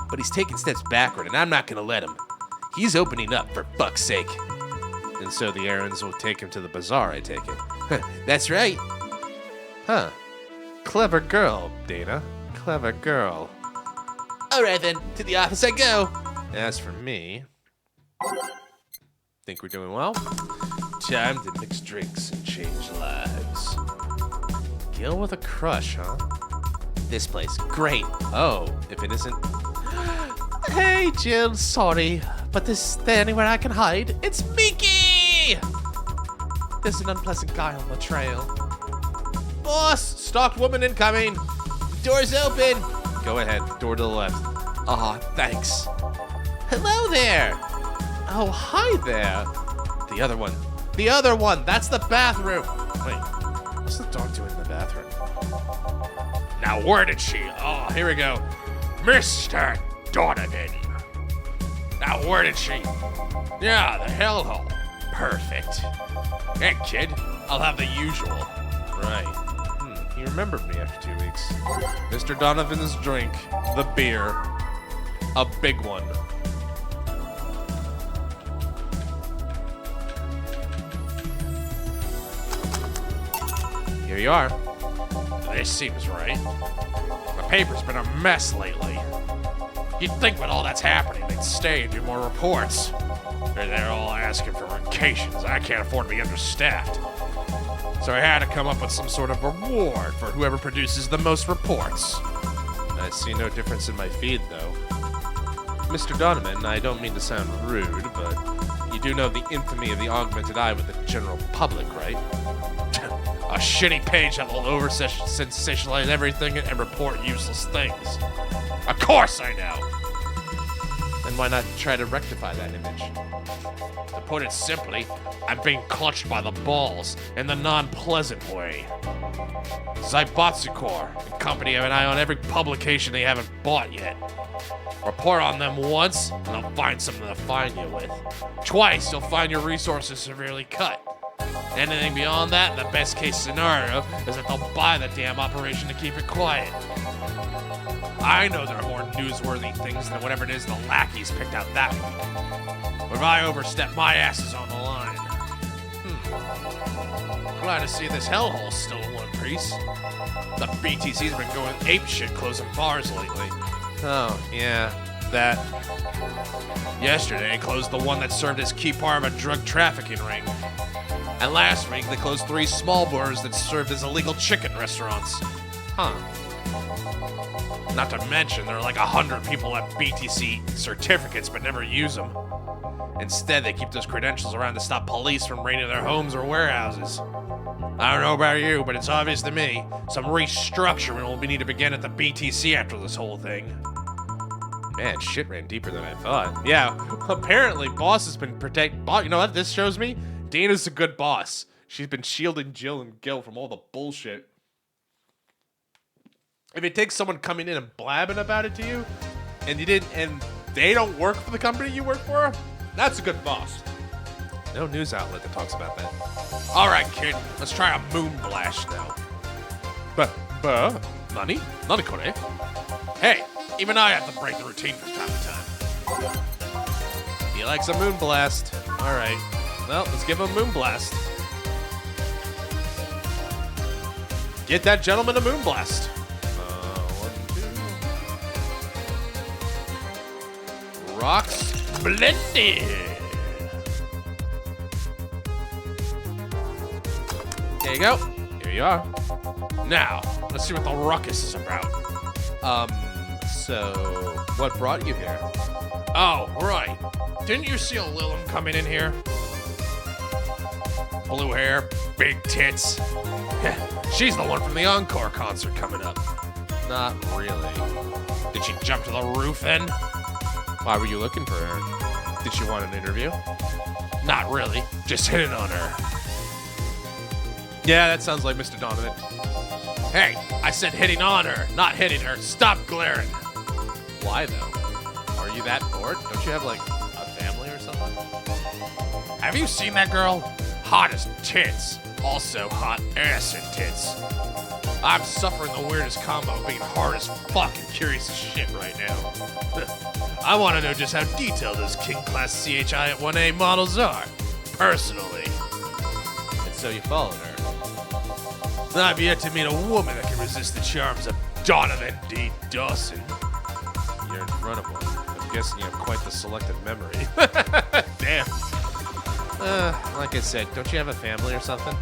But he's taking steps backward, and I'm not gonna let him. He's opening up, for fuck's sake. And so the errands will take him to the bazaar, I take it. That's right. Huh. Clever girl, Dana. Clever girl. All right, then. To the office I go. As for me... Think we're doing well? Time to mix drinks and change lives. Gil with a crush, huh? This place. Great. Oh, if it isn't... Hey, Jill. Sorry, but is there anywhere I can hide? It's Mickey! There's an unpleasant guy on the trail. Boss! Stalked woman incoming! Door's open! Go ahead. Door to the left. Aw, thanks. Hello there! Oh, hi there. The other one. The other one! That's the bathroom! Wait, what's the dog doing in the bathroom? Now, where did she? Oh, here we go. Mr. Donovan. Now, where did she? Yeah, the hellhole. Perfect. Hey, kid. I'll have the usual. Right. He remembered me after 2 weeks. Mr. Donovan's drink. The beer. A big one. Here you are. This seems right. The paper's been a mess lately. You'd think with all that's happening, they'd stay and do more reports. They're all asking for vacations. I can't afford to be understaffed. So I had to come up with some sort of reward for whoever produces the most reports. I see no difference in my feed, though. Mr. Donovan, I don't mean to sound rude, but you do know the infamy of the augmented eye with the general public, right? A shitty page that will over-sensationalize everything and report useless things. Of course I know! Then why not try to rectify that image? To put it simply, I'm being clutched by the balls in the non-pleasant way. Zybotsukor and company have an eye on every publication they haven't bought yet. Report on them once, and they'll find something to fine you with. Twice, you'll find your resources severely cut. Anything beyond that, the best case scenario, is that they'll buy the damn operation to keep it quiet. I know there are more newsworthy things than whatever it is the lackeys picked out that week. But if I overstep, my ass is on the line. Glad to see this hellhole's still in one piece. The BTC's been going apeshit closing bars lately. Oh, yeah, that. Yesterday, they closed the one that served as key part of a drug trafficking ring. And last week, they closed 3 small bars that served as illegal chicken restaurants. Huh. Not to mention, there are like 100 people that have BTC certificates but never use them. Instead, they keep those credentials around to stop police from raiding their homes or warehouses. I don't know about you, but it's obvious to me some restructuring will need to begin at the BTC after this whole thing. Man, shit ran deeper than I thought. Yeah, apparently boss has been you know what this shows me? Dana's a good boss. She's been shielding Jill and Gil from all the bullshit. If it takes someone coming in and blabbing about it to you, and they don't work for the company you work for, that's a good boss. No news outlet that talks about that. All right, kid, let's try a moon blast now. Nani? Nani kore? Hey, even I have to break the routine from time to time. He likes a moon blast. All right. Well, let's give him a moon blast. Get that gentleman a moonblast. Rock Splendid. There you go. Here you are. Now, let's see what the ruckus is about. So, what brought you here? Oh, right. Didn't you see a Lilum coming in here? Blue hair, big tits. She's the one from the Encore concert coming up. Not really. Did she jump to the roof then? Why were you looking for her? Did she want an interview? Not really. Just hitting on her. Yeah, that sounds like Mr. Donovan. Hey, I said hitting on her, not hitting her. Stop glaring. Why, though? Are you that bored? Don't you have, like, a family or something? Have you seen that girl? Hot as tits. Also hot ass and tits. I'm suffering the weirdest combo, being hard as fuck and curious as shit right now. I want to know just how detailed those King Class CHI at 1A models are, personally. And so you followed her. I've yet to meet a woman that can resist the charms of Donovan D. Dawson. You're in front of one. I'm guessing you have quite the selective memory. Damn. Like I said, don't you have a family or something?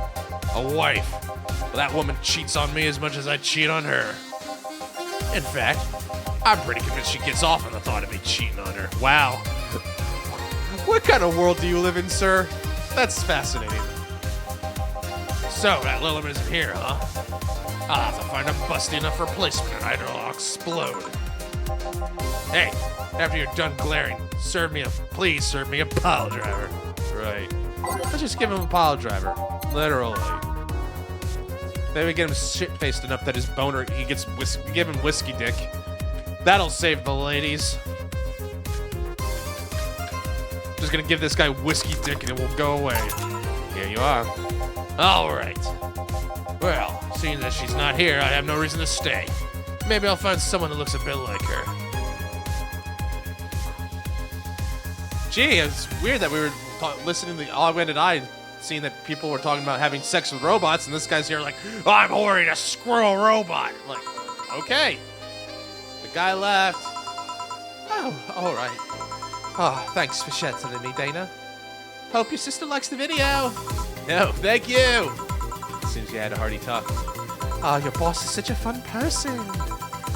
A wife. Well, that woman cheats on me as much as I cheat on her. In fact, I'm pretty convinced she gets off on the thought of me cheating on her. Wow. What kind of world do you live in, sir? That's fascinating. So, that Lilum isn't here, huh? I'll have to find a busty enough replacement and I'll explode. Hey, after you're done glaring, please serve me a pile driver. Right. Let's just give him a pile driver. Literally. Then we get him shit-faced enough that his boner, give him whiskey dick. That'll save the ladies. Just gonna give this guy whiskey dick and it will go away. Here you are. All right. Well, seeing that she's not here, I have no reason to stay. Maybe I'll find someone that looks a bit like her. Gee, it's weird that we were listening to the Augmented Eye, seeing that people were talking about having sex with robots, and this guy's here like, oh, I'm whoring a squirrel robot. I'm like, okay. The guy left. Oh, all right. Oh, thanks for sheltering me, Dana. Hope your sister likes the video. No, thank you. Seems you had a hearty talk. Oh, your boss is such a fun person.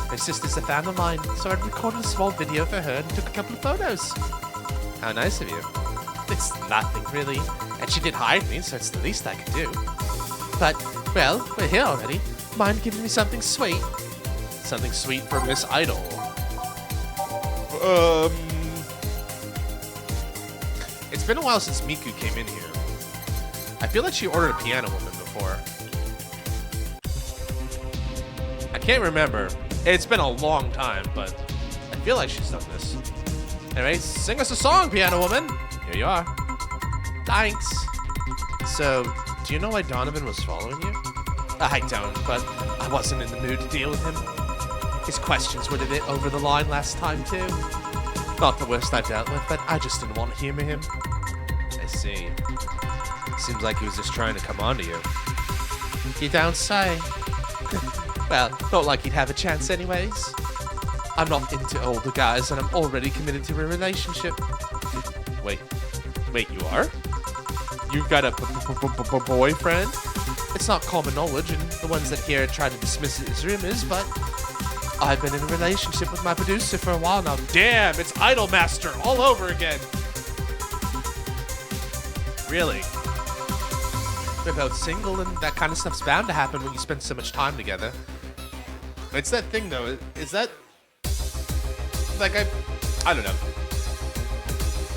My sister's a fan of mine, so I recorded a small video for her and took a couple of photos. How nice of you. It's nothing, really. And she did hide me, so it's the least I could do. But, well, we're here already. Mind giving me something sweet? Something sweet for Miss Idol. It's been a while since Miku came in here. I feel like she ordered a Piano Woman before. I can't remember. It's been a long time, but I feel like she's done this. Anyway, sing us a song, Piano Woman. Here you are. Thanks. So, do you know why Donovan was following you? I don't, but I wasn't in the mood to deal with him. His questions were a bit over the line last time, too. Not the worst I dealt with, but I just didn't want to humor him. I see. Seems like he was just trying to come on to you. You don't say. Well, not like he'd have a chance anyways. I'm not into older guys, and I'm already committed to a relationship. Wait, you are? You've got a boyfriend? It's not common knowledge, and the ones that hear it try to dismiss it as rumors, but I've been in a relationship with my producer for a while now. Damn, it's Idolmaster all over again. Really? We're both single, and that kind of stuff's bound to happen when you spend so much time together. It's that thing, though. Is that... Like, I don't know.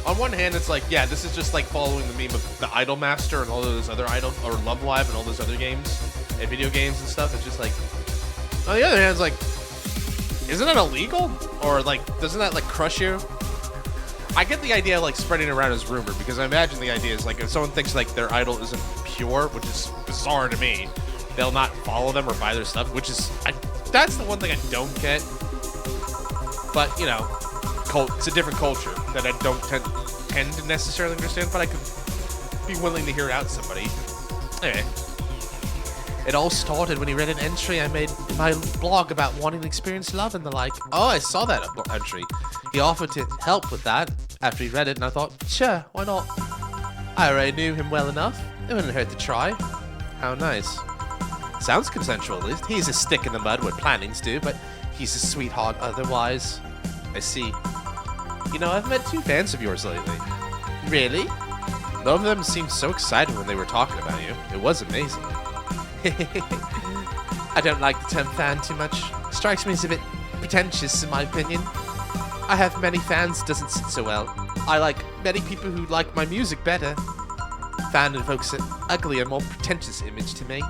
On one hand, it's like, yeah, this is just like following the meme of the Idolmaster and all those other or Love Live and all those other games and video games and stuff. It's just like, on the other hand, it's like, isn't that illegal? Or like, doesn't that like crush you? I get the idea of like spreading it around as rumor, because I imagine the idea is like if someone thinks like their idol isn't pure, which is bizarre to me, they'll not follow them or buy their stuff, which is, that's the one thing I don't get. But, you know, it's a different culture that I don't tend to necessarily understand, but I could be willing to hear it out to somebody. Anyway. It all started when he read an entry I made in my blog about wanting to experience love and the like. Oh, I saw that entry. He offered to help with that after he read it, and I thought, sure, why not? I already knew him well enough. It wouldn't hurt to try. How nice. Sounds consensual, at least. He's a stick in the mud when plannings do, but he's a sweetheart otherwise. I see. You know, I've met 2 fans of yours lately. Really? Both of them seemed so excited when they were talking about you. It was amazing. I don't like the term fan too much. Strikes me as a bit pretentious in my opinion. I have many fans doesn't sit so well. I like many people who like my music better. Fan evokes an uglier, more pretentious image to me.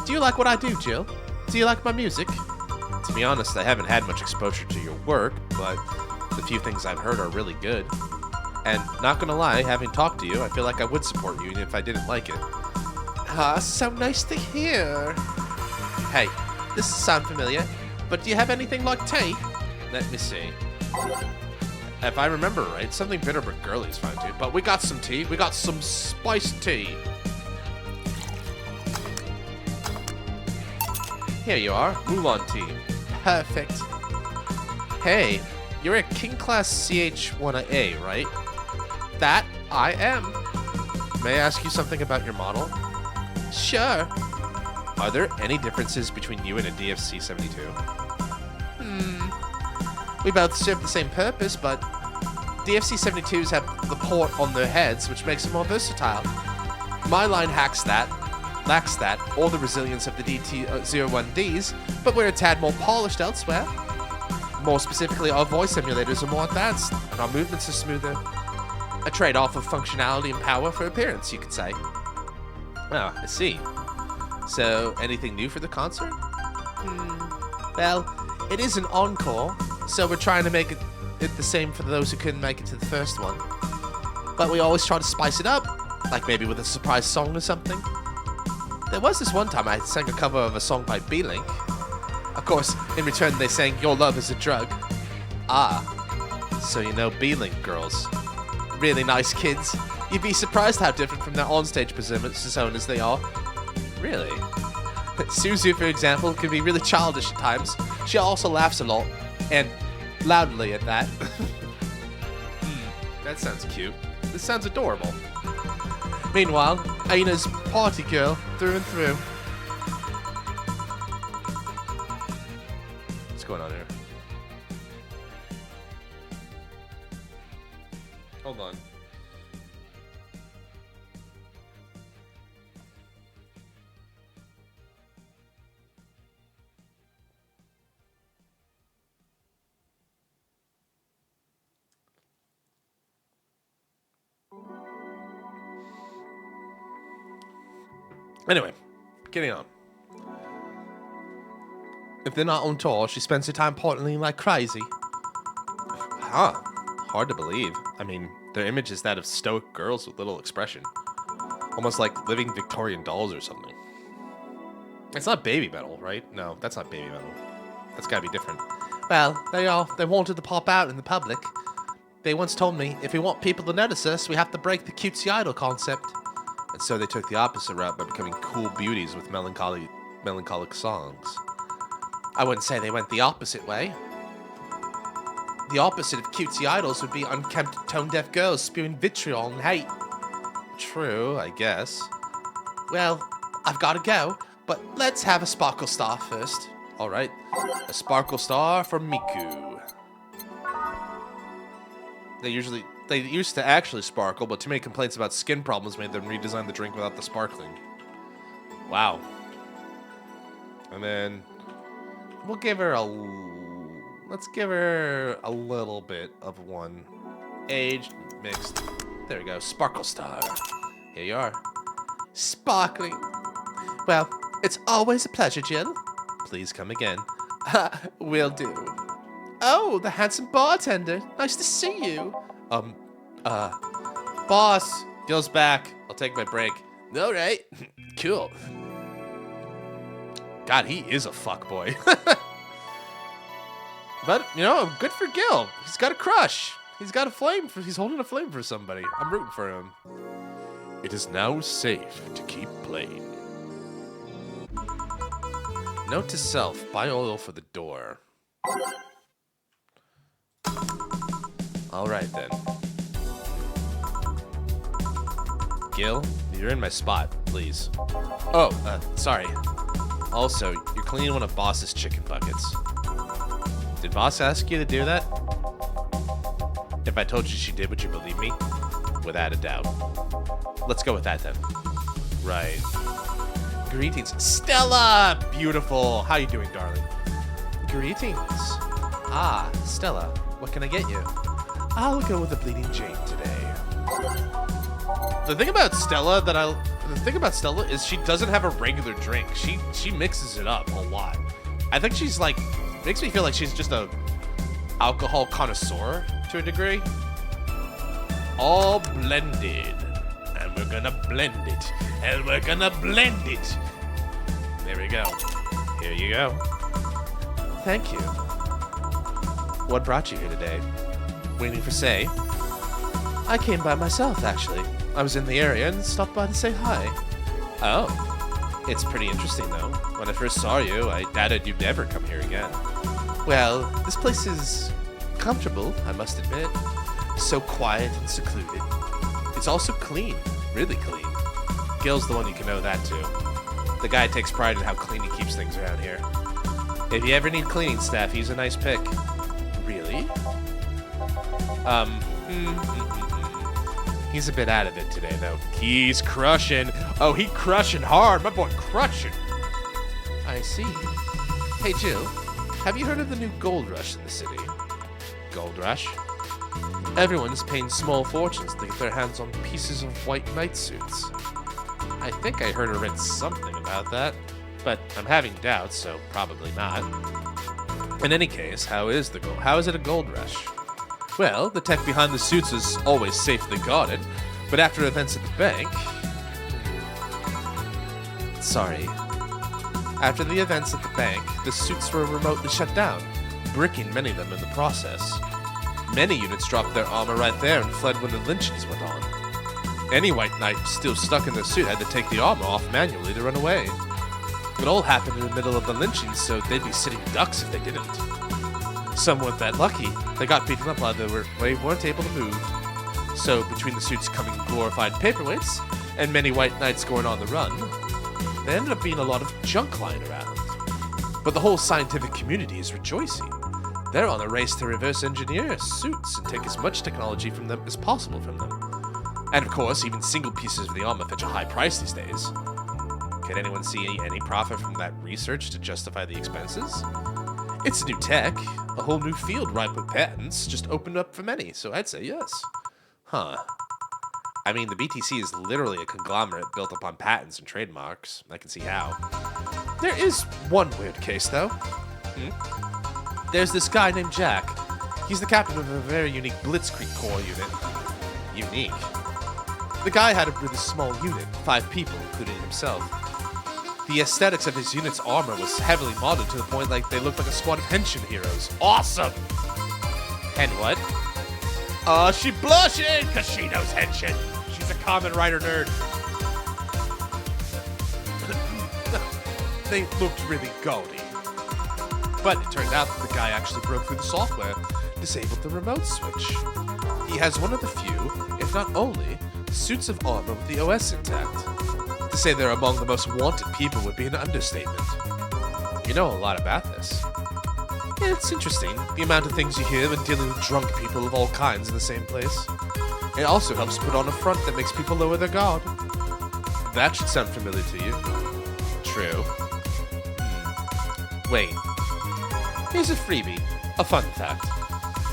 Do you like what I do, Jill? Do you like my music? To be honest, I haven't had much exposure to your work, but the few things I've heard are really good. And not gonna lie, having talked to you, I feel like I would support you even if I didn't like it. Ah, so nice to hear. Hey, this sounds familiar, but do you have anything like tea? Let me see. If I remember right, something bitter but girly is fine too. But we got some tea. We got some spiced tea. Here you are, Oolong tea. Perfect. Hey, you're a King Class CH-1A, right? That I am. May I ask you something about your model? Sure. Are there any differences between you and a DFC-72? We both serve the same purpose, but DFC-72s have the port on their heads, which makes them more versatile. My line lacks that, or the resilience of the DT-01Ds, but we're a tad more polished elsewhere. More specifically, our voice emulators are more advanced, and our movements are smoother. A trade-off of functionality and power for appearance, you could say. Oh, I see. So, anything new for the concert? Well, it is an encore, so we're trying to make it the same for those who couldn't make it to the first one. But we always try to spice it up, like maybe with a surprise song or something. There was this one time I sang a cover of a song by B-Link. Of course, in return they sang Your Love is a Drug. Ah, so you know B-Link girls. Really nice kids. You'd be surprised how different from their onstage personas they are. Really? Suzu, for example, can be really childish at times. She also laughs a lot, and loudly at that. That sounds cute. This sounds adorable. Meanwhile, Aina's party girl through and through. What's going on here? Hold on. Anyway, getting on. If they're not on tour, she spends her time partying like crazy. Huh. Hard to believe. I mean, their image is that of stoic girls with little expression. Almost like living Victorian dolls or something. It's not baby metal, right? No, that's not baby metal. That's gotta be different. Well, they wanted to pop out in the public. They once told me, if we want people to notice us, we have to break the cutesy idol concept. And so they took the opposite route by becoming cool beauties with melancholic songs. I wouldn't say they went the opposite way. The opposite of cutesy idols would be unkempt, tone-deaf girls spewing vitriol and hate. True, I guess. Well, I've got to go, but let's have a sparkle star first. All right, a sparkle star for Miku. They used to actually sparkle, but too many complaints about skin problems made them redesign the drink without the sparkling. Wow. And then let's give her a little bit of one. Aged, mixed. There we go, sparkle star. Here you are. Sparkling. Well, it's always a pleasure, Jill. Please come again. Will do. Oh, the handsome bartender. Nice to see you. Boss, Gil's back. I'll take my break. All right. Cool. God, he is a fuckboy. But, you know, good for Gil. He's got a crush. He's got a flame. He's holding a flame for somebody. I'm rooting for him. It is now safe to keep playing. Note to self, buy oil for the door. Alright then. Gil, you're in my spot, please. Oh, sorry. Also, you're cleaning one of Boss's chicken buckets. Did Boss ask you to do that? If I told you she did, would you believe me? Without a doubt. Let's go with that then. Right. Greetings. Stella! Beautiful. How you doing, darling? Greetings. Ah, Stella, what can I get you? I'll go with the Bleeding Jade today. The thing about Stella is she doesn't have a regular drink. She mixes it up a lot. I think she's like makes me feel like she's just a alcohol connoisseur to a degree. All blended. And we're gonna blend it. And we're gonna blend it. There we go. Here you go. Thank you. What brought you here today? Waiting for Say. I came by myself, actually. I was in the area and stopped by to say hi. Oh. It's pretty interesting, though. When I first saw you, I doubted you'd never come here again. Well, this place is comfortable, I must admit. So quiet and secluded. It's also clean. Really clean. Gil's the one you can know that to. The guy takes pride in how clean he keeps things around here. If you ever need cleaning staff, he's a nice pick. Really? He's a bit out of it today, though. He's crushing. Oh, he crushing hard. My boy crushing. I see. Hey, Jill, have you heard of the new gold rush in the city? Gold rush? Everyone's paying small fortunes to get their hands on pieces of white knight suits. I think I heard or read something about that, but I'm having doubts, so probably not. In any case, how is it a gold rush? Well, the tech behind the suits is always safely guarded, but after events at the bank... Sorry. After the events at the bank, the suits were remotely shut down, bricking many of them in the process. Many units dropped their armor right there and fled when the lynchings went on. Any white knight still stuck in their suit had to take the armor off manually to run away. It all happened in the middle of the lynchings, so they'd be sitting ducks if they didn't. Some weren't that lucky. They got beaten up while they weren't able to move. So, between the suits coming glorified paperweights, and many white knights going on the run, there ended up being a lot of junk lying around. But the whole scientific community is rejoicing. They're on a race to reverse engineer suits and take as much technology from them as possible from them. And of course, even single pieces of the armor fetch a high price these days. Can anyone see any profit from that research to justify the expenses? It's new tech, a whole new field ripe with patents, just opened up for many, so I'd say yes. Huh. I mean, the BTC is literally a conglomerate built upon patents and trademarks. I can see how. There is one weird case, though. There's this guy named Jack. He's the captain of a very unique Blitzkrieg Corps unit. Unique. The guy had a really small unit, 5 people, including himself. The aesthetics of his unit's armor was heavily modded to the point like they looked like a squad of henshin heroes. Awesome! And what? She blushing, cause she knows henshin. She's a Kamen Rider nerd. They looked really gaudy. But it turned out that the guy actually broke through the software, disabled the remote switch. He has one of the few, if not only, suits of armor with the OS intact. To say they're among the most wanted people would be an understatement. You know a lot about this. Yeah, it's interesting, the amount of things you hear when dealing with drunk people of all kinds in the same place. It also helps put on a front that makes people lower their guard. That should sound familiar to you. True. Wait. Here's a freebie. A fun fact.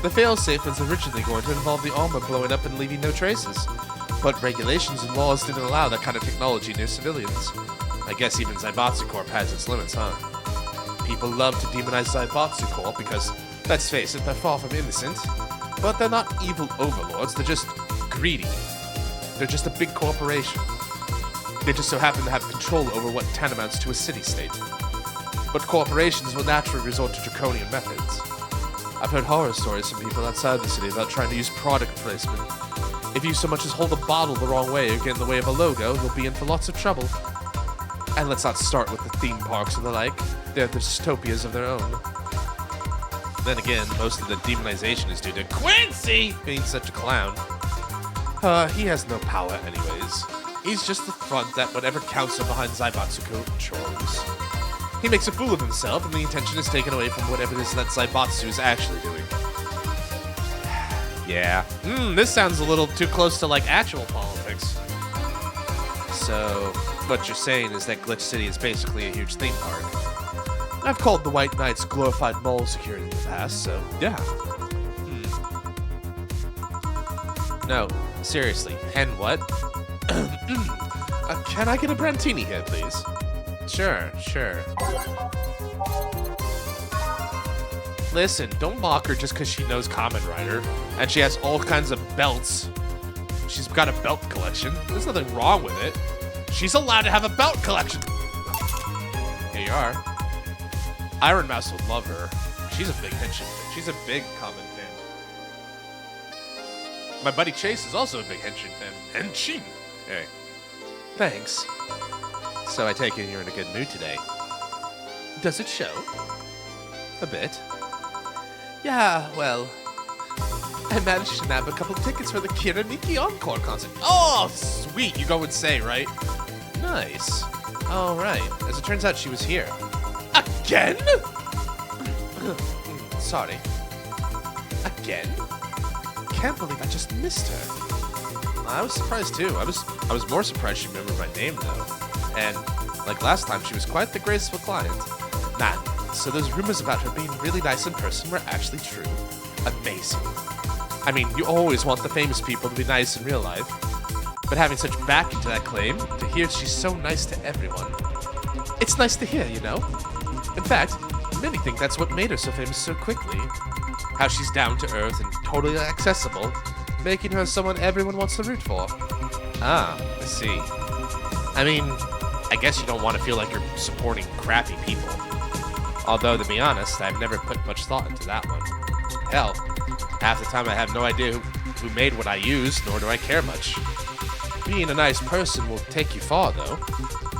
The failsafe was originally going to involve the armor blowing up and leaving no traces. But regulations and laws didn't allow that kind of technology near civilians. I guess even Zaibatsu Corp has its limits, huh? People love to demonize Zaibatsu Corp because, let's face it, they're far from innocent. But they're not evil overlords, they're just greedy. They're just a big corporation. They just so happen to have control over what tantamounts to a city-state. But corporations will naturally resort to draconian methods. I've heard horror stories from people outside the city about trying to use product placement. If you so much as hold a bottle the wrong way or get in the way of a logo, you'll be in for lots of trouble. And let's not start with the theme parks and the like. They're dystopias of their own. Then again, most of the demonization is due to Quincy being such a clown. He has no power anyways. He's just the front that whatever council behind Zaibatsuko controls. He makes a fool of himself, and the attention is taken away from whatever it is that Zaibatsu is actually doing. Yeah. This sounds a little too close to, like, actual politics. So, what you're saying is that Glitch City is basically a huge theme park. I've called the White Knights glorified mall security in the past, so yeah. No, seriously, and what? Can I get a Brantini here, please? Sure. Listen, don't mock her just because she knows Kamen Rider, and she has all kinds of belts. She's got a belt collection. There's nothing wrong with it. She's allowed to have a belt collection. Here you are. Iron Mouse would love her. She's a big Henshin fan. She's a big Kamen fan. My buddy Chase is also a big Henshin fan. Henshin! Hey. Thanks. So I take it you're in a good mood today. Does it show? A bit. Yeah, well, I managed to nab a couple tickets for the Kiramiki Encore concert. Oh, sweet, you go and say, right? Nice. All right. As it turns out, she was here. Again? Sorry. Again? Can't believe I just missed her. I was surprised too. I was more surprised she remembered my name though. And like last time, she was quite the graceful client. Man, so those rumors about her being really nice in person were actually true. Amazing. I mean, you always want the famous people to be nice in real life. But having such backing to that claim, to hear she's so nice to everyone, it's nice to hear, you know? In fact, many think that's what made her so famous so quickly. How she's down to earth and totally accessible, making her someone everyone wants to root for. Ah, I see. I mean, I guess you don't want to feel like you're supporting crappy people. Although, to be honest, I've never put much thought into that one. Hell, half the time I have no idea who made what I use, nor do I care much. Being a nice person will take you far, though.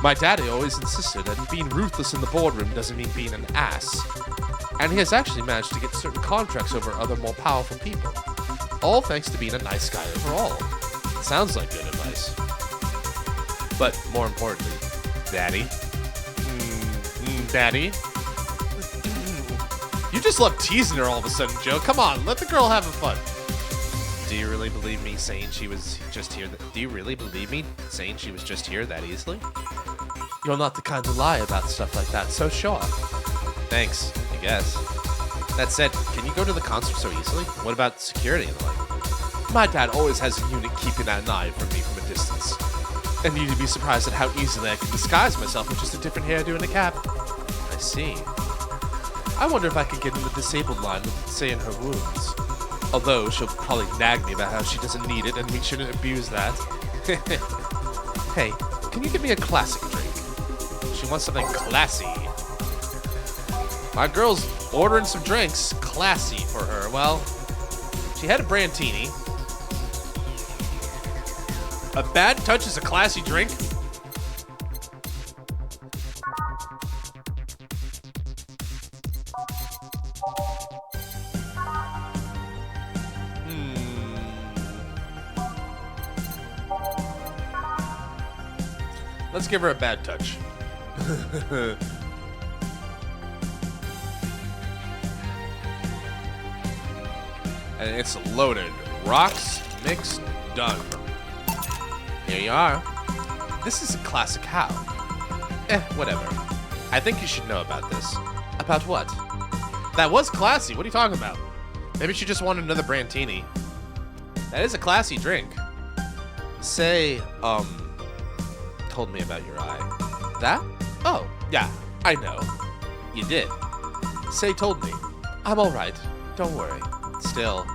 My daddy always insisted that being ruthless in the boardroom doesn't mean being an ass. And he has actually managed to get certain contracts over other more powerful people. All thanks to being a nice guy overall. Sounds like good advice. But more importantly, Daddy? Daddy? You just love teasing her all of a sudden, Joe. Come on, let the girl have fun. Do you really believe me saying she was just here? Do you really believe me saying she was just here that easily? You're not the kind to lie about stuff like that, so sure. Thanks, I guess. That said, can you go to the concert so easily? What about security and the like? My dad always has a unit keeping an eye for me from a distance. And you'd be surprised at how easily I can disguise myself with just a different hairdo and a cap. I see. I wonder if I could get in the disabled line with, say, in her wounds. Although she'll probably nag me about how she doesn't need it and we shouldn't abuse that. Hey, can you give me a classic drink? She wants something classy. My girl's ordering some drinks. Classy for her. Well, she had a Brantini. A bad touch is a classy drink? Let's give her a bad touch. And it's loaded. Rocks, mix, done. Here you are. This is a classic how. Whatever. I think you should know about this. About what? That was classy. What are you talking about? Maybe she just wanted another Brantini. That is a classy drink. Say, told me about your eye. That? Oh, yeah, I know. You did. Say told me. I'm alright. Don't worry. Still,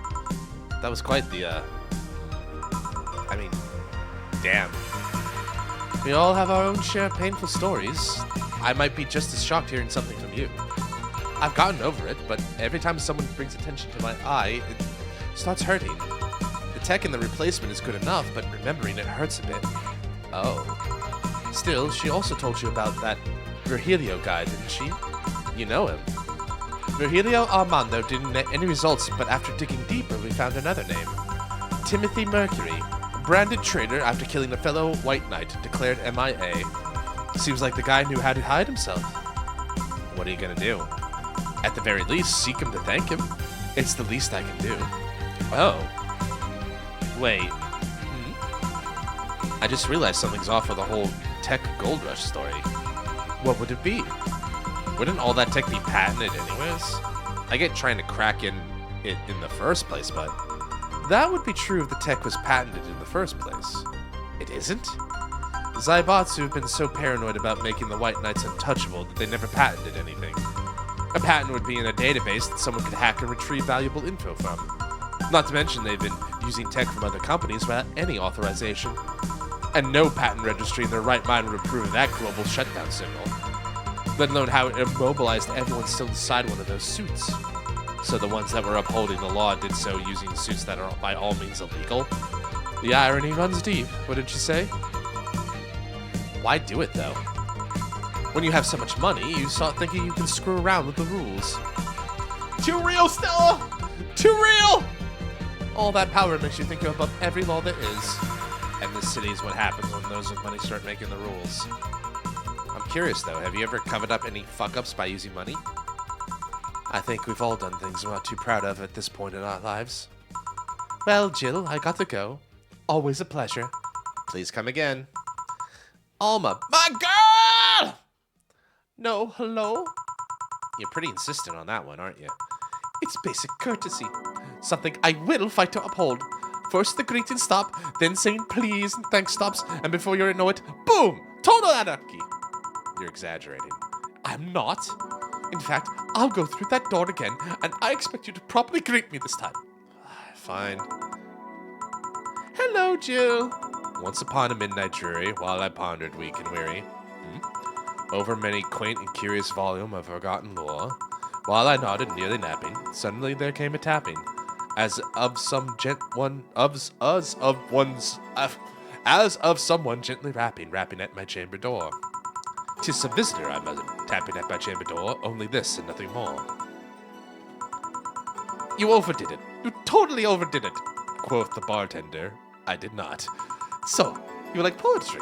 that was quite the, I mean, damn. We all have our own share of painful stories. I might be just as shocked hearing something from you. I've gotten over it, but every time someone brings attention to my eye, it starts hurting. The tech in the replacement is good enough, but remembering it hurts a bit. Oh. Still, she also told you about that Virgilio guy, didn't she? You know him. Virgilio Armando didn't get any results, but after digging deeper, we found another name. Timothy Mercury, branded traitor after killing a fellow white knight, declared MIA. Seems like the guy knew how to hide himself. What are you gonna do? At the very least, seek him to thank him. It's the least I can do. Oh. Wait. I just realized something's off with the whole tech gold rush story. What would it be? Wouldn't all that tech be patented anyways? I get trying to crack it in the first place, but that would be true if the tech was patented in the first place. It isn't? Zaibatsu have been so paranoid about making the White Knights untouchable that they never patented anything. A patent would be in a database that someone could hack and retrieve valuable info from. Not to mention they've been using tech from other companies without any authorization. And no patent registry in their right mind would approve of that global shutdown signal. Let alone how it immobilized everyone still inside one of those suits. So the ones that were upholding the law did so using suits that are by all means illegal. The irony runs deep, wouldn't you say? Why do it, though? When you have so much money, you start thinking you can screw around with the rules. Too real, Stella! Too real! All that power makes you think you're above every law there is. And this city is what happens when those with money start making the rules. I'm curious, though, have you ever covered up any fuck-ups by using money? I think we've all done things we're not too proud of at this point in our lives. Well, Jill, I got to go. Always a pleasure. Please come again. Alma. My girl! No, hello? You're pretty insistent on that one, aren't you? It's basic courtesy. Something I will fight to uphold. First the greeting stop, then saying please and thanks stops, and before you know it, boom! Total anarchy! You're exaggerating. I'm not. In fact, I'll go through that door again, and I expect you to properly greet me this time. Fine. Hello, Jill. Once upon a midnight dreary, while I pondered weak and weary, over many quaint and curious volume of forgotten lore, while I nodded, nearly napping, suddenly there came a tapping, as of someone gently rapping at my chamber door. 'Tis a visitor, I muttered, tapping at my chamber door, only this and nothing more. You overdid it. You totally overdid it, quoth the bartender. I did not. So, you like poetry?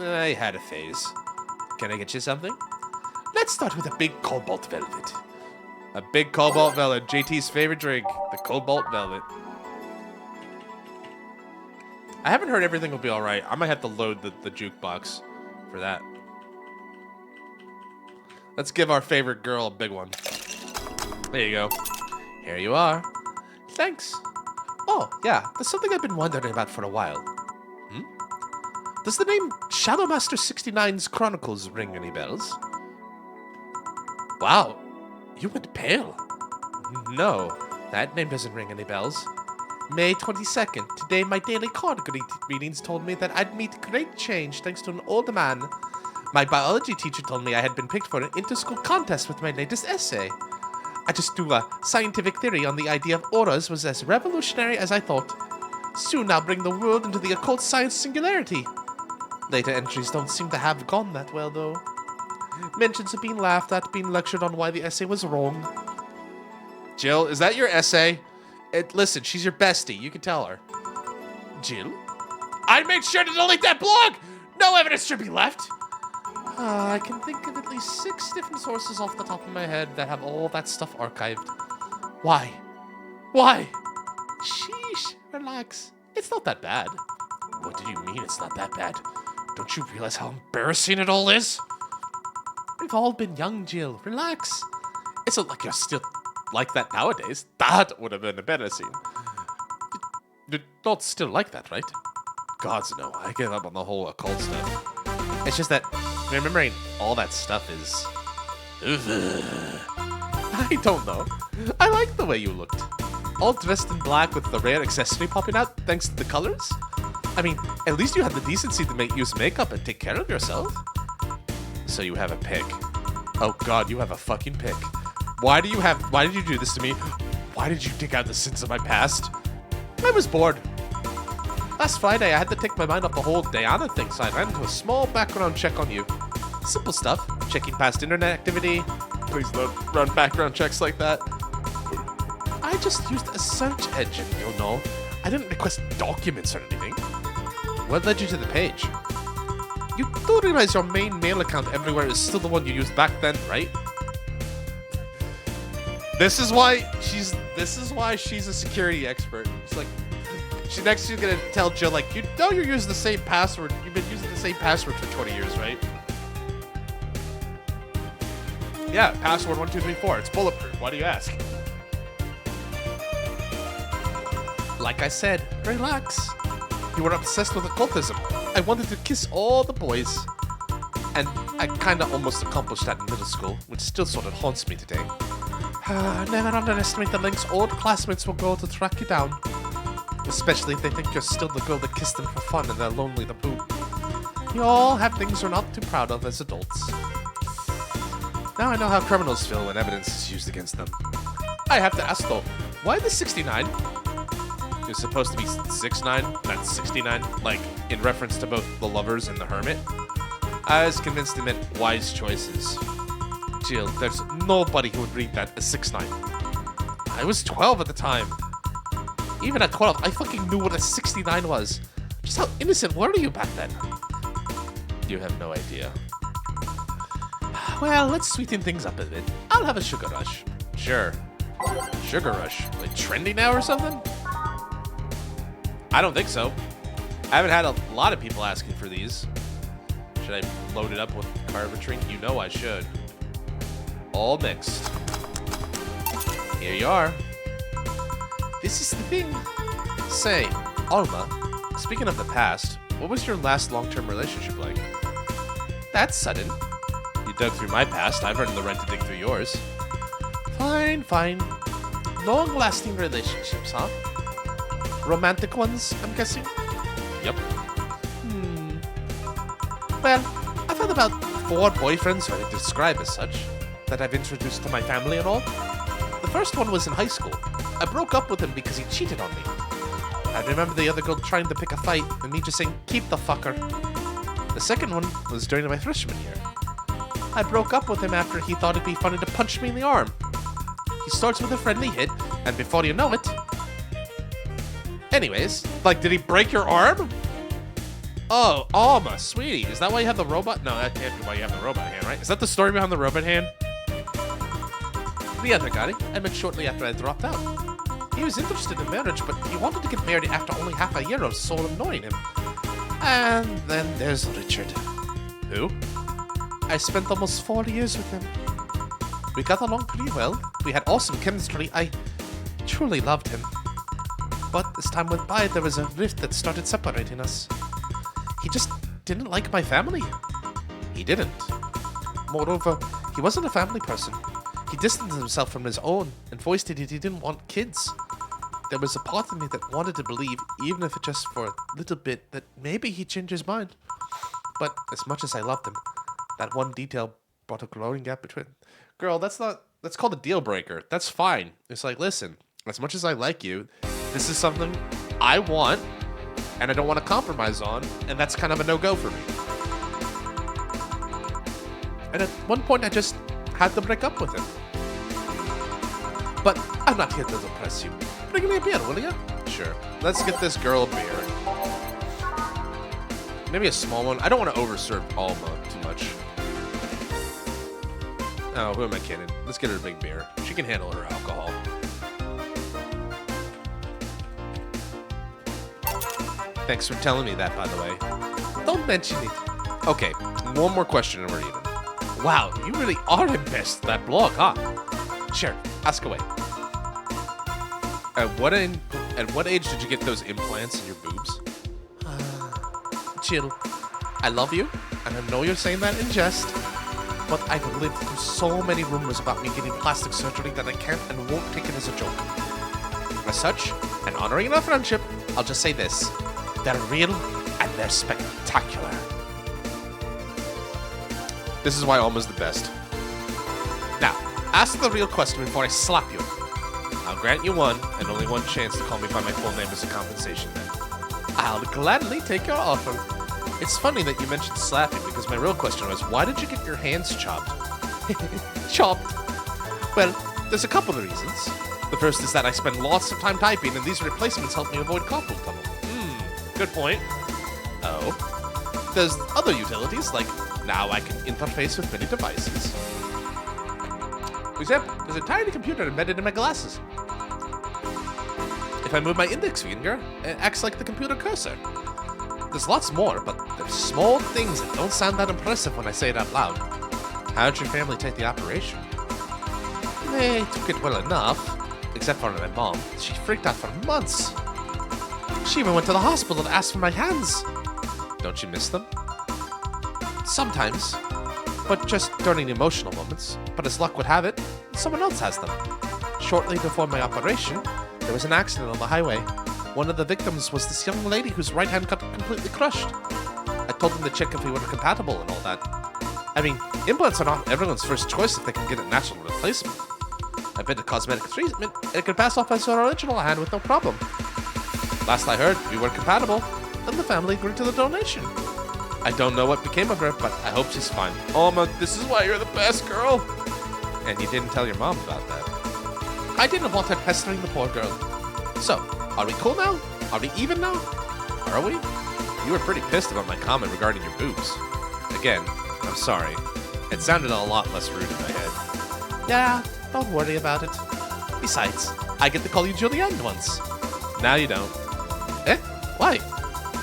I had a phase. Can I get you something? Let's start with a big cobalt velvet. A big cobalt velvet, JT's favorite drink, the cobalt velvet. I haven't heard Everything Will Be Alright. I might have to load the jukebox for that. Let's give our favorite girl a big one. There you go. Here you are. Thanks. Oh, yeah, there's something I've been wondering about for a while. Does the name Shadowmaster 69's Chronicles ring any bells? Wow, you went pale. No, that name doesn't ring any bells. May 22nd, today my daily card readings told me that I'd meet great change thanks to an old man. My biology teacher told me I had been picked for an inter-school contest with my latest essay. I just do a scientific theory on the idea of auras was as revolutionary as I thought. Soon I'll bring the world into the occult science singularity. Later entries don't seem to have gone that well, though. Mentions of being laughed at, being lectured on why the essay was wrong. Jill, is that your essay? Listen, she's your bestie. You can tell her. Jill? I made sure to delete that blog! No evidence should be left! I can think of at least 6 different sources off the top of my head that have all that stuff archived. Why? Why? Sheesh, relax. It's not that bad. What do you mean it's not that bad? Don't you realize how embarrassing it all is? We've all been young, Jill. Relax. It's not like you're still like that nowadays. That would have been embarrassing. You're not still like that, right? Gods, no. I gave up on the whole occult stuff. It's just that remembering all that stuff is... I don't know. I like the way you looked. All dressed in black with the rare accessory popping out thanks to the colors. I mean, at least you had the decency to use makeup and take care of yourself. So you have a pick. Oh god, you have a fucking pick. Why did you do this to me? Why did you dig out the sins of my past? I was bored. Last Friday, I had to take my mind off the whole Diana thing, so I ran into a small background check on you. Simple stuff. Checking past internet activity. Please don't run background checks like that. I just used a search engine, you know. I didn't request documents or anything. What led you to the page? You do realize your main mail account everywhere is still the one you used back then, right? This is why she's a security expert. It's like she's gonna tell Jill, like, you know you're using the same password. You've been using the same password for 20 years, right? Yeah, password 1234. It's bulletproof. Why do you ask? Like I said, relax. You were obsessed with occultism. I wanted to kiss all the boys. And I kinda almost accomplished that in middle school, which still sort of haunts me today. Never underestimate the lengths old classmates will go to track you down. Especially if they think you're still the girl that kissed them for fun and they're lonely to boot. You all have things you're not too proud of as adults. Now I know how criminals feel when evidence is used against them. I have to ask though, why the 69? You're supposed to be 6'9", not 69, like in reference to both the lovers and the hermit. I was convinced it meant wise choices. Jill, there's nobody who would read that as 6'9". I was 12 at the time. Even at 12, I fucking knew what a 69 was. Just how innocent were you back then? You have no idea. Well, let's sweeten things up a bit. I'll have a sugar rush. Sure. Sugar rush? Like trendy now or something? I don't think so. I haven't had a lot of people asking for these. Should I load it up with carbotrink? You know I should. All mixed. Here you are. This is the thing. Say, Alma, speaking of the past, what was your last long-term relationship like? That's sudden. You dug through my past, I've earned the right to dig through yours. Fine, fine. Long-lasting relationships, huh? Romantic ones, I'm guessing? Yep. Well, I've had about 4 boyfriends, or I describe as such, that I've introduced to my family and all. The first one was in high school. I broke up with him because he cheated on me. I remember the other girl trying to pick a fight, and me just saying, keep the fucker. The second one was during my freshman year. I broke up with him after he thought it'd be funny to punch me in the arm. He starts with a friendly hit, and before you know it... Anyways, like, did he break your arm? Oh, Alma, sweetie, is that why you have the robot? No, that can't be why you have the robot hand, right? Is that the story behind the robot hand? The other guy I met shortly after I dropped out. He was interested in marriage, but he wanted to get married after only half a year of soul annoying him. And then there's Richard. Who? I spent almost 4 years with him. We got along pretty well. We had awesome chemistry. I truly loved him. But as time went by, there was a rift that started separating us. He just didn't like my family. He didn't. Moreover, he wasn't a family person. He distanced himself from his own and voiced that he didn't want kids. There was a part of me that wanted to believe, even if it just for a little bit, that maybe he'd change his mind. But as much as I loved him, that one detail brought a growing gap between. Girl, that's called a deal breaker. That's fine. It's like, listen, as much as I like you, this is something I want and I don't want to compromise on, and that's kind of a no-go for me. And at one point, I just had to break up with him. But I'm not here to depress you. Bring me a beer, will you? Sure. Let's get this girl a beer. Maybe a small one. I don't want to overserve Alma too much. Oh, who am I kidding? Let's get her a big beer. She can handle her alcohol. Thanks for telling me that, by the way. Don't mention it. Okay, one more question and we're even. Wow, you really are impressed with that blog, huh? Sure, ask away. At what age did you get those implants in your boobs? Chill. I love you, and I know you're saying that in jest, but I've lived through so many rumors about me getting plastic surgery that I can't and won't take it as a joke. As such, and honoring our friendship, I'll just say this. They're real, and they're spectacular. This is why Alma's the best. Now, ask the real question before I slap you. I'll grant you one, and only one chance to call me by my full name as a compensation then. I'll gladly take your offer. It's funny that you mentioned slapping because my real question was, why did you get your hands chopped? Chopped? Well, there's a couple of reasons. The first is that I spend lots of time typing, and these replacements help me avoid carpal tunnel. Good point. Oh. There's other utilities, like now I can interface with many devices. For example, there's a tiny computer embedded in my glasses. If I move my index finger, it acts like the computer cursor. There's lots more, but there's small things that don't sound that impressive when I say it out loud. How'd your family take the operation? They took it well enough, except for my mom. She freaked out for months. She even went to the hospital to ask for my hands. Don't you miss them? Sometimes, but just during emotional moments. But as luck would have it, someone else has them. Shortly before my operation, there was an accident on the highway. One of the victims was this young lady whose right hand got completely crushed. I told them to check if we were compatible and all that. I mean, implants are not everyone's first choice if they can get a natural replacement. A bit of cosmetic treatment, and it could pass off as our original hand with no problem. Last I heard, we were compatible, and the family agreed to the donation. I don't know what became of her, but I hope she's fine. Alma, this is why you're the best girl. And you didn't tell your mom about that. I didn't want her pestering the poor girl. So, are we cool now? Are we even now? Are we? You were pretty pissed about my comment regarding your boobs. Again, I'm sorry. It sounded a lot less rude in my head. Yeah, don't worry about it. Besides, I get to call you Julianne once. Now you don't. Eh? Why?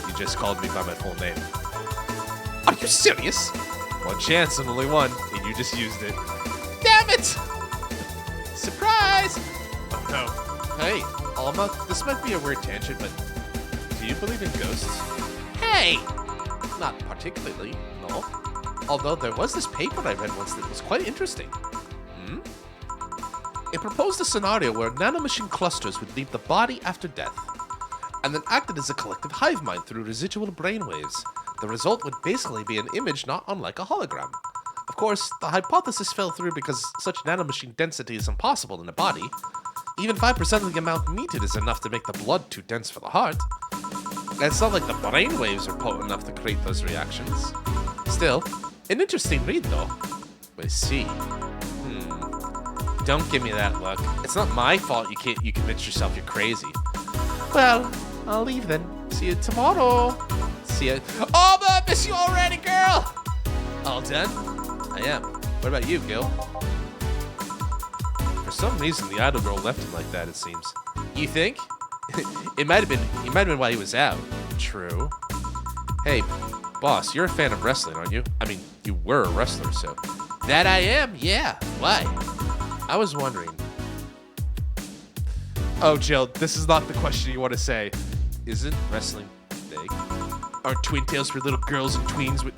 You just called me by my full name. Are you serious? One chance and only one, and you just used it. Damn it! Surprise! Oh no. Hey, Alma, this might be a weird tangent, but do you believe in ghosts? Hey! Not particularly, no. Although there was this paper I read once that was quite interesting. It proposed a scenario where nanomachine clusters would leave the body after death, and then acted as a collective hive mind through residual brainwaves. The result would basically be an image not unlike a hologram. Of course, the hypothesis fell through because such nanomachine density is impossible in a body. Even 5% of the amount needed is enough to make the blood too dense for the heart. And it's not like the brainwaves are potent enough to create those reactions. Still, an interesting read though. I see. Don't give me that look. It's not my fault you convince yourself you're crazy. Well, I'll leave then. See you tomorrow. See ya. Oh, I miss you already, girl! All done? I am. What about you, Gil? For some reason, the idol girl left him like that, it seems. You think? It might have been while he was out. True. Hey, boss, you're a fan of wrestling, aren't you? I mean, you were a wrestler, so. That I am, yeah. Why? I was wondering. Oh, Jill, this is not the question you want to say. Isn't wrestling big? Are twin tails for little girls and tweens with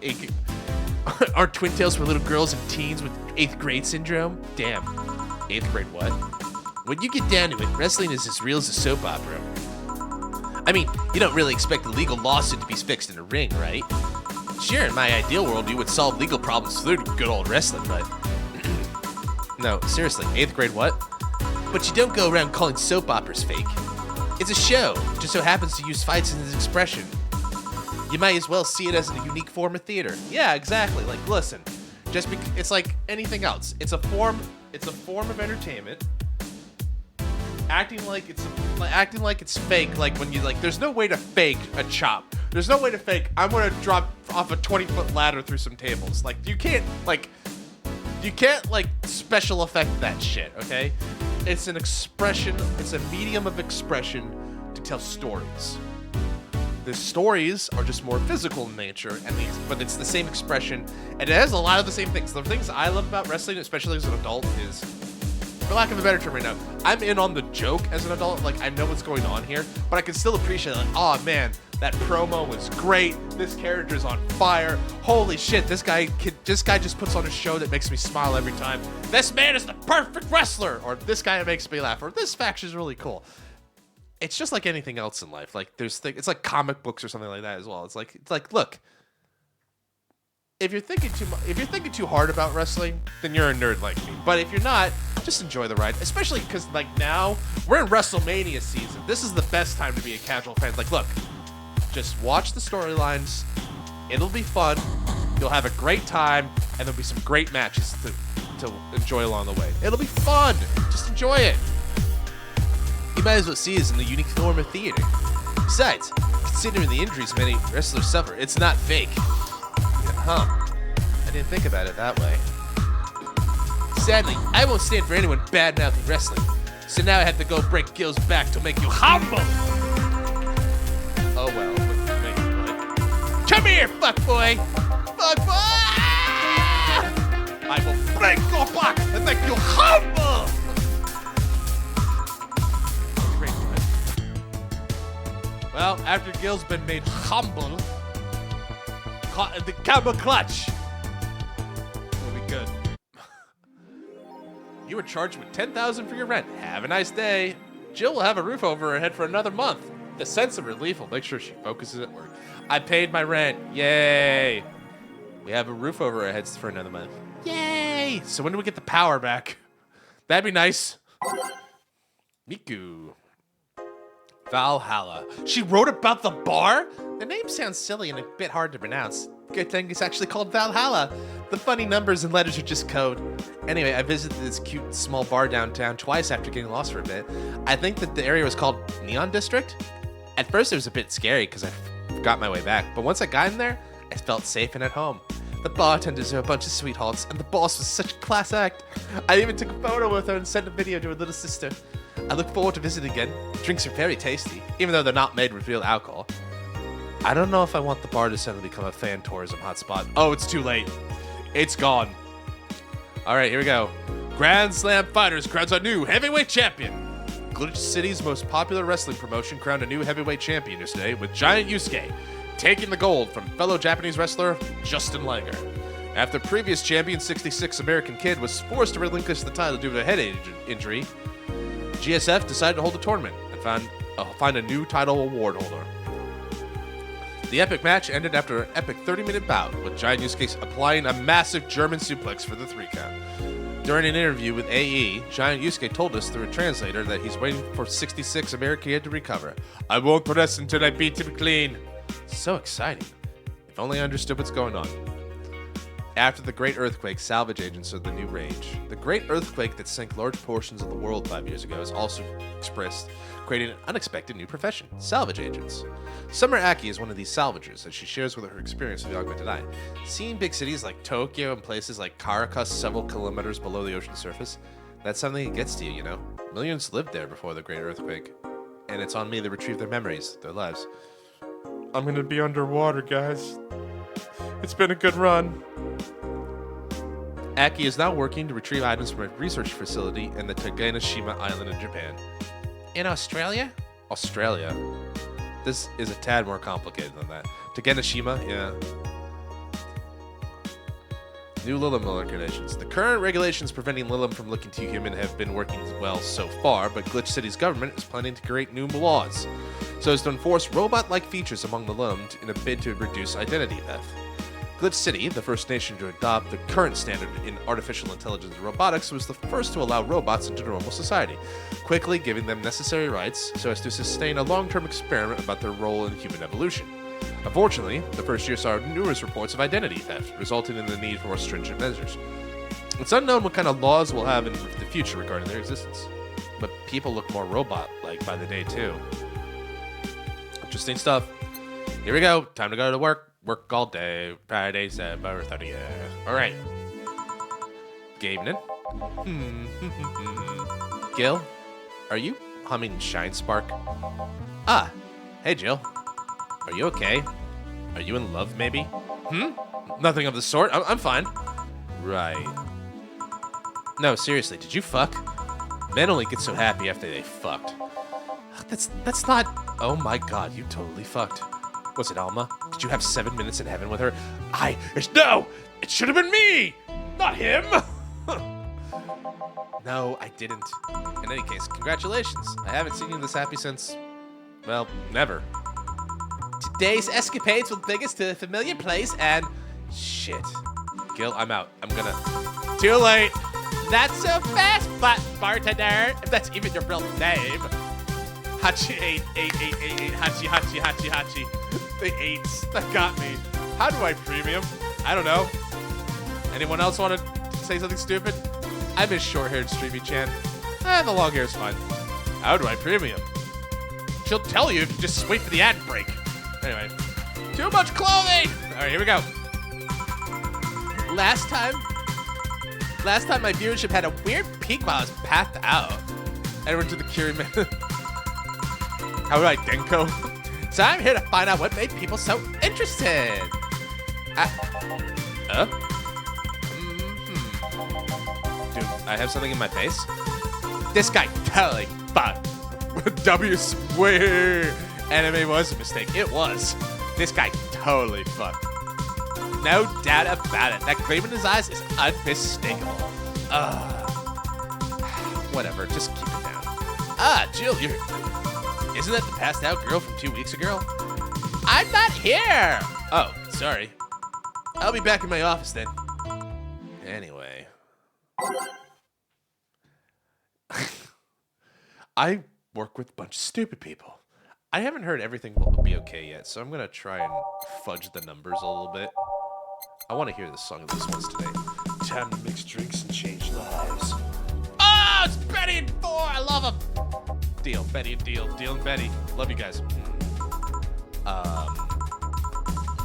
Are twin tails for little girls and teens with 8th grade syndrome? Damn. 8th grade what? When you get down to it, wrestling is as real as a soap opera. I mean, you don't really expect a legal lawsuit to be fixed in a ring, right? Sure, in my ideal world, you would solve legal problems through good old wrestling, but... No, seriously, 8th grade what? But you don't go around calling soap operas fake. It's a show, just so happens to use fights as an expression. You might as well see it as a unique form of theater. Yeah, exactly. Like, listen, it's like anything else. It's a form of entertainment. Acting like it's fake. Like when you there's no way to fake a chop. There's no way to fake. I'm gonna drop off a 20-foot ladder through some tables. Like you can't special effect that shit, okay? It's an expression, it's a medium of expression to tell stories. The stories are just more physical in nature, but it's the same expression, and it has a lot of the same things. The things I love about wrestling, especially as an adult, is, for lack of a better term right now, I'm in on the joke as an adult. Like, I know what's going on here, but I can still appreciate, oh man, that promo was great. This character's on fire. Holy shit, this guy just puts on a show that makes me smile every time. This man is the perfect wrestler, or this guy makes me laugh, or this faction's really cool. It's just like anything else in life. Like it's like comic books or something like that as well. It's like look, if you're thinking too hard about wrestling, then you're a nerd like me. But if you're not, just enjoy the ride. Especially because now we're in WrestleMania season. This is the best time to be a casual fan. Like, look, Just watch the storylines. It'll be fun. You'll have a great time, and there'll be some great matches to enjoy along the way. It'll be fun. Just enjoy it. You might as well see it as a unique form of theater. Besides, considering the injuries many wrestlers suffer, it's not fake. Huh. I didn't think about it that way. Sadly, I won't stand for anyone bad-mouthing wrestling. So now I have to go break Gil's back to make you humble. Oh well. Come here, fuckboy. Fuckboy! I will break your back and make you humble. Great, right? Well, after Gil's been made humble, caught in the camel clutch. Will be good. You were charged with $10,000 for your rent. Have a nice day. Jill will have a roof over her head for another month. The sense of relief will make sure she focuses at work. I paid my rent. Yay. We have a roof over our heads for another month. Yay. So when do we get the power back? That'd be nice. Miku. Valhalla. She wrote about the bar? The name sounds silly and a bit hard to pronounce. Good thing it's actually called Valhalla. The funny numbers and letters are just code. Anyway, I visited this cute small bar downtown twice after getting lost for a bit. I think that the area was called Neon District. At first it was a bit scary because I got my way back, but once I got in there, I felt safe and at home. The bartenders are a bunch of sweethearts, and the boss was such a class act. I even took a photo with her and sent a video to her little sister. I look forward to visiting again. Drinks are very tasty, even though they're not made with real alcohol. I don't know if I want the bar to suddenly become a fan tourism hotspot. Oh, it's too late. It's gone. All right, here we go. Grand Slam Fighters crowns a new heavyweight champion. Glitch City's most popular wrestling promotion crowned a new heavyweight champion yesterday with Giant Yusuke taking the gold from fellow Japanese wrestler Justin Langer. After previous champion 66 American Kid was forced to relinquish the title due to a head injury, GSF decided to hold a tournament and find a new title award holder. The epic match ended after an epic 30-minute bout, with Giant Yusuke applying a massive German suplex for the 3 count. During an interview with AE, Giant Yusuke told us through a translator that he's waiting for 66 American Kid to recover. I won't rest until I beat him clean. So exciting. If only I understood what's going on. After the Great Earthquake, salvage agents are the new rage. The Great Earthquake that sank large portions of the world 5 years ago is also expressed, creating an unexpected new profession, salvage agents. Summer Aki is one of these salvagers, as she shares with her experience of the augmented eye. Seeing big cities like Tokyo and places like Caracas several kilometers below the ocean surface, that's something that gets to you, you know? Millions lived there before the Great Earthquake, and it's on me to retrieve their memories, their lives. I'm gonna be underwater, guys. It's been a good run. Aki is now working to retrieve items from a research facility in the Togenashima Island in Japan. In Australia? Australia? This is a tad more complicated than that. Togenashima, yeah. New Lilim regulations. The current regulations preventing Lilim from looking too human have been working well so far, but Glitch City's government is planning to create new laws so as to enforce robot-like features among the Lilim in a bid to reduce identity theft. Glitch City, the first nation to adopt the current standard in artificial intelligence and robotics, was the first to allow robots into normal society, quickly giving them necessary rights so as to sustain a long-term experiment about their role in human evolution. Unfortunately, the first year saw numerous reports of identity theft, resulting in the need for more stringent measures. It's unknown what kind of laws we'll have in the future regarding their existence, but people look more robot-like by the day, too. Interesting stuff. Here we go. Time to go to work. Work all day. Friday, September 30th. All right. Good evening. Gil, are you humming Shine Spark? Ah, hey, Jill. Are you okay? Are you in love, maybe? Nothing of the sort. I'm fine. Right. No, seriously, did you fuck? Men only get so happy after they fucked. That's not... Oh my god, you totally fucked. Was it Alma? Did you have 7 minutes in heaven with her? No! It should have been me! Not him! No, I didn't. In any case, congratulations. I haven't seen you this happy since... well, never. Today's escapades will bring us to a familiar place and... Shit. Gil, I'm out. I'm gonna... Too late! Not so fast, bartender! If that's even your real name. Hachi 8, 8, 8, 8, 8, Hachi, Hachi, Hachi, Hachi. The 8s, that got me. How do I premium? I don't know. Anyone else want to say something stupid? I miss short-haired Streamy Chan. The long hair is fine. How do I premium? She'll tell you if you just wait for the ad break. Anyway. Too much clothing! Alright, here we go. Last time my viewership had a weird peak while I was passed out. Edward to the Curie man. How do I Denko? So I'm here to find out what made people so interested. Dude, I have something in my face? This guy totally fucked. W swear. Anime was a mistake. It was. This guy totally fucked. No doubt about it. That gleam in his eyes is unmistakable. Whatever, just keep it down. Jill, isn't that the passed out girl from 2 weeks ago? I'm not here! Oh, sorry. I'll be back in my office then. Anyway. I work with a bunch of stupid people. I haven't heard everything will be okay yet, so I'm gonna try and fudge the numbers a little bit. I want to hear this song at least once today. Time to mix drinks and change lives. Oh, it's Betty and Thor! I love them! Deal, Betty and Deal, Deal and Betty. Love you guys.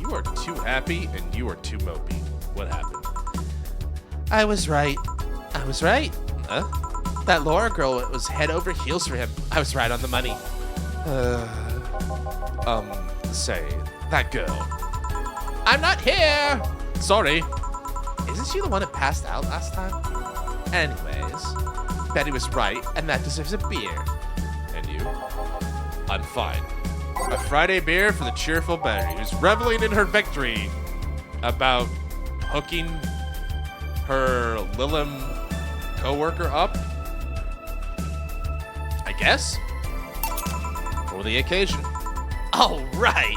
You are too happy and you are too mopey. What happened? I was right. I was right. Huh? That Laura girl was head over heels for him. I was right on the money. Say, that girl. I'm not here! Sorry. Isn't she the one that passed out last time? Anyways, Betty was right, and that deserves a beer. And you? I'm fine. A Friday beer for the cheerful Betty, who's reveling in her victory about hooking her Lilim co-worker up? I guess? For the occasion. Oh, right!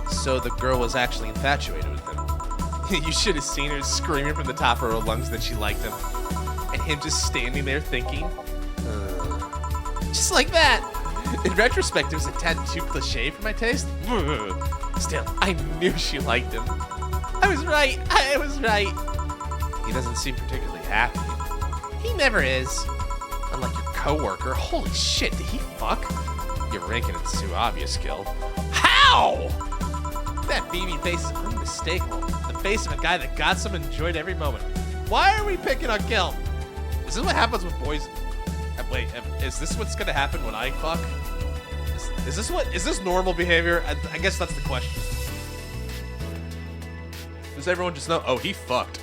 So the girl was actually infatuated with him. You should have seen her screaming from the top of her lungs that she liked him. And him just standing there thinking. Just like that! In retrospect, it was a tad too cliche for my taste. Still, I knew she liked him. I was right! I was right! He doesn't seem particularly happy. He never is. Unlike your coworker. Holy shit, did he fuck? You're ranking it too obvious, Gil. How? That BB face is unmistakable. The face of a guy that got some and enjoyed every moment. Why are we picking on Gil? Is this what happens with boys? Wait, is this what's gonna happen when I fuck? Is this normal behavior? I guess that's the question. Does everyone just know? Oh, he fucked.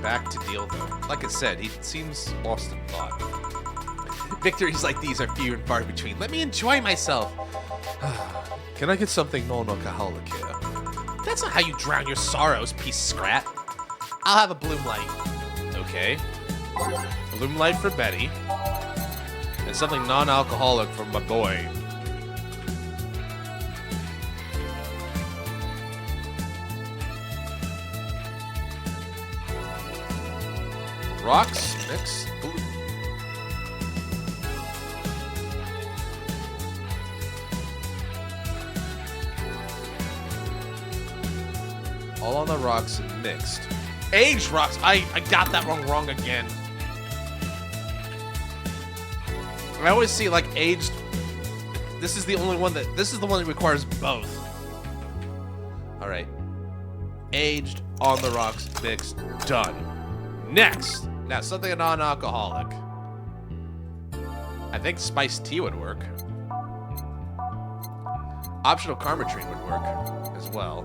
Back to Deal though. Like I said, he seems lost in thought. Victories like these are few and far between. Let me enjoy myself. Can I get something non-alcoholic here? That's not how you drown your sorrows, piece of scrap. I'll have a Bloom Light. Okay. Bloom Light for Betty. And something non-alcoholic for my boy. Rocks mix. Blue. All on the rocks and mixed. Aged rocks. I got that wrong again. I always see like aged. This is the only one that. This is the one that requires both. All right. Aged on the rocks, mixed, done. Next. Now something non-alcoholic. I think spiced tea would work. Optional Karmatrine would work as well.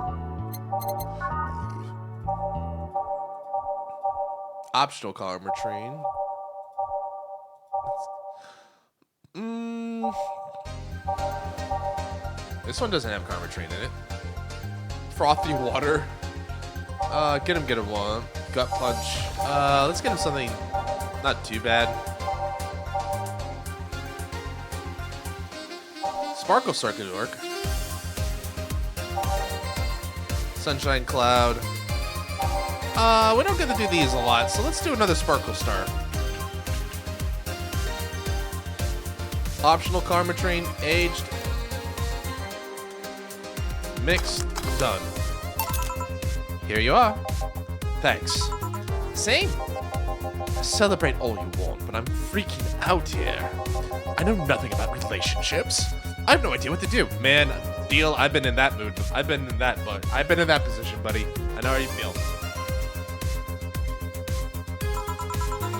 Optional Karmatrine. This one doesn't have Karmatrine in it. Frothy water. Get him one. Gut punch. Let's get him something not too bad. Sparkle Star could work. Sunshine Cloud. We don't get to do these a lot, so let's do another Sparkle Star. Optional karma train, aged, mixed, done. Here you are. Thanks. Same. Celebrate all you want, but I'm freaking out here. I know nothing about relationships. I have no idea what to do. Man, deal, I've been in that mood. I've been in that position, buddy. I know how you feel.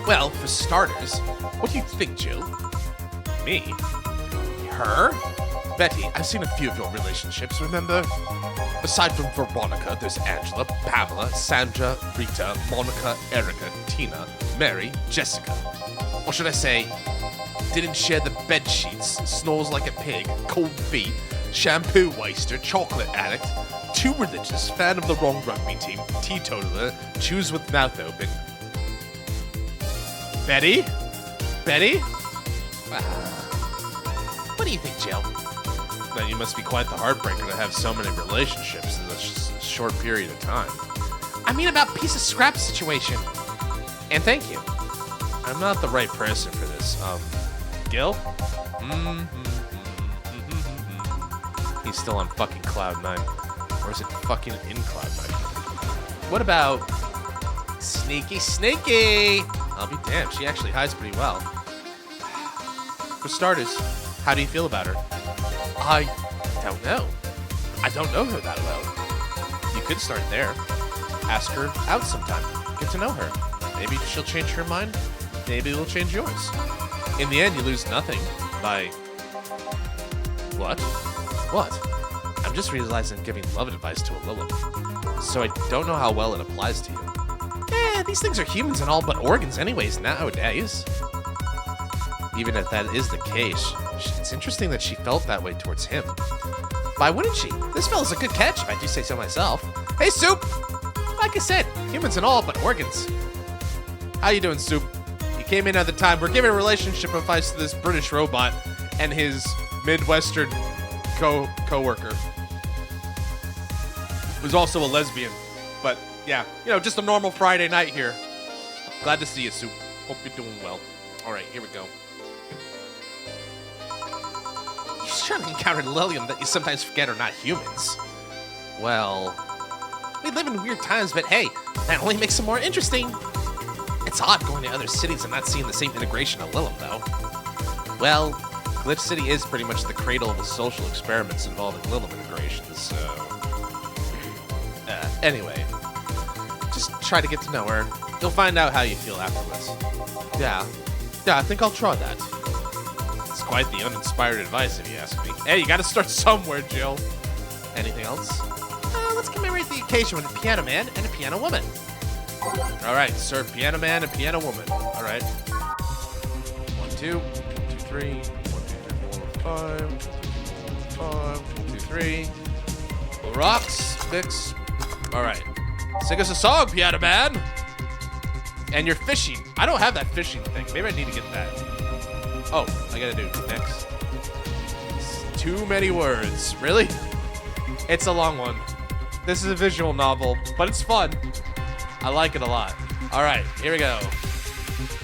Well, for starters, what do you think, Jill? Me? Her? Betty, I've seen a few of your relationships, remember? Aside from Veronica, there's Angela, Pamela, Sandra, Rita, Monica, Erica, Tina, Mary, Jessica. Or should I say, didn't share the bed sheets, snores like a pig, cold feet, shampoo waster, chocolate addict, too religious, fan of the wrong rugby team, teetotaler, chews with mouth open. Betty? Betty? What do you think, Jill? Then you must be quite the heartbreaker to have so many relationships in this short period of time. I mean about piece of scrap situation. And thank you. I'm not the right person for this. Gil? He's still on fucking Cloud 9. Or is it fucking in Cloud 9? What about Sneaky Sneaky? I'll be damned, she actually hides pretty well. For starters, how do you feel about her? I don't know. I don't know her that well. You could start there. Ask her out sometime. Get to know her. Maybe she'll change her mind. Maybe it'll change yours. In the end, you lose nothing by... What? What? I'm just realizing I'm giving love advice to a Lilith. So I don't know how well it applies to you. These things are humans and all but organs anyways nowadays. Even if that is the case, it's interesting that she felt that way towards him. Why wouldn't she? This fella's a good catch, if I do say so myself. Hey, Soup! Like I said, humans and all but organs. How you doing, Soup? You came in at the time. We're giving relationship advice to this British robot and his Midwestern co-worker. Who's also a lesbian. But, yeah, just a normal Friday night here. Glad to see you, Soup. Hope you're doing well. All right, here we go. You surely encountered Lilium that you sometimes forget are not humans. Well, we live in weird times, but hey, that only makes them more interesting. It's odd going to other cities and not seeing the same integration of Lilium, though. Well, Glitch City is pretty much the cradle of the social experiments involving Lilium integrations, so... anyway, just try to get to know her. You'll find out how you feel afterwards. Yeah, I think I'll try that. It's quite the uninspired advice, if you ask me. Hey, you gotta start somewhere, Jill. Anything else? Let's commemorate the occasion with a piano man and a piano woman. All right, sir, piano man and piano woman. All right. 1, 2, 1, 2, 3, 1, 2, 3, 4, 5, 1, 2, 3. Rocks, fix. All right. Sing us a song, piano man. And you're fishing. I don't have that fishing thing. Maybe I need to get that. Oh, I gotta do next. It's too many words. Really? It's a long one. This is a visual novel, but it's fun. I like it a lot. All right, here we go.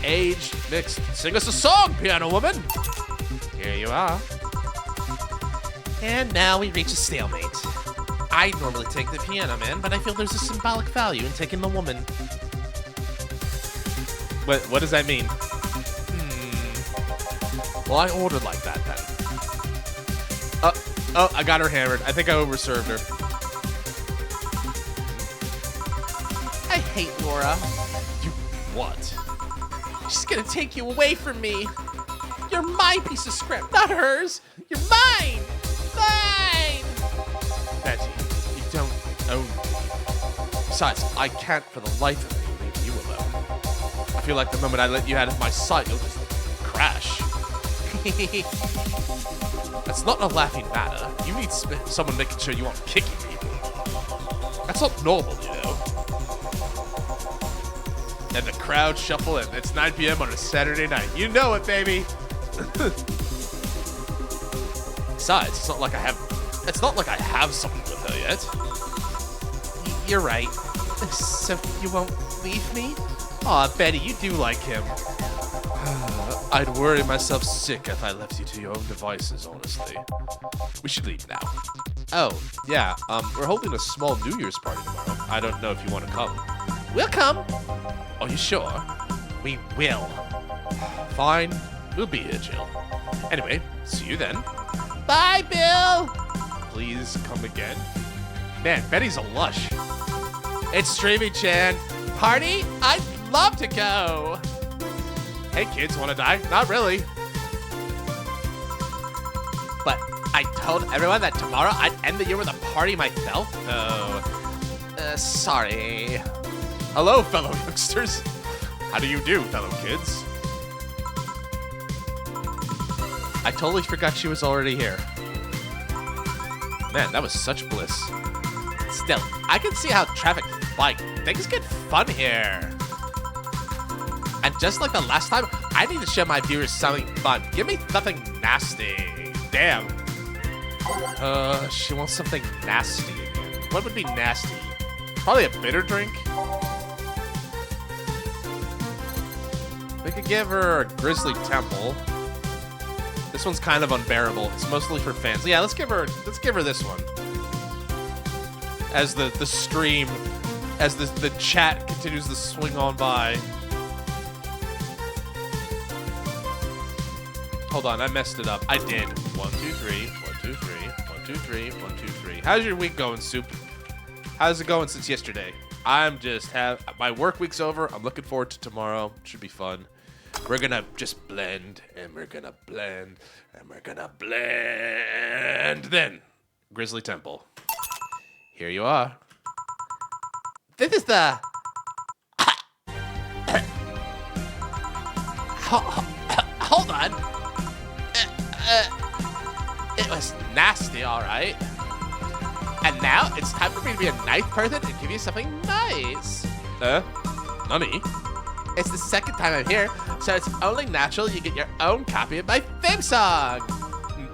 Age, mixed. Sing us a song, piano woman. Here you are. And now we reach a stalemate. I normally take the piano man, but I feel there's a symbolic value in taking the woman. What does that mean? Well, I ordered like that then. Oh, I got her hammered. I think I overserved her. I hate Laura. You what? She's gonna take you away from me. You're my piece of script, not hers. You're mine. Mine. Betty, you don't own me. Besides, I can't for the life of me leave you alone. I feel like the moment I let you out of my sight, you'll just crash. That's not a laughing matter. You need someone making sure you aren't kicking people. That's not normal, you know. And the crowd shuffle in. It's 9 p.m. on a Saturday night. You know it, baby. Besides, it's not like I have something with her yet. You're right. So you won't leave me? Aw, Betty, you do like him. I'd worry myself sick if I left you to your own devices, honestly. We should leave now. Oh, yeah, we're holding a small New Year's party tomorrow. I don't know if you want to come. We'll come. Are you sure? We will. Fine. We'll be here, Jill. Anyway, see you then. Bye, Bill. Please come again. Man, Betty's a lush. It's Streamy Chan. Party? I'd love to go. Hey, kids, want to die? Not really. But I told everyone that tomorrow I'd end the year with a party myself. Sorry. Hello, fellow youngsters. How do you do, fellow kids? I totally forgot she was already here. Man, that was such bliss. Still, I can see how traffic spiked. Things get fun here. And just like the last time, I need to show my viewers something fun. Give me something nasty. Damn. She wants something nasty again. What would be nasty? Probably a bitter drink? We could give her a Grizzly Temple. This one's kind of unbearable. It's mostly for fans. Yeah, let's give her this one. As the stream, as the chat continues to swing on by. Hold on, I messed it up. I did. 1, 2, 3, 1, 2, 3, 1, 2, 3, 1, 2, 3. How's your week going, Soup? How's it going since yesterday? My work week's over. I'm looking forward to tomorrow. Should be fun. We're gonna just blend, and we're gonna blend, and we're gonna blend. Then, Grizzly Temple. Here you are. This is the... Hold on. It was nasty, all right. And now it's time for me to be a nice person and give you something nice. Nani? It's the second time I'm here, so it's only natural you get your own copy of my theme song.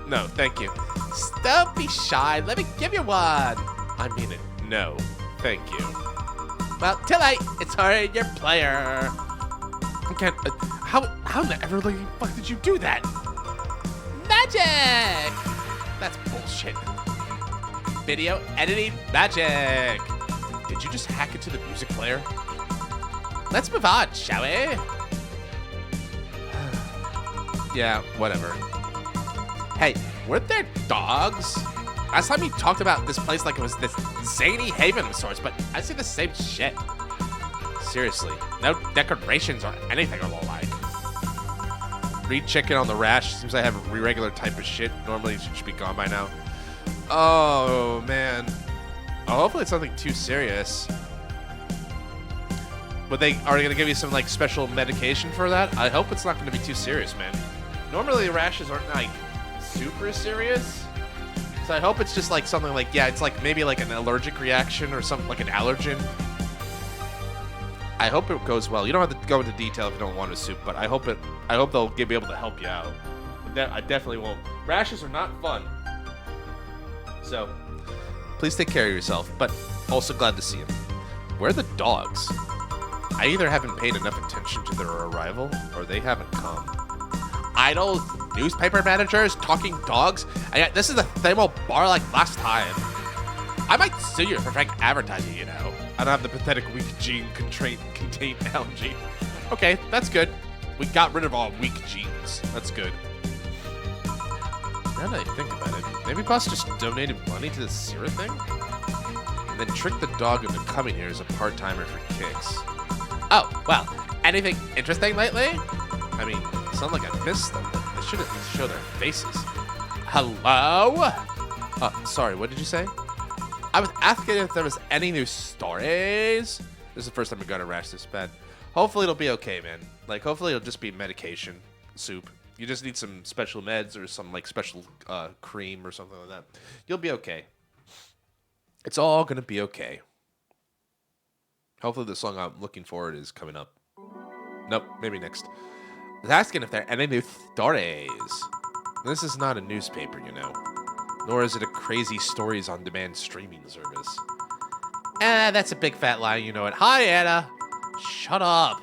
No, thank you. Don't be shy. Let me give you one. I mean it. No, thank you. Well, too late. It's already your player. I can't. How in the ever-living fuck did you do that? Magic! That's bullshit. Video editing magic. Did you just hack into the music player? Let's move on, shall we? Yeah, whatever. Hey, weren't there dogs? Last time you talked about this place like it was this zany haven of sorts, but I see the same shit. Seriously, no decorations or anything alike. Reed chicken on the rash. Seems I have a regular type of shit. Normally it should be gone by now. Oh, man. Oh, hopefully it's nothing too serious. But are they going to give you some, like, special medication for that? I hope it's not going to be too serious, man. Normally rashes aren't, like, super serious. So I hope it's just, like, something like, yeah, it's, like, maybe, like, an allergic reaction or something, like an allergen. I hope it goes well. You don't have to go into detail if you don't want to, Soup, but I hope they'll be able to help you out. I definitely won't. Rashes are not fun. So, please take care of yourself, but also glad to see him. Where are the dogs? I either haven't paid enough attention to their arrival, or they haven't come. Idle newspaper managers talking dogs? And yet this is the same old bar like last time. I might sue you for fake advertising, you know. I don't have the pathetic weak gene contained allergy. Okay, that's good. We got rid of all weak genes. That's good. Now that I think about it, maybe Boss just donated money to the Sierra thing? And then tricked the dog into coming here as a part-timer for kicks. Oh, well, anything interesting lately? I mean, it's not like I missed them, but they should at least show their faces. Hello? Sorry, what did you say? I was asking if there was any new stories. This is the first time I got a rash this bad. Hopefully it'll be okay, man. Like, hopefully it'll just be medication, Soup. You just need some special meds or some, like, special cream or something like that. You'll be okay. It's all gonna be okay. Hopefully the song I'm looking forward is coming up. Nope, maybe next. I was asking if there are any new stories. This is not a newspaper, you know. Nor is it a crazy stories on demand streaming service. That's a big fat lie, you know it. Hi, Anna. Shut up.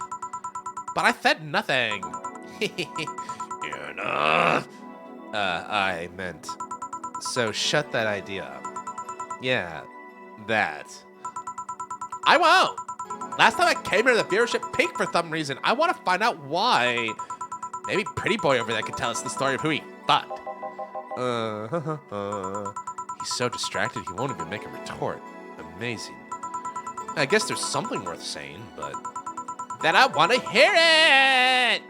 But I said nothing. Anna. I meant. So shut that idea up. Yeah, that. I won't. Last time I came here, the viewership peaked for some reason. I want to find out why. Maybe Pretty Boy over there could tell us the story of who he fucked. He's so distracted he won't even make a retort. Amazing. I guess there's something worth saying, but Then I want to hear it.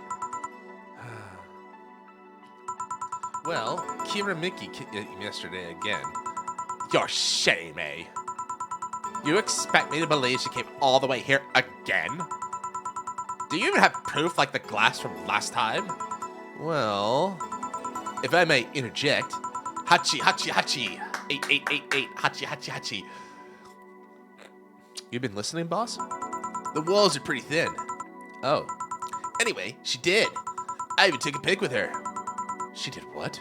well, Kira Mickey kicked him yesterday again. You're shitting me. You expect me to believe she came all the way here again? Do you even have proof like the glass from last time? Well, if I may interject, Hachi, hachi, hachi. 8888, hachi, hachi, hachi. you been listening, boss? The walls are pretty thin. Oh, Anyway, she did. I even took a pic with her. she did what?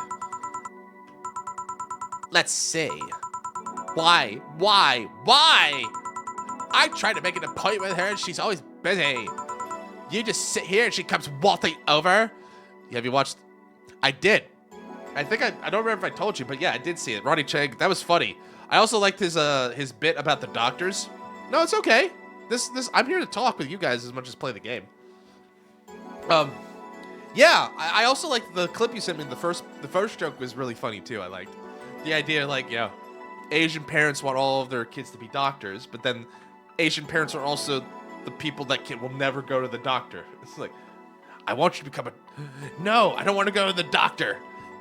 Let's see. Why? I tried to make an appointment with her and she's always busy. You just sit here and she comes waltzing over. Have you watched? I did. I think I don't remember if I told you, but yeah, I did see it. Ronnie Chang, that was funny. I also liked his bit about the doctors. No, it's okay. This I'm here to talk with you guys as much as play the game. Yeah, I also liked the clip you sent me. The first joke was really funny too. I liked the idea, like, you know, Asian parents want all of their kids to be doctors, but then Asian parents are also the people that will never go to the doctor. It's like, I want you to become No, I don't want to go to the doctor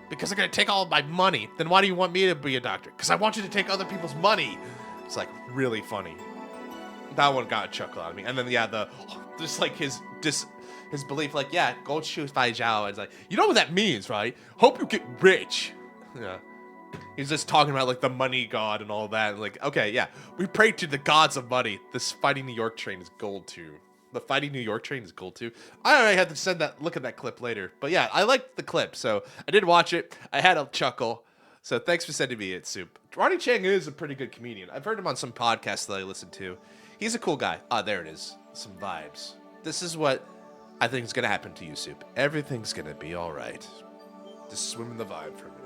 because they're going to take all of my money. Then why do you want me to be a doctor? Because I want you to take other people's money. It's like really funny. That one got a chuckle out of me. And then, yeah, just like his belief, like, yeah, go choose Fai Zhao. It's like, you know what that means, right? Hope you get rich. Yeah. He's just talking about, like, the money god and all that. Like, okay, yeah. We pray to the gods of money. This Fighting New York train is gold, too. The Fighting New York train is gold, too. I already had to look at that clip later. But, yeah, I liked the clip. So, I did watch it. I had a chuckle. So, thanks for sending me it, Soup. Ronnie Chang is a pretty good comedian. I've heard him on some podcasts that I listen to. He's a cool guy. Ah, there it is. Some vibes. This is what I think is going to happen to you, Soup. Everything's going to be all right. Just swim in the vibe for a minute.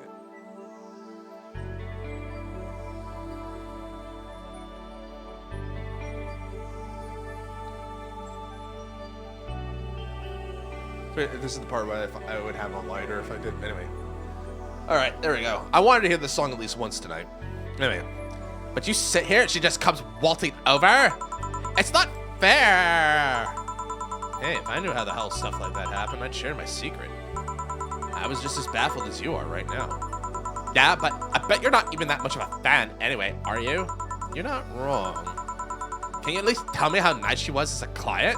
This is the part where I would have a lighter if I did. Anyway. All right, there we go. I wanted to hear this song at least once tonight. Anyway. But you sit here and she just comes waltzing over? It's not fair. Hey, if I knew how the hell stuff like that happened, I'd share my secret. I was just as baffled as you are right now. Yeah, but I bet you're not even that much of a fan anyway, are you? You're not wrong. Can you at least tell me how nice she was as a client?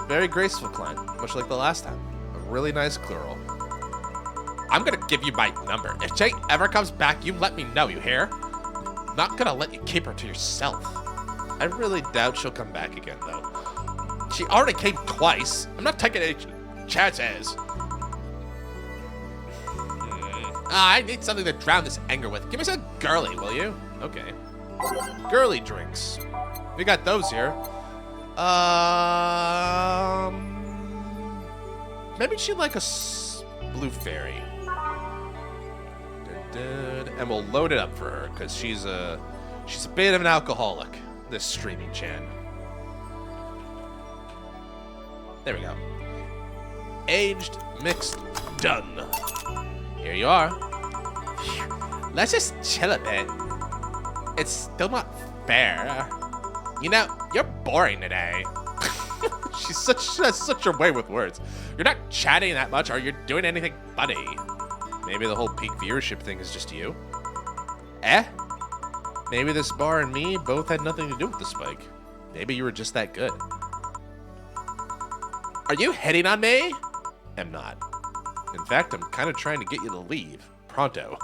Very graceful client, much like the last time. A really nice girl. I'm gonna give you my number. If Jake ever comes back, you let me know, you hear? I'm not gonna let you keep her to yourself. I really doubt she'll come back again, though. She already came twice. I'm not taking any chances. I need something to drown this anger with. Give me some girly, will you? Okay. Girly drinks. We got those here. Maybe she'd like a blue fairy. And we'll load it up for her, because she's a bit of an alcoholic, this streaming Chan. There we go. Aged, mixed, done. Here you are. Let's just chill a bit. It's still not fair. You know, you're boring today. She has such a way with words. You're not chatting that much or you're doing anything funny. Maybe the whole peak viewership thing is just you. Eh? Maybe this bar and me both had nothing to do with the spike. Maybe you were just that good. Are you hitting on me? I'm not. In fact, I'm kind of trying to get you to leave. Pronto.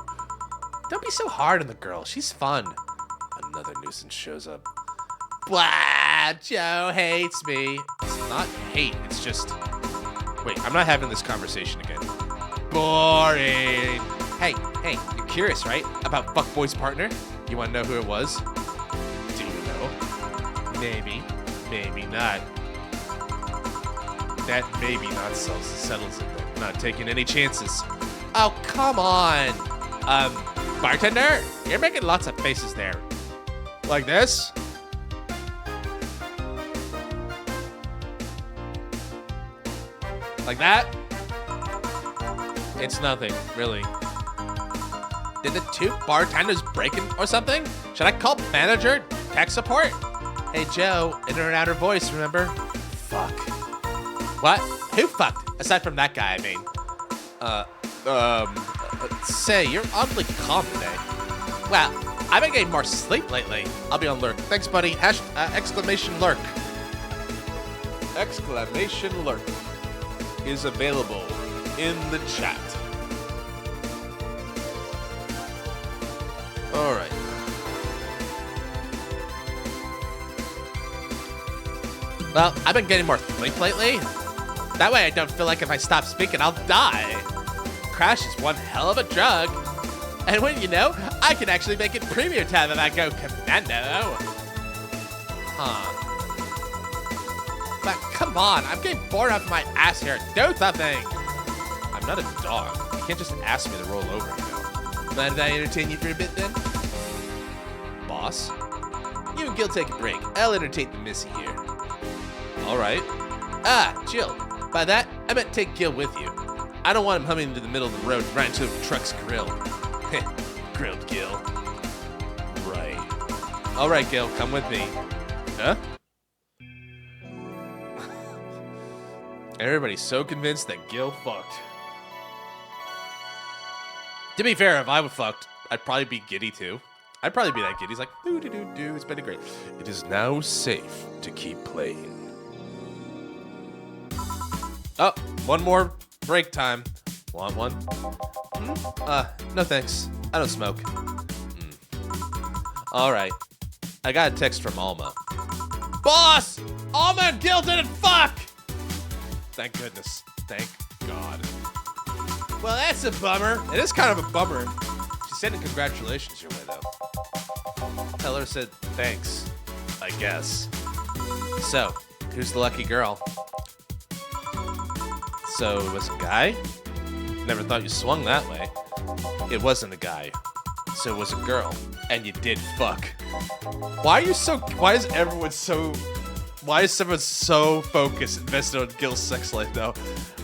Don't be so hard on the girl. She's fun. Another nuisance shows up. Blah, Joe hates me. It's not hate, it's just... Wait, I'm not having this conversation again. Boring. Hey, you're curious, right? About Fuckboy's partner? You want to know who it was? Do you know? Maybe. Maybe not. that maybe not settles it. Though. Not taking any chances. Oh, come on. Bartender, you're making lots of faces there. Like this? Like that? It's nothing, really. Did the two bartenders break in or something? Should I call manager? Tech support? Hey, Joe, inner and outer voice, remember? Fuck. What? Who fucked? Aside from that guy, I mean. Say, you're oddly calm today. Well, I've been getting more sleep lately. I'll be on lurk. Thanks, buddy. Exclamation lurk. Exclamation lurk is available in the chat. All right. Well, I've been getting more sleep lately. That way I don't feel like if I stop speaking, I'll die. Crash is one hell of a drug. And when you know, I can actually make it premium time if I go commando. Huh. But come on, I'm getting bored of my ass here. Do something. I'm not a dog. You can't just ask me to roll over, you know. Mind if I entertain you for a bit then? Boss? You and Gil take a break. I'll entertain the missy here. All right. Ah, Jill. By that, I meant take Gil with you. I don't want him humming into the middle of the road right into a truck's grill. Heh, grilled Gil. Right. All right, Gil, come with me. Huh? Everybody's so convinced that Gil fucked. To be fair, if I was fucked, I'd probably be giddy too. I'd probably be that giddy. He's like, doo-doo-doo-doo, it's been great. It is now safe to keep playing. Oh, one more break time. Want one? No thanks. I don't smoke. All right. I got a text from Alma. Boss! Alma and Gil didn't fuck! Thank goodness. Thank God. Well, that's a bummer. It is kind of a bummer. She sent a congratulations your way, though. Tell her said thanks, I guess. So, who's the lucky girl? So, it was a guy? Never thought you swung that way. It wasn't a guy. So it was a girl. And you did fuck. Why is everyone so focused, invested on Gil's sex life, though?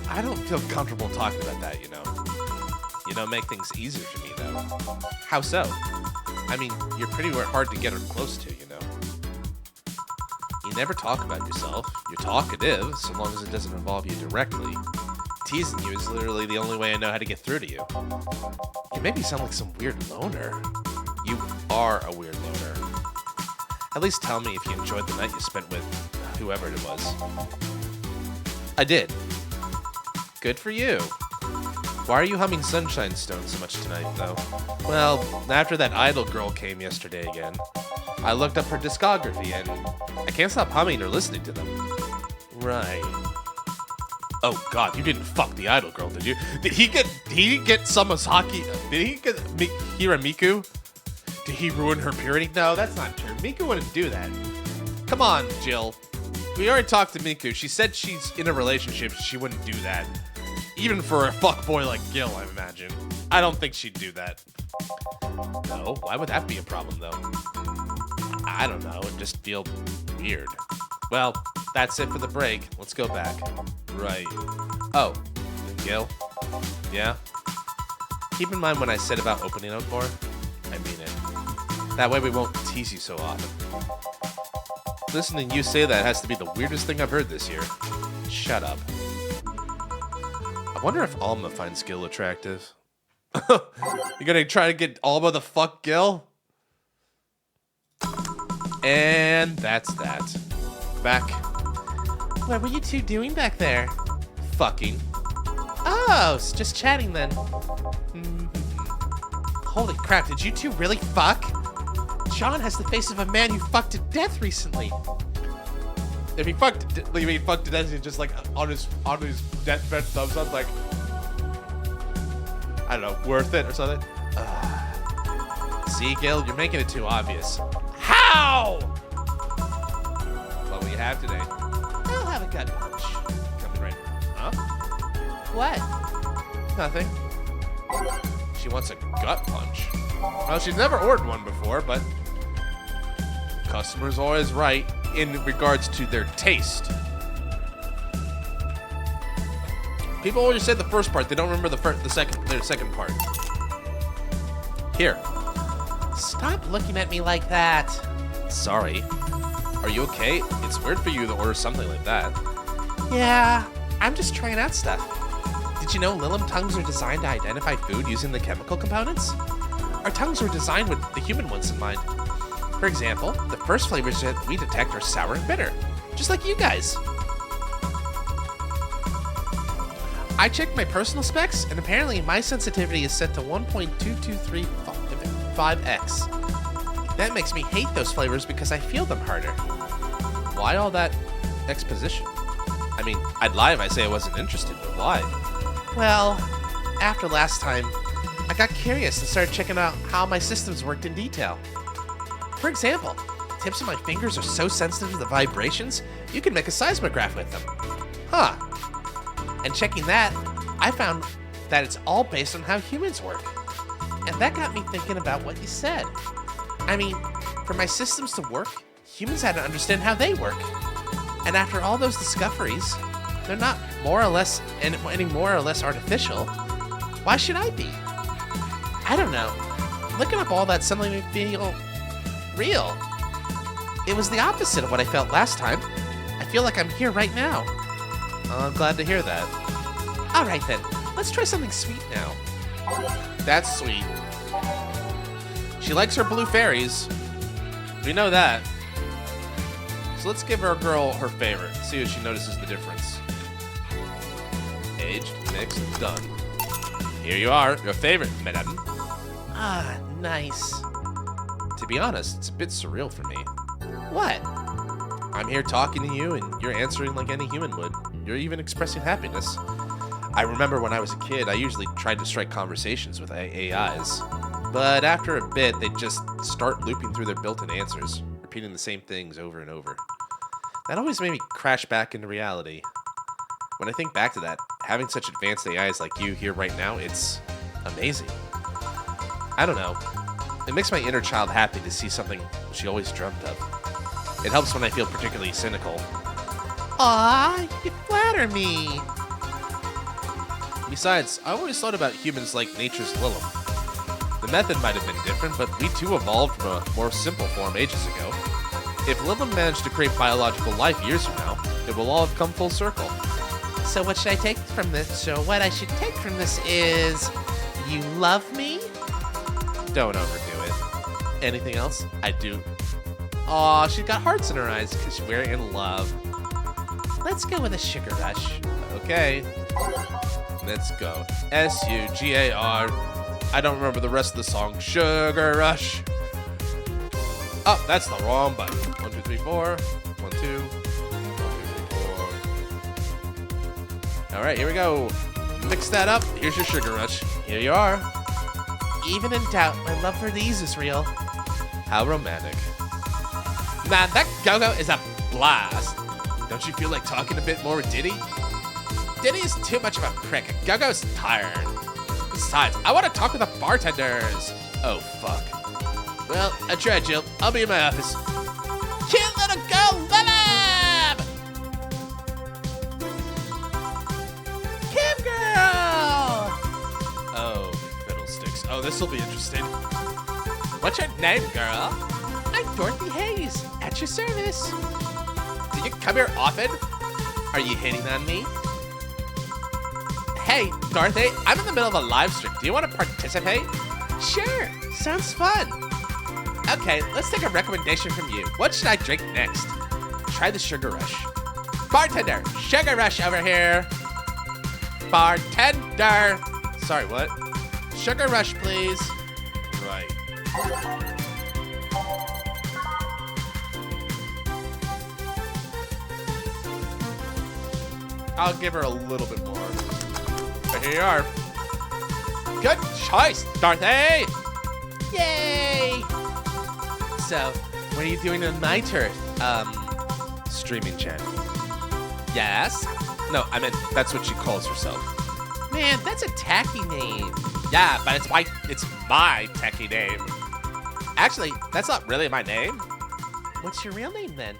I don't feel comfortable talking about that, you know? You don't make things easier for me, though. How so? I mean, you're pretty hard to get her close to, you know? You never talk about yourself. You're talkative, so long as it doesn't involve you directly. Teasing you is literally the only way I know how to get through to you. You make me sound like some weird loner. You are a weird loner. At least tell me if you enjoyed the night you spent with whoever it was. I did. Good for you. Why are you humming Sunshine Stone so much tonight, though? Well, after that idol girl came yesterday again, I looked up her discography and I can't stop humming or listening to them. Right. Oh God, you didn't fuck the idol girl, did you? Did he get Samasaki? Did he get Hiramiku? Did he ruin her purity? No, that's not true. Miku wouldn't do that. Come on, Jill. We already talked to Miku. She said she's in a relationship. She wouldn't do that. Even for a fuckboy like Gil, I imagine. I don't think she'd do that. No, why would that be a problem, though? I don't know. It'd just feel weird. Well, that's it for the break. Let's go back. Right. Oh, Gil? Yeah? Keep in mind when I said about opening up more. I mean it. That way we won't tease you so often. Listening you say that has to be the weirdest thing I've heard this year. Shut up. I wonder if Alma finds Gil attractive. You gonna try to get Alma the fuck Gil? And that's that. Back. What were you two doing back there? Fucking. Oh, just chatting then. Holy crap, did you two really fuck? John has the face of a man who fucked to death recently. If he fucked, you mean fucked to death, he's just like on his deathbed thumbs up, like, I don't know, worth it or something. See, Gil, you're making it too obvious. How? What will you have today? I'll have a gut punch. Coming right What? Nothing. She wants a gut punch. Well, she's never ordered one before, but customer's always right in regards to their taste. People always say the first part; they don't remember their second part. Here. Stop looking at me like that. Sorry. Are you okay? It's weird for you to order something like that. Yeah, I'm just trying out stuff. Did you know Lilim tongues are designed to identify food using the chemical components? Our tongues were designed with the human ones in mind. For example, the first flavors that we detect are sour and bitter, just like you guys. I checked my personal specs, and apparently my sensitivity is set to 1.2235x. That makes me hate those flavors because I feel them harder. Why all that exposition? I mean, I'd lie if I say I wasn't interested, but why? Well, after last time, I got curious and started checking out how my systems worked in detail. For example, the tips of my fingers are so sensitive to the vibrations, you can make a seismograph with them. Huh. And checking that, I found that it's all based on how humans work. And that got me thinking about what you said. I mean, for my systems to work, humans had to understand how they work. And after all those discoveries, they're not more or less any more or less artificial. Why should I be? I don't know. Looking up all that suddenly made me feel real. It was the opposite of what I felt last time. I feel like I'm here right now. I'm glad to hear that. All right then, let's try something sweet now. That's sweet. She likes her blue fairies. We know that. So let's give our girl her favorite. See if she notices the difference. Aged, mixed, done. Here you are, your favorite, madame. Ah, nice. To be honest, it's a bit surreal for me. What? I'm here talking to you, and you're answering like any human would. You're even expressing happiness. I remember when I was a kid, I usually tried to strike conversations with AIs. But after a bit, they'd just start looping through their built-in answers, repeating the same things over and over. That always made me crash back into reality. When I think back to that, having such advanced AIs like you here right now, it's amazing. I don't know. It makes my inner child happy to see something she always dreamt of. It helps when I feel particularly cynical. Aw, you flatter me. Besides, I always thought about humans like nature's Lilim. The method might have been different, but we too evolved from a more simple form ages ago. If Lilim managed to create biological life years from now, it will all have come full circle. So what should I take from this? So what I should take from this is, you love me? Don't overdo it. Anything else? I do. Aw, she's got hearts in her eyes because we're in love. Let's go with a sugar rush. Okay. Let's go. S-U-G-A-R. I don't remember the rest of the song. Sugar Rush. Oh, that's the wrong button. 1, 2, 3, 4. 1, 2. 1, 2, 3, 4. All right, here we go. Mix that up. Here's your Sugar Rush. Here you are. Even in doubt, my love for these is real. How romantic. Man, that go-go is a blast. Don't you feel like talking a bit more with Diddy? Diddy is too much of a prick. Go-go's tired. Besides, I want to talk with the bartenders. Oh, fuck. Well, I tried, Jill. I'll be in my office. Cute little girl, Lilim! Kim girl! Oh, fiddlesticks. Oh, this will be interesting. What's your name, girl? I'm Dorothy Hayes, at your service. Do you come here often? Are you hitting on me? Hey, Dorothy, I'm in the middle of a live stream. Do you want to participate? Sure, sounds fun. Okay, let's take a recommendation from you. What should I drink next? Try the Sugar Rush. Bartender, Sugar Rush over here. Bartender. Sorry, what? Sugar Rush, please. Right. I'll give her a little bit more. But here you are. Good choice, Dorothy! Yay! So, what are you doing on my turf? Streaming channel. Yes? No, I meant that's what she calls herself. Man, that's a tacky name. Yeah, but it's my techie name. Actually, that's not really my name. What's your real name then?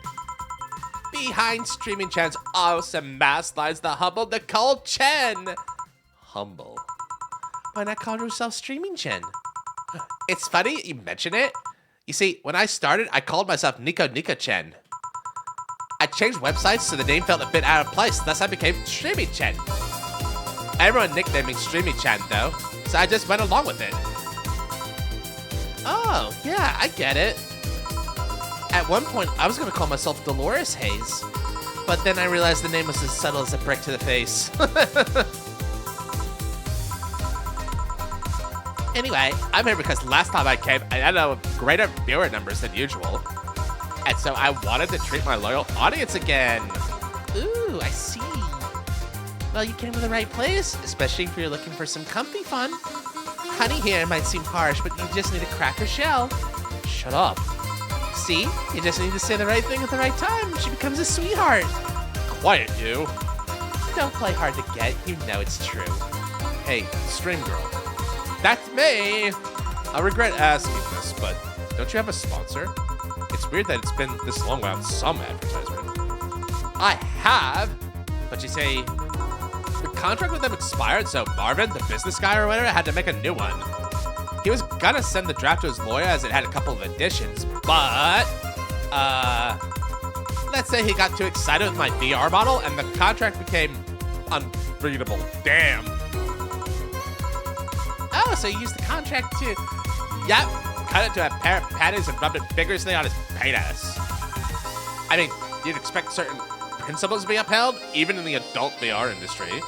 Behind Streaming Chen's awesome mask lies the humble Nicole Chen. Humble. Why not call yourself Streaming Chen? It's funny you mention it. You see, when I started, I called myself Nico Chen. I changed websites so the name felt a bit out of place, thus I became Streaming Chen. Everyone nicknamed me Streaming Chen though, so I just went along with it. Oh, yeah, I get it. At one point, I was gonna call myself Dolores Hayes, but then I realized the name was as subtle as a brick to the face. Anyway, I'm here because last time I came, I had greater viewer numbers than usual. And so I wanted to treat my loyal audience again. Ooh, I see. Well, you came to the right place, especially if you're looking for some comfy fun. Honey here might seem harsh, but you just need to crack her shell. Shut up. See? You just need to say the right thing at the right time. She becomes a sweetheart. Quiet, you. Don't play hard to get. You know it's true. Hey, Stream Girl. That's me! I regret asking this, but don't you have a sponsor? It's weird that it's been this long without some advertisement. I have, but you say the contract with them expired, so Marvin, the business guy or whatever, had to make a new one. He was gonna send the draft to his lawyer as it had a couple of additions, but, let's say he got too excited with my VR model and the contract became unreadable. Damn. Oh, so you used the contract to... Yep, cut it to a pair of panties and rubbed it vigorously on his penis. I mean, you'd expect certain principles to be upheld, even in the adult VR industry.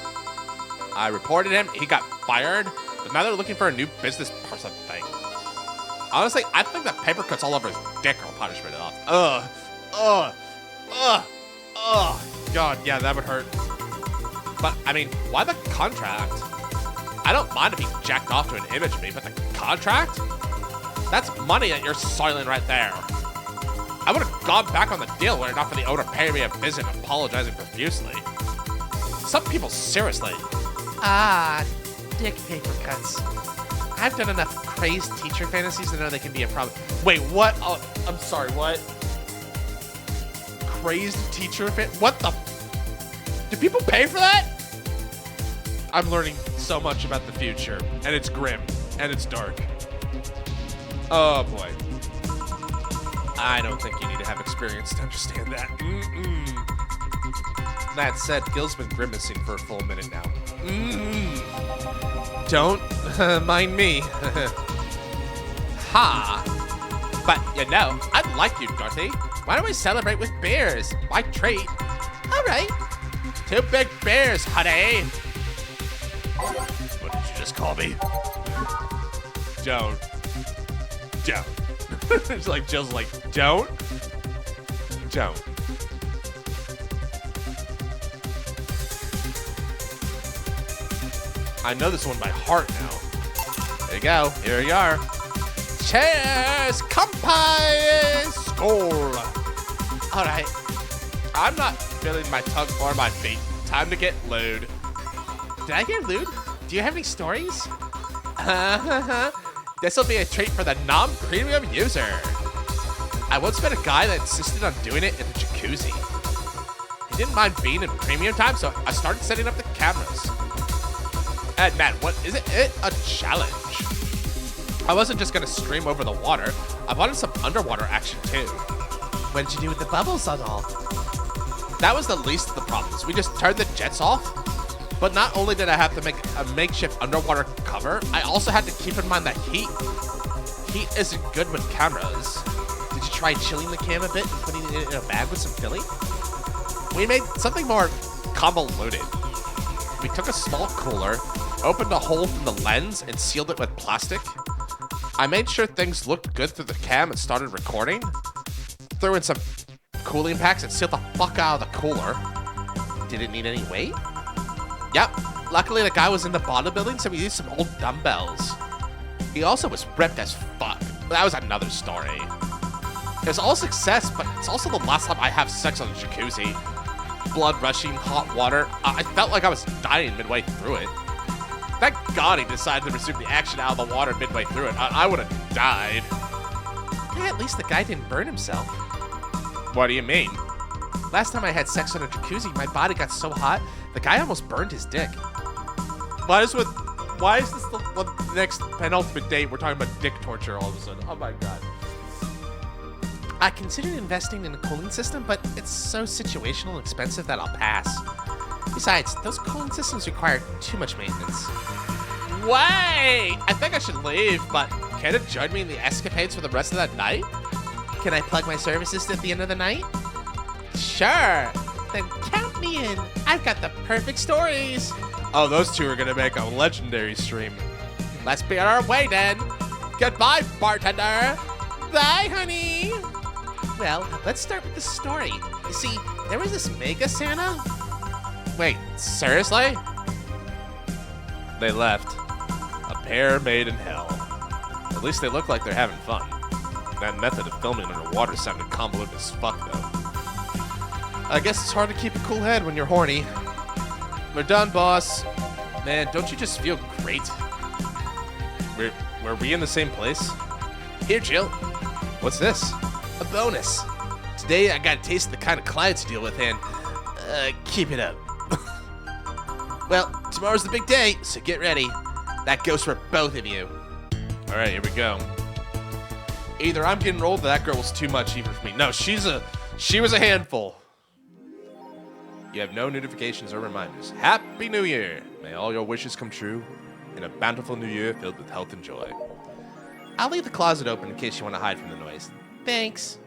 I reported him, he got fired, but now they're looking for a new business person thing. Honestly, I think that paper cuts all over his dick are punishment enough. God, yeah, that would hurt. But, I mean, why the contract? I don't mind if he jacked off to an image of me, but the contract? That's money that you're soiling right there. I would have gone back on the deal were it not for the owner paying me a visit and apologizing profusely. Some people, seriously. Ah, dick paper cuts. I've done enough crazed teacher fantasies to know they can be a problem. Wait, what? Oh, I'm sorry, what? Crazed teacher what the? Do people pay for that? I'm learning so much about the future, and it's grim, and it's dark. Oh boy. I don't think you need to have experience to understand that. That said, Gil's been grimacing for a full minute now. Don't mind me. Ha! But you know, I'd like you, Dorothy. Why don't we celebrate with beers? My treat. All right. 2 big beers, honey. What did you just call me? Don't. It's like Jill's like, don't. I know this one by heart now. There you go. Here you are. Cheers! Kampai! Skål! Alright. I'm not feeling my tongue or my feet. Time to get lewd. Did I get lewd? Do you have any stories? This'll be a treat for the non-premium user. I once met a guy that insisted on doing it in the jacuzzi. He didn't mind being in premium time, so I started setting up the cameras. And man, what is it a challenge? I wasn't just gonna stream over the water. I wanted some underwater action too. What did you do with the bubbles and all? That was the least of the problems. We just turned the jets off. But not only did I have to make a makeshift underwater cover, I also had to keep in mind that heat. Heat isn't good with cameras. Did you try chilling the cam a bit and putting it in a bag with some filling? We made something more convoluted. We took a small cooler, opened a hole from the lens, and sealed it with plastic. I made sure things looked good through the cam and started recording. Threw in some cooling packs and sealed the fuck out of the cooler. Did it need any weight? Yep. Luckily, the guy was in the bodybuilding, so we used some old dumbbells. He also was ripped as fuck. But that was another story. It was all success, but it's also the last time I have sex on the jacuzzi. Blood rushing, hot water. I felt like I was dying midway through it. Thank God he decided to resume the action out of the water midway through it. I would have died. Yeah, at least the guy didn't burn himself. What do you mean? Last time I had sex on a jacuzzi, my body got so hot, the guy almost burned his dick. Why is this the next penultimate date? We're talking about dick torture all of a sudden. Oh my God. I considered investing in a cooling system, but it's so situational and expensive that I'll pass. Besides, those cooling systems require too much maintenance. Wait! I think I should leave, but can it join me in the escapades for the rest of that night? Can I plug my services at the end of the night? Sure. Then count me in. I've got the perfect stories. Oh, those two are gonna make a legendary stream. Let's be on our way then. Goodbye, bartender. Bye, honey. Well, let's start with the story. You see, there was this mega Santa. Wait, seriously? They left. A pair made in hell. At least they look like they're having fun. That method of filming underwater sounded convoluted as fuck, though. I guess it's hard to keep a cool head when you're horny. We're done, boss. Man, don't you just feel great? Were we in the same place? Here, Jill. What's this? A bonus. Today, I got a taste of the kind of clients to deal with, and keep it up. Well, tomorrow's the big day, so get ready. That goes for both of you. All right, here we go. Either I'm getting rolled, or that girl was too much even for me. No, she was a handful. You have no notifications or reminders. Happy New Year! May all your wishes come true, and a bountiful new year filled with health and joy. I'll leave the closet open in case you want to hide from the noise. Thanks.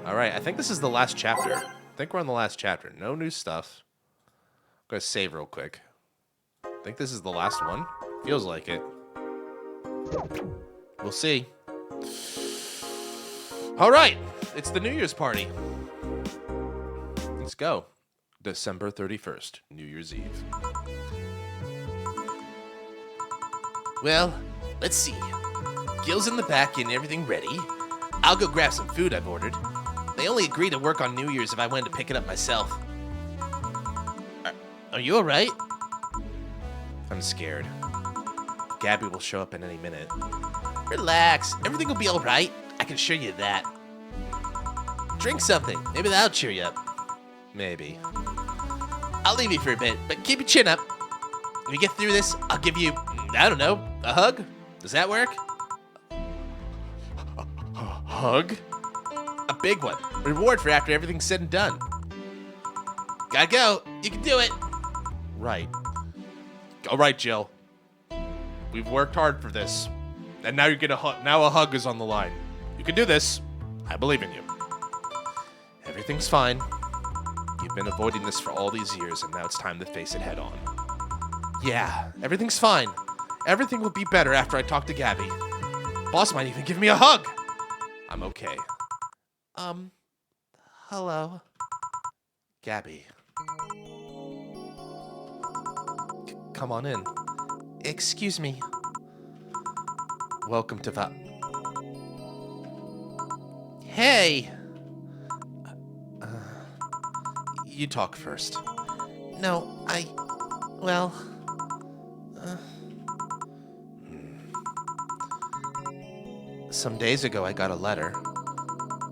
All right, I think this is the last chapter. I think we're on the last chapter. No new stuff. I'm going to save real quick. I think this is the last one. Feels like it. We'll see. All right, it's the New Year's party. Let's go. December 31st, New Year's Eve. Well, let's see. Gil's in the back getting everything ready. I'll go grab some food I've ordered. They only agreed to work on New Year's if I wanted to pick it up myself. Are you alright? I'm scared. Gabby will show up in any minute. Relax. Everything will be alright. I can assure you that. Drink something. Maybe that'll cheer you up. Maybe. I'll leave you for a bit, but keep your chin up. When we get through this, I'll give you, I don't know, a hug? Does that work? Hug? A big one. Reward for after everything's said and done. Gotta go. You can do it. Right. All right, Jill. We've worked hard for this. And now you're gonna now a hug is on the line. You can do this. I believe in you. Everything's fine. You've been avoiding this for all these years, and now it's time to face it head on. Yeah, everything's fine. Everything will be better after I talk to Gabby. Boss might even give me a hug. I'm okay. Hello. Gabby. Come on in. Excuse me. Welcome to Hey! You talk first. No, well... Some days ago I got a letter.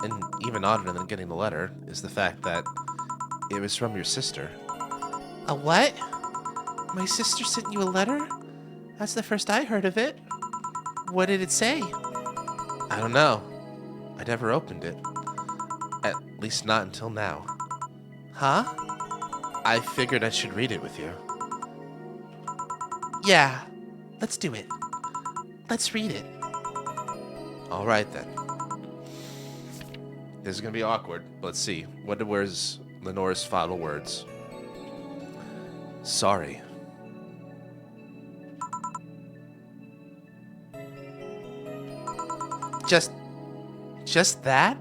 And even odder than getting the letter is the fact that it was from your sister. A what? My sister sent you a letter? That's the first I heard of it. What did it say? I don't know. I never opened it. At least not until now. Huh? I figured I should read it with you. Yeah, let's do it. Let's read it. All right, then. This is going to be awkward. Let's see. Where's Lenore's final words? Sorry. Just that?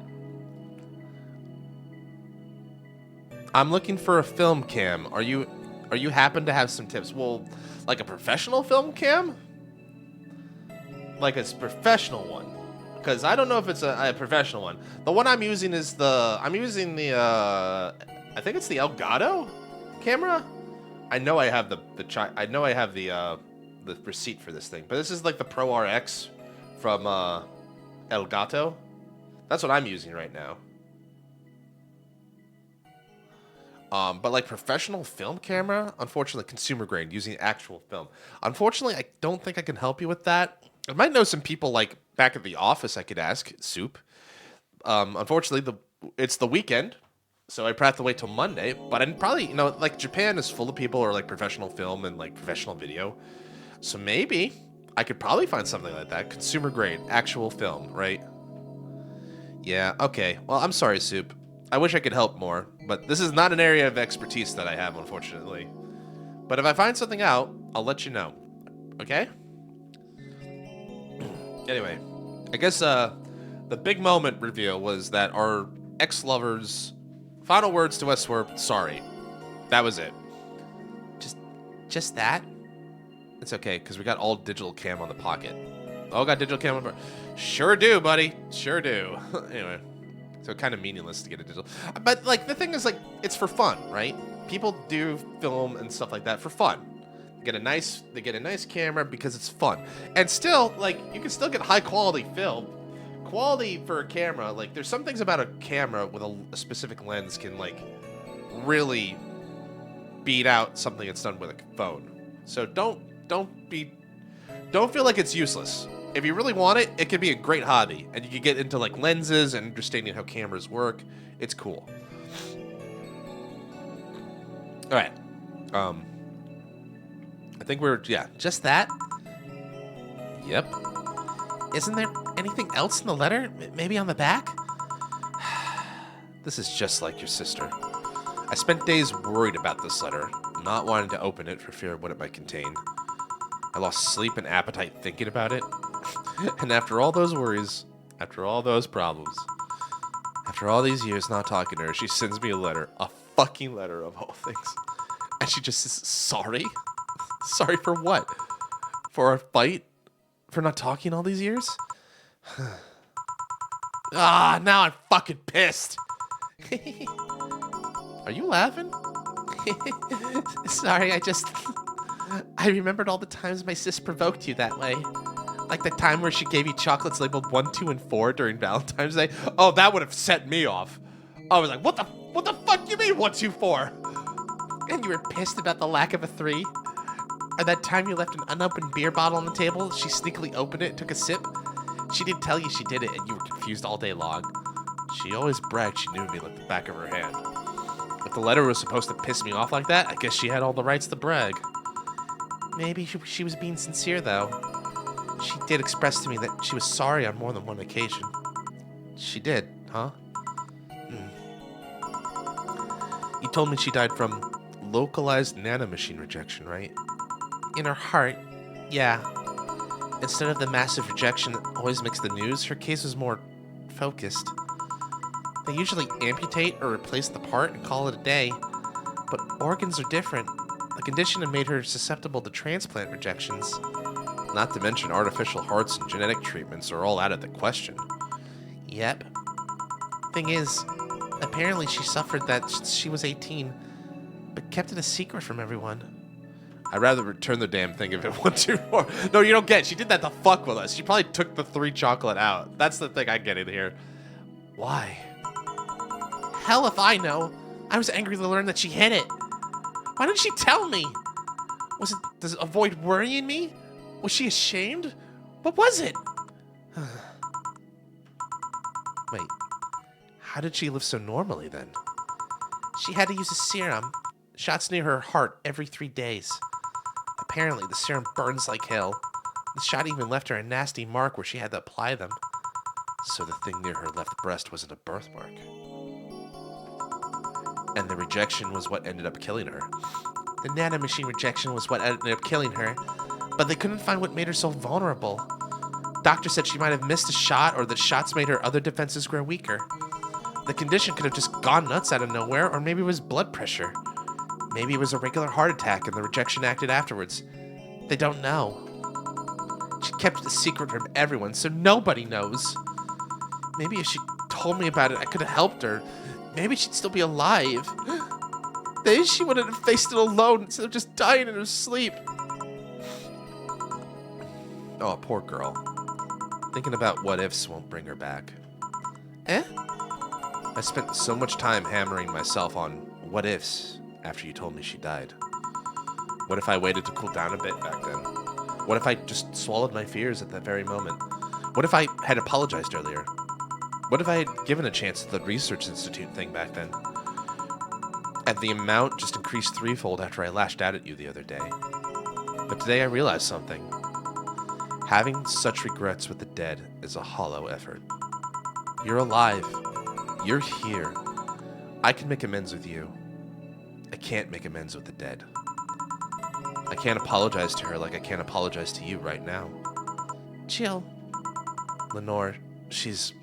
I'm looking for a film cam. Are you happen to have some tips? Well, like a professional film cam? Like a professional one. Because I don't know if it's a professional one. The one I'm using is I think it's the Elgato camera. I know I have I know I have the receipt for this thing, but this is like the Pro RX from Elgato. That's what I'm using right now. But like professional film camera, unfortunately, consumer grade using actual film. Unfortunately, I don't think I can help you with that. I might know some people like back at the office I could ask. Soup. Unfortunately, it's the weekend, so I probably have to wait till Monday. But I'd probably, like Japan is full of people who are like professional film and like professional video. So maybe I could probably find something like that. Consumer grade, actual film, right? Yeah, okay. Well, I'm sorry, Soup. I wish I could help more, but this is not an area of expertise that I have, unfortunately. But if I find something out, I'll let you know. Okay? Anyway, I guess the big moment reveal was that our ex-lover's final words to us were sorry. That was it. Just that? It's okay, because we got all digital cam on the pocket. Oh, got digital cam on the pocket. Sure do, buddy. Sure do. Anyway. So kind of meaningless to get a digital. But, like, the thing is, like, it's for fun, right? People do film and stuff like that for fun. They get a nice camera because it's fun. And still, like, you can still get high-quality film. Quality for a camera, like, there's some things about a camera with a specific lens can, like, really beat out something that's done with a phone. So don't feel like it's useless. If you really want it, it could be a great hobby, and you can get into like lenses and understanding how cameras work. It's cool. All right. I think Just that? Yep. Isn't there anything else in the letter? Maybe on the back? This is just like your sister. I spent days worried about this letter, not wanting to open it for fear of what it might contain. I lost sleep and appetite thinking about it. And after all those worries, after all those problems, after all these years not talking to her, she sends me a letter. A fucking letter of all things. And she just says, sorry? Sorry for what? For our fight? For not talking all these years? Now I'm fucking pissed. Are you laughing? Sorry, I remembered all the times my sis provoked you that way. Like the time where she gave you chocolates labeled 1, 2, and 4 during Valentine's Day. Oh, that would have set me off. I was like, what the fuck you mean 1, 2, 4? And you were pissed about the lack of a 3? Or that time you left an unopened beer bottle on the table, she sneakily opened it and took a sip? She didn't tell you she did it and you were confused all day long. She always bragged she knew me like the back of her hand. If the letter was supposed to piss me off like that, I guess she had all the rights to brag. Maybe she was being sincere, though. She did express to me that she was sorry on more than one occasion. She did, huh? You told me she died from localized nanomachine rejection, right? In her heart, yeah. Instead of the massive rejection that always makes the news, her case was more focused. They usually amputate or replace the part and call it a day, but organs are different. The condition had made her susceptible to transplant rejections. Not to mention artificial hearts and genetic treatments are all out of the question. Yep. Thing is, apparently she suffered that she was 18, but kept it a secret from everyone. I'd rather return the damn thing if it went too far. No, you don't get it. She did that to fuck with us. She probably took the 3 chocolate out. That's the thing I get in here. Why? Hell if I know. I was angry to learn that she hid it. Why didn't she tell me? Does it avoid worrying me? Was she ashamed? What was it? Wait, how did she live so normally then? She had to use a serum. Shots near her heart every 3 days. Apparently, the serum burns like hell. The shot even left her a nasty mark where she had to apply them. So the thing near her left breast wasn't a birthmark. And the rejection was what ended up killing her. The nanomachine rejection was what ended up killing her, but they couldn't find what made her so vulnerable. Doctor said she might have missed a shot or that shots made her other defenses grow weaker. The condition could have just gone nuts out of nowhere, or maybe it was blood pressure. Maybe it was a regular heart attack and the rejection acted afterwards. They don't know. She kept it a secret from everyone, so nobody knows. Maybe if she told me about it, I could have helped her. Maybe she'd still be alive. birthday, she wouldn't have faced it alone instead of just dying in her sleep. Oh, poor girl. Thinking about what ifs won't bring her back. Eh? I spent so much time hammering myself on what ifs after you told me she died. What if I waited to cool down a bit back then? What if I just swallowed my fears at that very moment? What if I had apologized earlier? What if I had given a chance to the research institute thing back then? And the amount just increased threefold after I lashed out at you the other day. But today I realized something. Having such regrets with the dead is a hollow effort. You're alive. You're here. I can make amends with you. I can't make amends with the dead. I can't apologize to her like I can't apologize to you right now. Jill. Lenore, she's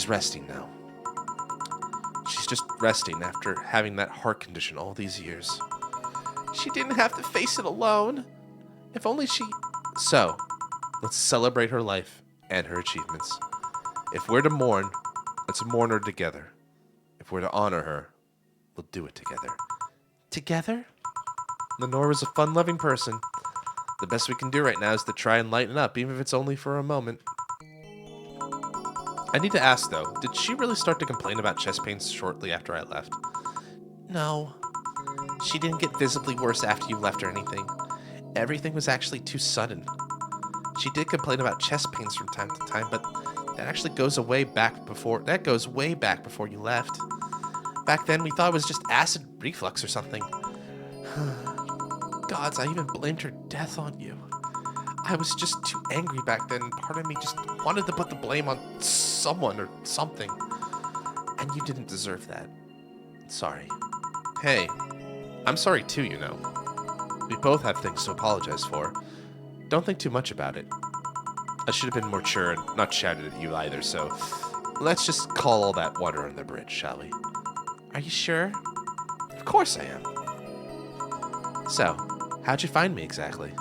resting now. She's just resting after having that heart condition all these years. She didn't have to face it alone. If only she... So, let's celebrate her life and her achievements. If we're to mourn, let's mourn her together. If we're to honor her, we'll do it together. Together? Lenore was a fun-loving person. The best we can do right now is to try and lighten up, even if it's only for a moment. I need to ask, though, did she really start to complain about chest pains shortly after I left? No. She didn't get visibly worse after you left or anything. Everything was actually too sudden. She did complain about chest pains from time to time, but that actually goes way back before you left. Back then, we thought it was just acid reflux or something. Gods, I even blamed her death on you. I was just too angry back then. Part of me just wanted to put the blame on someone or something. And you didn't deserve that. Sorry. Hey, I'm sorry too, you know. We both have things to apologize for. Don't think too much about it. I should have been more mature and not shouted at you either, so let's just call all that water under the bridge, shall we? Are you sure? Of course I am. So, how'd you find me exactly?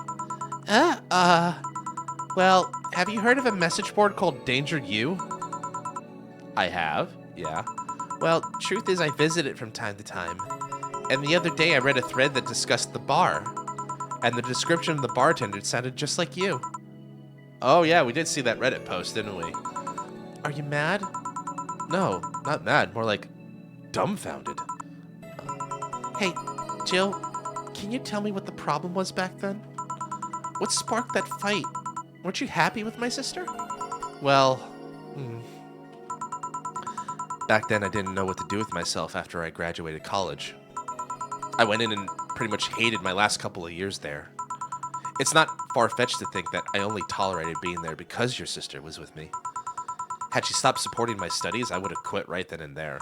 Well, have you heard of a message board called Danger U? I have, yeah. Well, truth is I visit it from time to time. And the other day I read a thread that discussed the bar. And the description of the bartender sounded just like you. Oh yeah, we did see that Reddit post, didn't we? Are you mad? No, not mad, more like dumbfounded. Hey, Jill, can you tell me what the problem was back then? What sparked that fight? Weren't you happy with my sister? Well, back then I didn't know what to do with myself after I graduated college. I went in and pretty much hated my last couple of years there. It's not far-fetched to think that I only tolerated being there because your sister was with me. Had she stopped supporting my studies, I would have quit right then and there.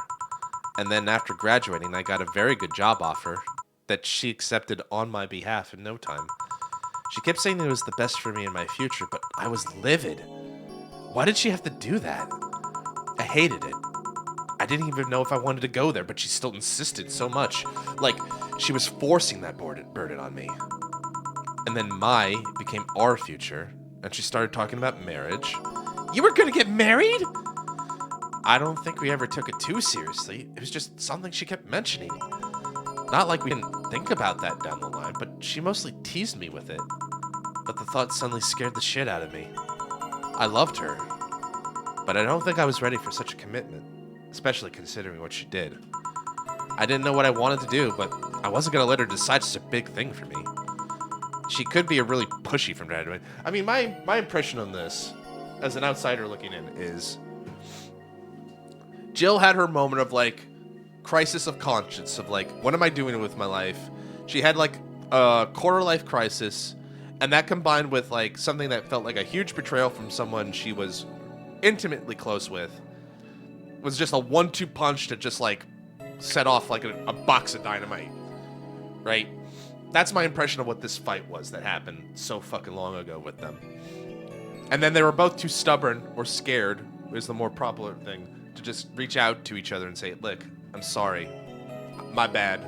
And then after graduating, I got a very good job offer that she accepted on my behalf in no time. She kept saying it was the best for me in my future, but I was livid. Why did she have to do that? I hated it. I didn't even know if I wanted to go there, but she still insisted so much. Like, she was forcing that burden on me. And then my became our future, and she started talking about marriage. You were gonna get married? I don't think we ever took it too seriously. It was just something she kept mentioning. Not like we didn't think about that down the line, but she mostly teased me with it. But the thought suddenly scared the shit out of me. I loved her, but I don't think I was ready for such a commitment, especially considering what she did. I didn't know what I wanted to do, but I wasn't gonna let her decide such a big thing for me. She could be a really pushy from time to time. I mean, my impression on this, as an outsider looking in, is Jill had her moment of like crisis of conscience of like, what am I doing with my life? She had like a quarter life crisis, and that combined with like something that felt like a huge betrayal from someone she was intimately close with was just a 1-2 punch to just like set off like a box of dynamite, right? That's my impression of what this fight was that happened so fucking long ago with them. And then they were both too stubborn or scared, is the more popular thing, to just reach out to each other and say, look, I'm sorry. My bad.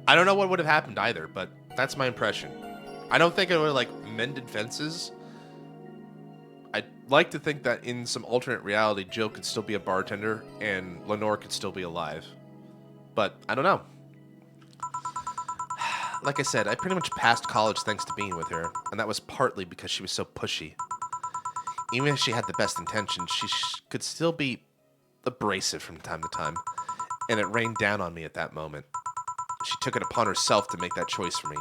I don't know what would have happened either, but that's my impression. I don't think it would have, like, mended fences. like to think that in some alternate reality, Jill could still be a bartender and Lenore could still be alive. But I don't know. Like I said, I pretty much passed college thanks to being with her, and that was partly because she was so pushy. Even if she had the best intentions, she could still be abrasive from time to time, and it rained down on me at that moment. She took it upon herself to make that choice for me.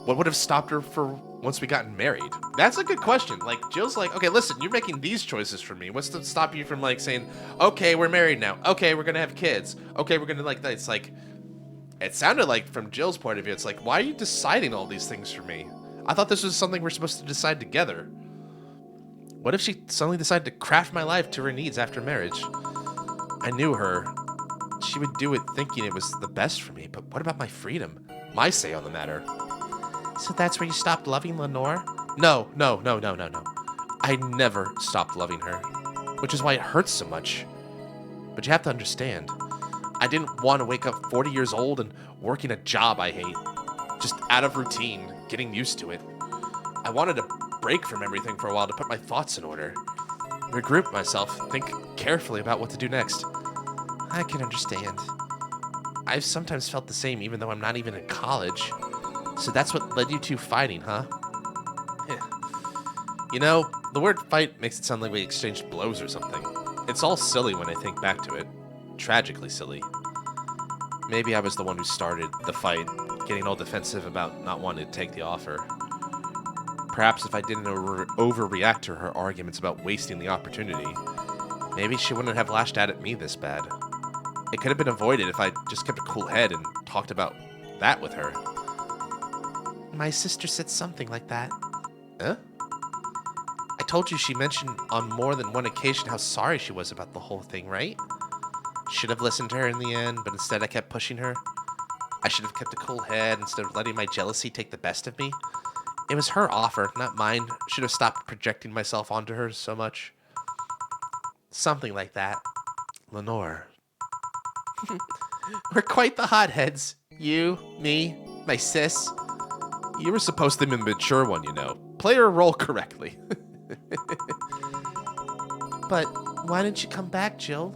What would have stopped her for once we gotten married? That's a good question. Like, Jill's like, okay, listen, you're making these choices for me. What's to stop you from, like, saying, okay, we're married now. Okay, we're going to have kids. Okay, we're going to, like, that. It's like, it sounded like, from Jill's point of view, it's like, why are you deciding all these things for me? I thought this was something we're supposed to decide together. What if she suddenly decided to craft my life to her needs after marriage? I knew her. She would do it thinking it was the best for me, but what about my freedom? My say on the matter? So that's where you stopped loving Lenore? No. I never stopped loving her, which is why it hurts so much. But you have to understand, I didn't want to wake up 40 years old and working a job I hate, just out of routine, getting used to it. I wanted to break from everything for a while to put my thoughts in order, regroup myself, think carefully about what to do next. I can understand. I've sometimes felt the same even though I'm not even in college. So that's what led you to fighting, huh? You know, the word fight makes it sound like we exchanged blows or something. It's all silly when I think back to it. Tragically silly. Maybe I was the one who started the fight, getting all defensive about not wanting to take the offer. Perhaps if I didn't overreact to her arguments about wasting the opportunity, maybe she wouldn't have lashed out at me this bad. It could have been avoided if I just kept a cool head and talked about that with her. My sister said something like that. Huh? I told you she mentioned on more than one occasion how sorry she was about the whole thing, right? Should have listened to her in the end, but instead I kept pushing her. I should have kept a cool head instead of letting my jealousy take the best of me. It was her offer, not mine. Should have stopped projecting myself onto her so much. Something like that. Lenore. We're quite the hotheads. You, me, my sis. You were supposed to be the mature one, you know. Play your role correctly. But why didn't you come back, Jill?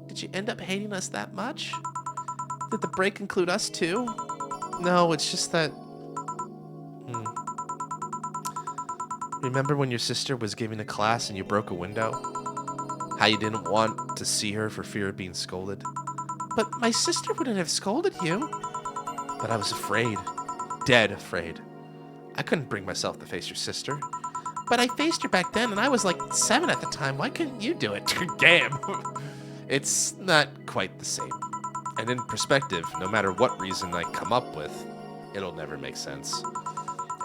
Did you end up hating us that much? Did the break include us too? No, it's just that... Remember when your sister was giving a class and you broke a window? How you didn't want to see her for fear of being scolded? But my sister wouldn't have scolded you. But I was afraid. Dead afraid. I couldn't bring myself to face your sister. But I faced her back then, and I was like 7 at the time. Why couldn't you do it? Damn. It's not quite the same. And in perspective, no matter what reason I come up with, it'll never make sense.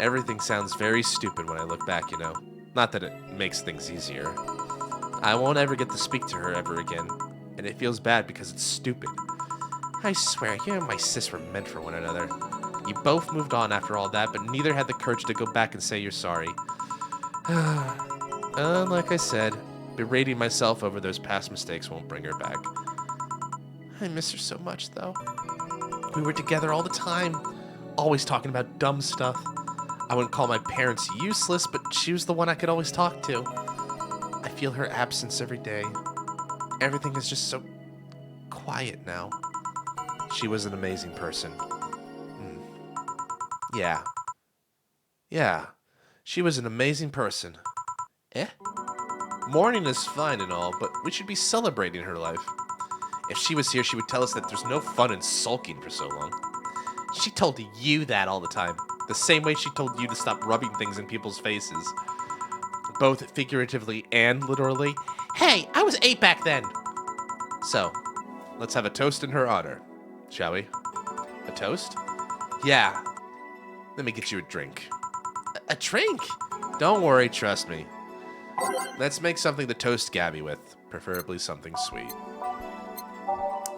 Everything sounds very stupid when I look back, you know. Not that it makes things easier. I won't ever get to speak to her ever again, and it feels bad because it's stupid. I swear, you and my sis were Meant for one another. You both moved on after all that, but neither had the courage to go back and say you're sorry. Like I said, berating myself over those past mistakes won't bring her back. I miss her so much, though. We were together all the time, always talking about dumb stuff. I wouldn't call my parents useless, but she was the one I could always talk to. I feel her absence every day. Everything is just so quiet now. She was an amazing person. Yeah. She was an amazing person. Mourning is fine and all, but we should be celebrating her life. If she was here, she would tell us that there's no fun in sulking for so long. She told you that all the time. The same way she told you to stop rubbing things in people's faces. Both figuratively and literally. Hey, I was 8 back then. So, let's have a toast in her honor, shall we? A toast? Yeah. Let me get you a drink. A drink? Don't worry, trust me. Let's make something to toast Gabby with, preferably something sweet.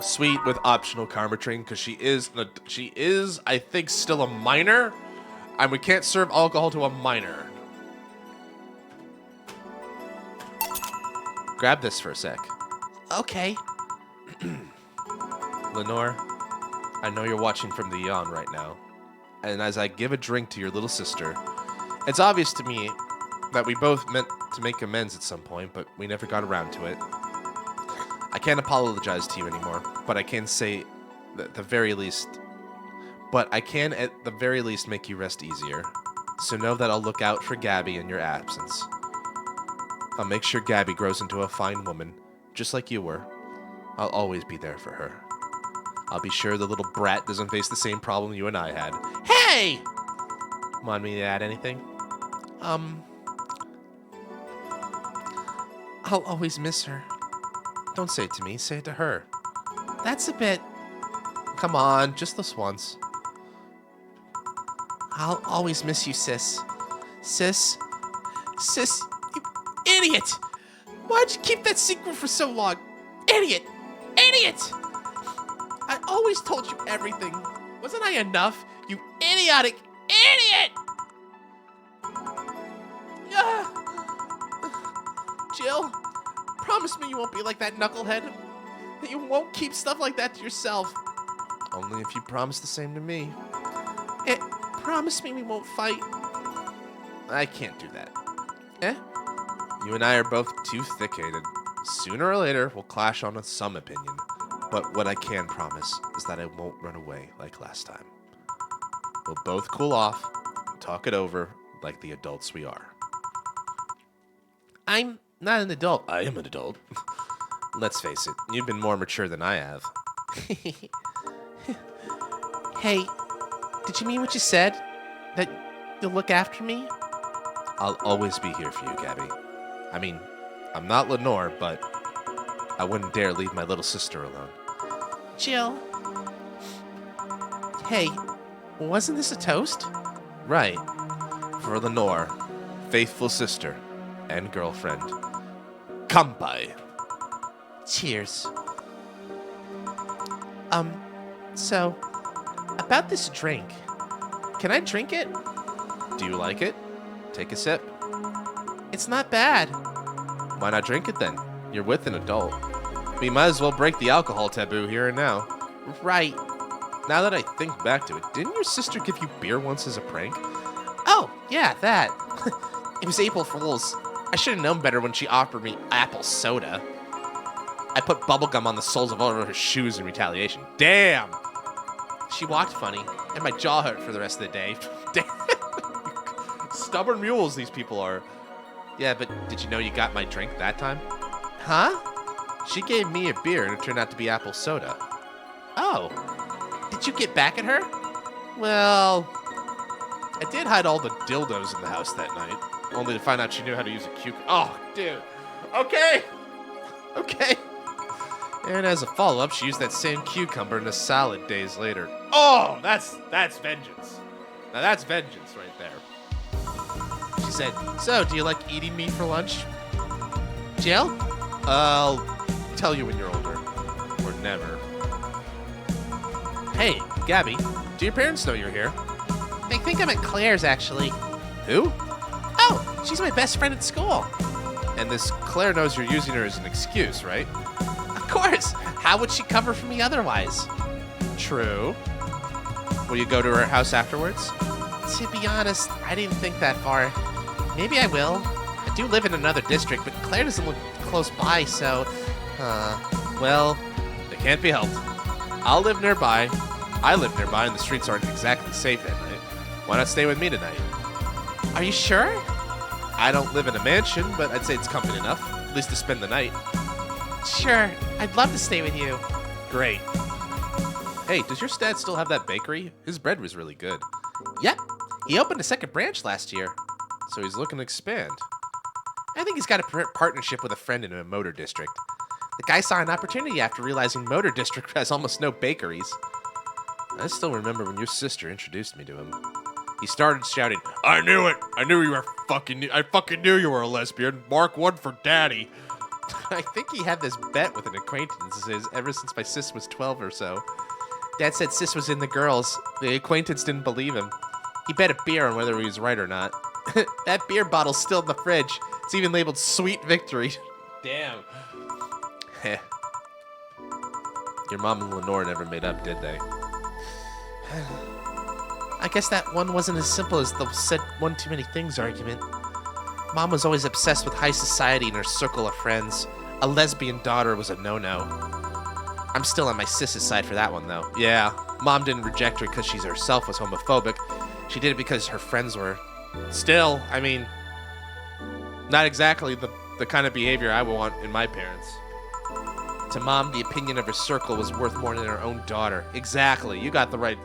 Sweet with optional karma train, because she is, I think, still a minor, and we can't serve alcohol to a minor. Grab this for a sec. Okay. Lenore, I know you're watching from the yawn right now, and as I give a drink to your little sister, it's obvious to me that we both meant to make amends at some point, but we never got around to it. I can't apologize to you anymore, but I can say that at the very least make you rest easier. So know that I'll look out for Gabby in your absence. I'll make sure Gabby grows into a fine woman, just like you were. I'll always be there for her. I'll be sure the little brat doesn't face the same problem you and I had. Hey! Want me to add anything? I'll always miss her. Don't say it to me, say it to her. That's a bit... Come on, just this once. I'll always miss you, sis. Sis, you idiot! Why'd you keep that secret for so long? Idiot! Idiot! I always told you everything. Wasn't I enough? You idiotic idiot! Jill, promise me you won't be like that knucklehead. That you won't keep stuff like that to yourself. Only if you promise the same to me. Promise me we won't fight. I can't do that. Eh? You and I are both too thick-headed. Sooner or later, we'll clash on some opinion. But what I can promise is that I won't run away like last time. We'll both cool off and talk it over like the adults we are. I'm not an adult. I am an adult. Let's face it, you've been more mature than I have. Hey, did you mean what you said? That you'll look after me? I'll always be here for you, Gabby. I mean, I'm not Lenore, but I wouldn't dare leave my little sister alone. Jill. Hey, wasn't this a toast? Right. For Lenore, faithful sister and girlfriend. Kampai. Cheers. So, about this drink. Can I drink it? Do you like it? Take a sip. It's not bad. Why not drink it then? You're with an adult. We might as well break the alcohol taboo here and now. Right. Now that I think back to it, didn't your sister give you beer once as a prank? Oh, yeah, that. It was April Fool's. I should have known better when she offered me apple soda. I put bubblegum on the soles of all of her shoes in retaliation. Damn! She walked funny, and my jaw hurt for the rest of the day. Damn! Stubborn mules these people are. Yeah, but did you know you got my drink that time? Huh? She gave me a beer and it turned out to be apple soda. Oh. Did you get back at her? Well, I did hide all the dildos in the house that night, only to find out she knew how to use a cucumber. Oh, dude. Okay. And as a follow-up, she used that same cucumber in a salad days later. Oh, that's vengeance. Now that's vengeance right there. She said, so, do you like eating meat for lunch? Jill? I'll tell you when you're older. Or never. Hey, Gabby, do your parents know you're here? They think I'm at Claire's, actually. Who? Oh, she's my best friend at school. And this Claire knows you're using her as an excuse, right? Of course. How would she cover for me otherwise? True. Will you go to her house afterwards? To be honest, I didn't think that far. Maybe I will. I do live in another district, but Claire doesn't live close by, so... Well, it can't be helped. I'll live nearby. I live nearby, and the streets aren't exactly safe at night. Why not stay with me tonight? Are you sure? I don't live in a mansion, but I'd say it's comfy enough, at least to spend the night. Sure. I'd love to stay with you. Great. Hey, does your dad still have that bakery? His bread was really good. Yep. He opened a second branch last year. So he's looking to expand. I think he's got a partnership with a friend in a motor district. The guy saw an opportunity after realizing motor district has almost no bakeries. I still remember when your sister introduced me to him. He started shouting, I knew it! I fucking knew you were a lesbian. Mark one for daddy. I think he had this bet with an acquaintance of his ever since my sis was 12 or so. Dad said sis was in the girls. The acquaintance didn't believe him. He bet a beer on whether he was right or not. That beer bottle's still in the fridge. It's even labeled Sweet Victory. Damn. Heh. Your mom and Lenore never made up, did they? I guess that one wasn't as simple as the said one too many things argument. Mom was always obsessed with high society and her circle of friends. A lesbian daughter was a no-no. I'm still on my sis's side for that one, though. Yeah, Mom didn't reject her because she herself was homophobic. She did it because her friends were. Still, I mean, not exactly the kind of behavior I would want in my parents. To Mom, the opinion of her circle was worth more than her own daughter. Exactly. You got the right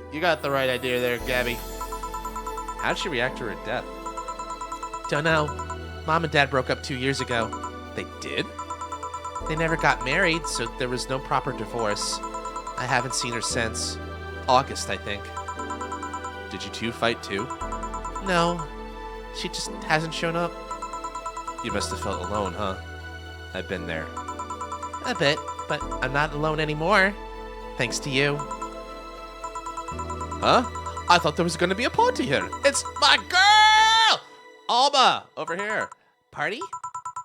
idea there, Gabby. How'd she react to her death? Don't know. Mom and Dad broke up 2 years ago. They did? They never got married, so there was no proper divorce. I haven't seen her since. August, I think. Did you two fight too? No. She just hasn't shown up. You must have felt alone, huh? I've been there. A bit, but I'm not alone anymore. Thanks to you. Huh? I thought there was going to be a party here. It's my girl! Alma! Over here. Party?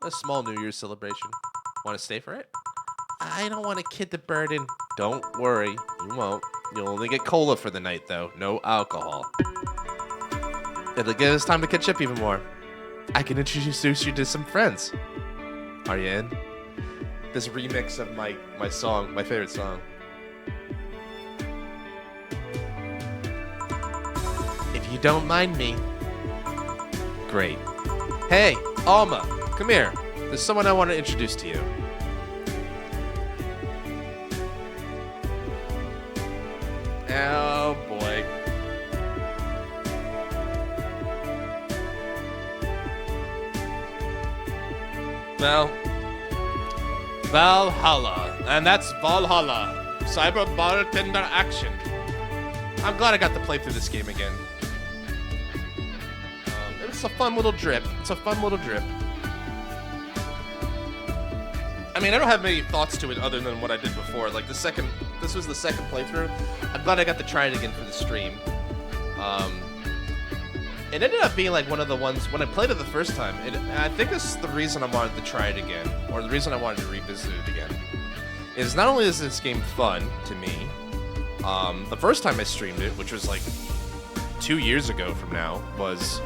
A small New Year's celebration. Want to stay for it? I don't want to kid the burden. Don't worry. You won't. You'll only get cola for the night, though. No alcohol. It'll give us time to catch up even more. I can introduce you to some friends. Are you in? This remix of my song, my favorite song. If you don't mind me. Great. Hey, Alma, come here. There's someone I want to introduce to you. Oh, boy. Well, Valhalla. And that's Valhalla. Cyber bartender action. I'm glad I got to play through this game again. It's a fun little drip. I mean, I don't have many thoughts to it other than what I did before. Like this was the second playthrough. I'm glad I got to try it again for the stream. It ended up being like one of the ones when I played it the first time. I think this is the reason I wanted to try it again, or the reason I wanted to revisit it again. Is not only is this game fun to me. The first time I streamed it, which was like 2 years ago from now, was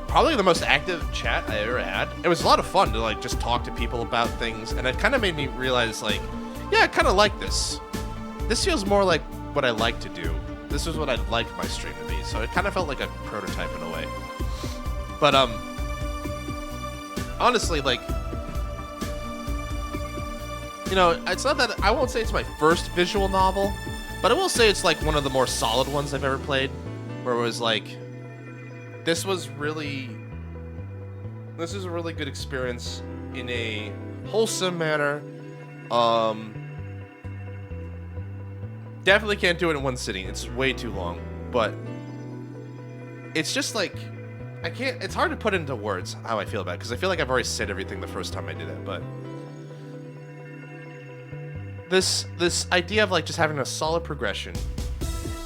probably the most active chat I ever had. It was a lot of fun to like just talk to people about things, and it kind of made me realize like, yeah, I kind of like this. This feels more like what I like to do. This is what I'd like my stream to be. So it kind of felt like a prototype in a way. But honestly, like, you know, it's not that I won't say it's my first visual novel, but I will say it's like one of the more solid ones I've ever played, where it was like, this was a really good experience in a wholesome manner. Definitely can't do it in one sitting. It's way too long. But it's just like, it's hard to put into words how I feel about it, because I feel like I've already said everything the first time I did it, but this idea of like just having a solid progression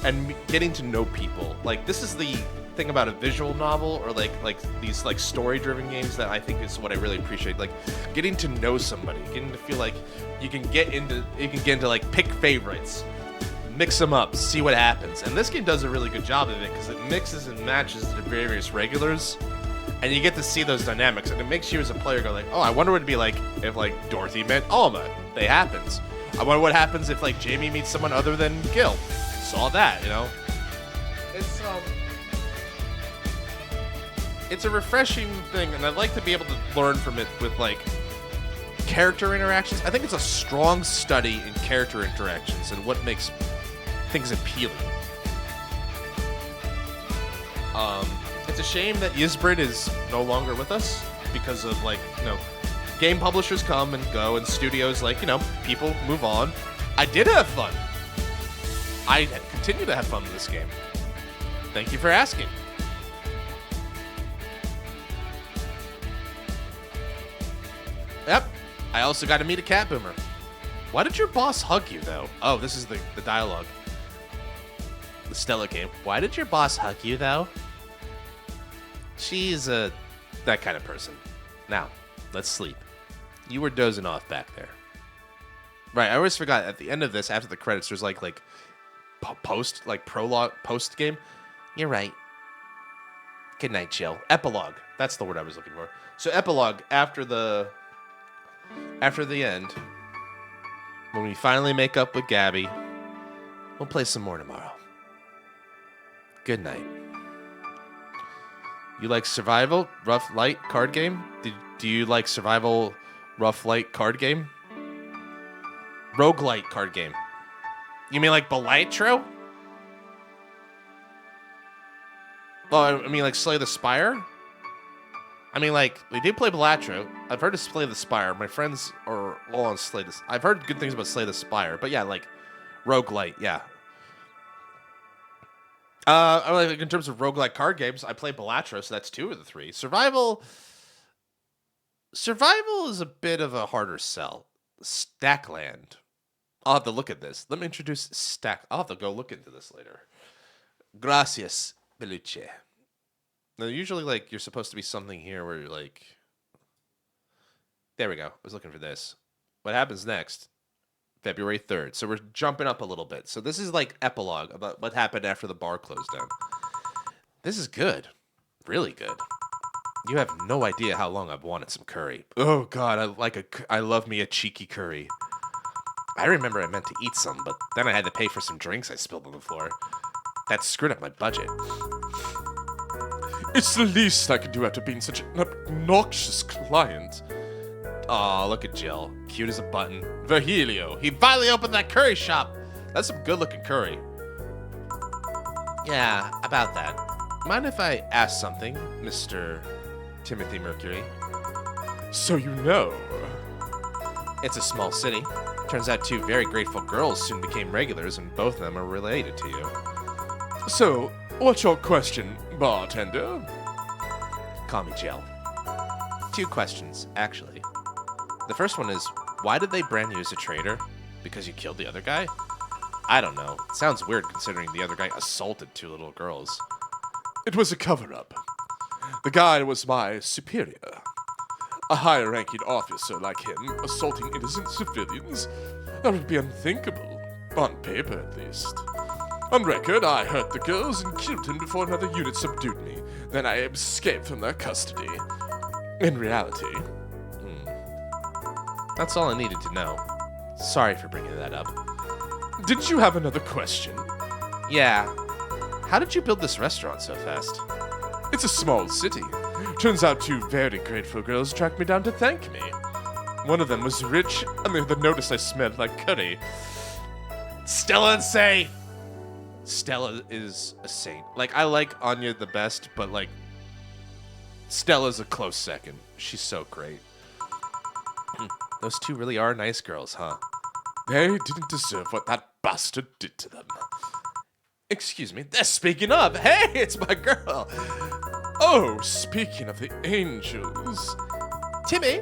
and getting to know people, like this is the thing about a visual novel or like these like story-driven games that I think is what I really appreciate. Like getting to know somebody, getting to feel like you can get into like pick favorites, mix them up, see what happens. And this game does a really good job of it because it mixes and matches the various regulars, and you get to see those dynamics, and it makes you as a player go like, oh, I wonder what it'd be like if like Dorothy met Alma. They happens. I wonder what happens if like Jamie meets someone other than Gil. Saw that, you know. It's a refreshing thing, and I'd like to be able to learn from it with like character interactions. I think it's a strong study in character interactions and what makes things appealing. It's a shame that Ysbrid is no longer with us because of like, you know, game publishers come and go and studios, like, you know, people move on. I did have fun. I continue to have fun with this game. Thank you for asking. Yep. I also got to meet a cat boomer. Why did your boss hug you, though? Oh, this is the dialogue. The Stella game. Why did your boss hug you, though? She's that kind of person. Now, let's sleep. You were dozing off back there. Right, I always forgot. At the end of this, after the credits, there's like prologue, post game. You're right. Good night, Jill. Epilogue. That's the word I was looking for. So epilogue after the end, when we finally make up with Gabby, we'll play some more tomorrow. Good night. You like survival, rough, light card game? Do you like survival, rough, light card game? Roguelite card game. You mean like Balatro? Oh, I mean like Slay the Spire? I mean like, we did play Balatro. I've heard of Slay the Spire. My friends are all on Slay the... I've heard good things about Slay the Spire. But yeah, like, roguelite, yeah. Like in terms of roguelike card games, I play Balatro, so that's 2 of the 3. Survival is a bit of a harder sell. Stackland. I'll have to look at this. Let me introduce Stack. I'll have to go look into this later. Gracias, Beluche. Now, usually, like, you're supposed to be something here where you're like... There we go. I was looking for this. What happens next? February 3rd. So we're jumping up a little bit. So this is like epilogue about what happened after the bar closed down. This is good. Really good. You have no idea how long I've wanted some curry. Oh God, I love me a cheeky curry. I remember I meant to eat some, but then I had to pay for some drinks I spilled on the floor. That screwed up my budget. It's the least I can do after being such an obnoxious client. Aw, look at Jill. Cute as a button. Virgilio. He finally opened that curry shop. That's some good-looking curry. Yeah, about that. Mind if I ask something, Mr. Timothy Mercury? So you know. It's a small city. Turns out 2 very grateful girls soon became regulars, and both of them are related to you. So, what's your question, bartender? Call me Jill. 2 questions, actually. The first one is, why did they brand you as a traitor? Because you killed the other guy? I don't know. It sounds weird considering the other guy assaulted 2 little girls. It was a cover-up. The guy was my superior. A higher-ranking officer like him assaulting innocent civilians? That would be unthinkable. On paper, at least. On record, I hurt the girls and killed him before another unit subdued me. Then I escaped from their custody. In reality... That's all I needed to know. Sorry for bringing that up. Didn't you have another question? Yeah. How did you build this restaurant so fast? It's a small city. Turns out 2 very grateful girls tracked me down to thank me. One of them was rich, and the other noticed I smelled like curry. Stella and Say! Stella is a saint. Like, I like Anya the best, but, like, Stella's a close second. She's so great. Those 2 really are nice girls, huh? They didn't deserve what that bastard did to them. Excuse me, they're speaking of. Hey, it's my girl. Oh, speaking of the angels. Timmy,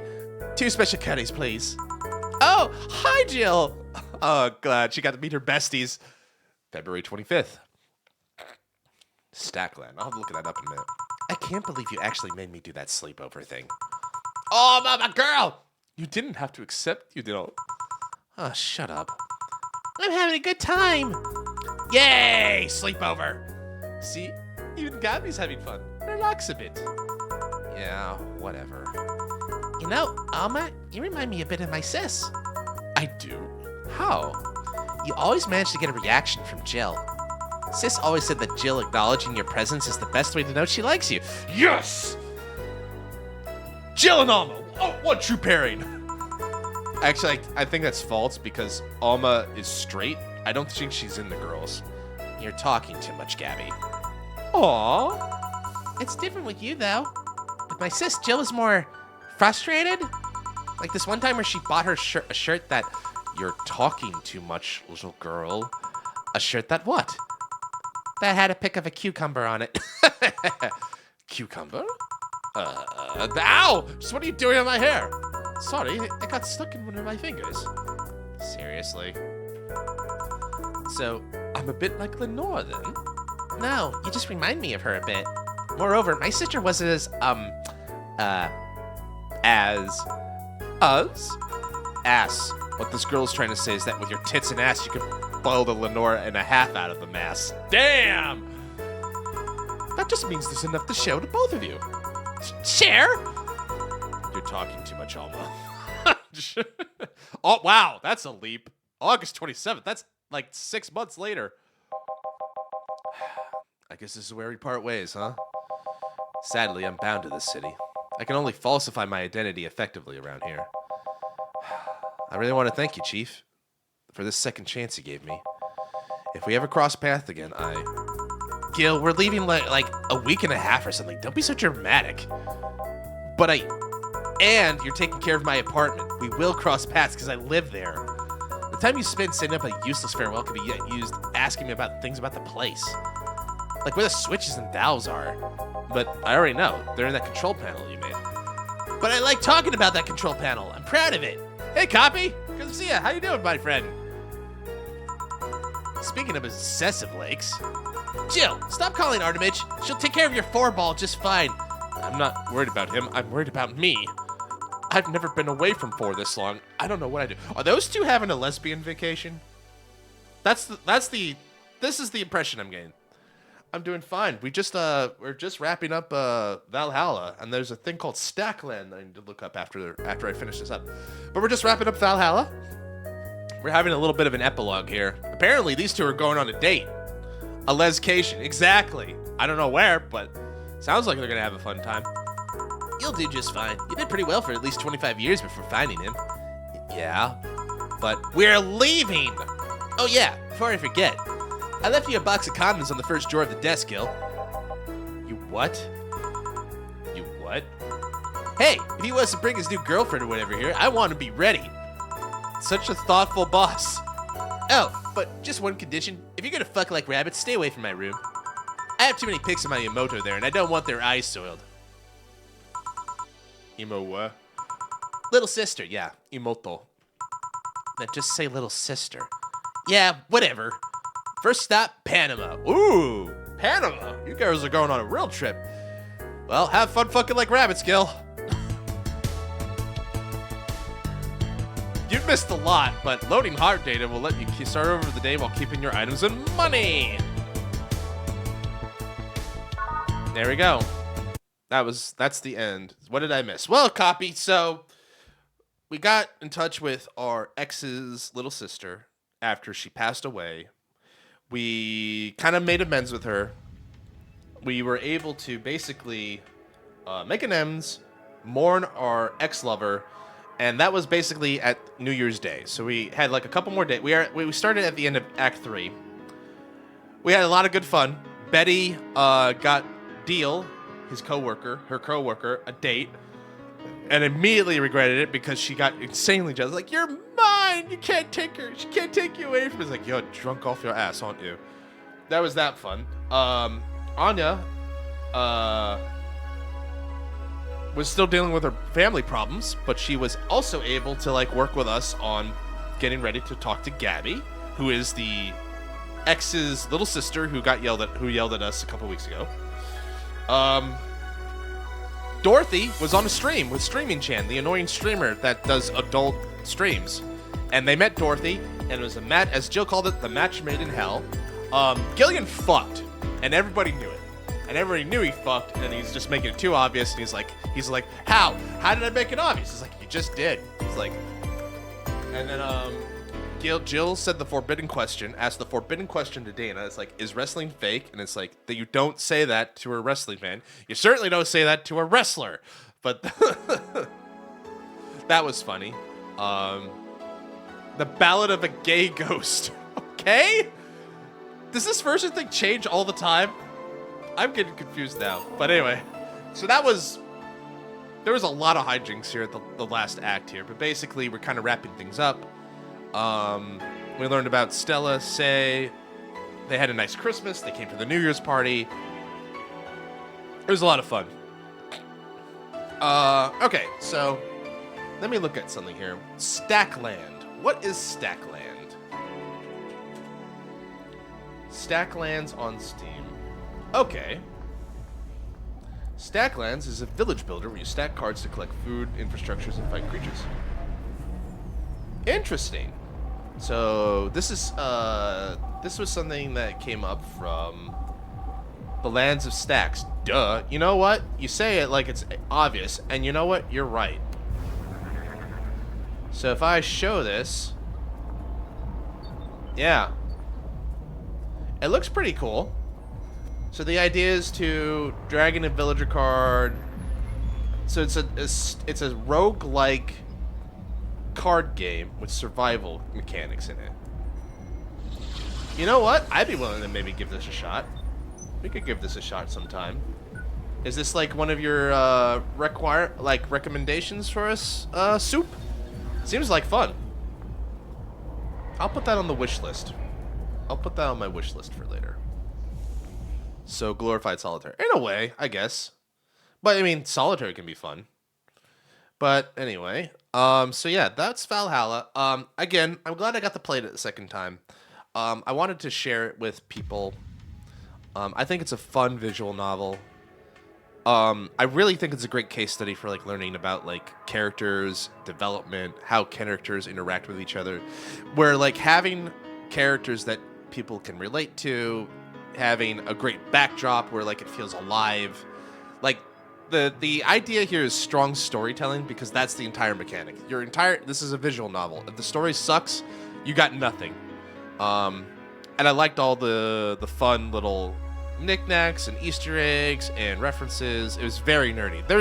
2 special curries, please. Oh, hi, Jill. Oh, glad she got to meet her besties. February 25th. Stackland. I'll have to look at that up in a minute. I can't believe you actually made me do that sleepover thing. Oh, my girl. You didn't have to accept, you know. Oh, shut up. I'm having a good time. Yay, sleepover. See, even Gabby's having fun. Relax a bit. Yeah, whatever. You know, Alma, you remind me a bit of my sis. I do? How? You always manage to get a reaction from Jill. Sis always said that Jill acknowledging your presence is the best way to know she likes you. Yes! Jill and Alma. Oh, what true pairing. Actually, I think that's false because Alma is straight. I don't think she's in the girls. You're talking too much, Gabby. Aww. It's different with you, though. With my sis, Jill is more frustrated. Like this one time where she bought her a shirt that... You're talking too much, little girl. A shirt that what? That had a pic of a cucumber on it. Cucumber? Ow! Just what are you doing on my hair? Sorry, it got stuck in one of my fingers. Seriously? So, I'm a bit like Lenore then? No, you just remind me of her a bit. Moreover, my sister was as ass. What this girl's trying to say is that with your tits and ass, you could boil the Lenore and a half out of the mass. Damn! That just means there's enough to share to both of you. Share? You're talking too much, Alma. Oh, wow, that's a leap. August 27th, that's like 6 months later. I guess this is where we part ways, huh? Sadly, I'm bound to this city. I can only falsify my identity effectively around here. I really want to thank you, Chief, for this second chance you gave me. If we ever cross paths again, Gil, we're leaving like a week and a half or something. Don't be so dramatic. And you're taking care of my apartment. We will cross paths because I live there. The time you spend setting up a useless farewell could be used asking me about things about the place. Like where the switches and valves are. But I already know. They're in that control panel you made. But I like talking about that control panel. I'm proud of it. Hey, Copy. Good to see ya. How you doing, my friend? Speaking of obsessive lakes. Jill, stop calling Artemich. She'll take care of your 4-ball just fine. I'm not worried about him. I'm worried about me. I've never been away from 4 this long. I don't know what I do. Are those two having a lesbian vacation? This is the impression I'm getting. I'm doing fine. We're just wrapping up Valhalla, and there's a thing called Stackland that I need to look up after I finish this up. But we're just wrapping up Valhalla. We're having a little bit of an epilogue here. Apparently, these two are going on a date. A lescation, exactly. I don't know where, but sounds like they're gonna have a fun time. You'll do just fine. You did pretty well for at least 25 years before finding him. Yeah, but we're leaving. Oh yeah, before I forget. I left you a box of condoms on the first drawer of the desk, Gil. You what? You what? Hey, if he wants to bring his new girlfriend or whatever here, I want to be ready. Such a thoughtful boss. Oh, but just one condition. If you're gonna fuck like rabbits, stay away from my room. I have too many pics of my Emoto there, and I don't want their eyes soiled. Emo what? Little sister, yeah. Emoto. Now just say little sister. Yeah, whatever. First stop, Panama. Ooh, Panama. You girls are going on a real trip. Well, have fun fucking like rabbits, Gil. You've missed a lot, but loading hard data will let you start over the day while keeping your items and money. There we go. That's the end. What did I miss? Well, Copy. So we got in touch with our ex's little sister after she passed away. We kind of made amends with her. We were able to basically make amends, mourn our ex-lover, and that was basically at New Year's Day. So we had like a couple more days. We started at the end of Act 3. We had a lot of good fun. Betty got Deal, her co-worker, a date, and immediately regretted it because she got insanely jealous. Like, you're mine! You can't take her! She can't take you away from me. It's like, you're drunk off your ass, aren't you? That was that fun. Anya was still dealing with her family problems, but she was also able to like work with us on getting ready to talk to Gabby, who is the ex's little sister who yelled at us a couple weeks ago. Dorothy was on a stream with Streaming Chan, the annoying streamer that does adult streams. And they met Dorothy, and it was as Jill called it, the match made in hell. Gillian fucked, and everybody knew it. And everybody knew he fucked, and he's just making it too obvious, and he's like, how? How did I make it obvious? He's like, you just did. He's like, and then, Jill said asked the forbidden question to Dana. It's like, is wrestling fake? And it's like, that you don't say that to a wrestling fan. You certainly don't say that to a wrestler. But that was funny. The Ballad of a Gay Ghost. Okay? Does this version thing change all the time? I'm getting confused now. But anyway, so there was a lot of hijinks here at the last act here. But basically, we're kind of wrapping things up. We learned about Stella, Say. They had a nice Christmas. They came to the New Year's party. It was a lot of fun. Okay, so let me look at something here. Stackland. What is Stackland? Stacklands on Steam. Okay. Stacklands is a village builder where you stack cards to collect food, infrastructures, and fight creatures. Interesting. So this was something that came up from The lands of stacks. Duh. You know what? You say it like it's obvious, and you know what? You're right. So if I show this, yeah, it looks pretty cool. So the idea is to drag in a villager card. So it's a roguelike card game with survival mechanics in it. You know what? I'd be willing to maybe give this a shot. We could give this a shot sometime. Is this like one of your recommendations for us, Soup? Seems like fun. I'll put that on the wish list. I'll put that on my wish list for later. So glorified solitaire, in a way, I guess. But I mean, solitaire can be fun. But anyway, so yeah, that's Valhalla. Again, I'm glad I got to play it a second time. I wanted to share it with people. I think it's a fun visual novel. I really think it's a great case study for like learning about like characters, development, how characters interact with each other. Where like having characters that people can relate to, having a great backdrop where like it feels alive. Like the idea here is strong storytelling because that's the entire mechanic. This is a visual novel. If the story sucks, you got nothing. And I liked all the fun little knickknacks and Easter eggs and references. It was very nerdy. There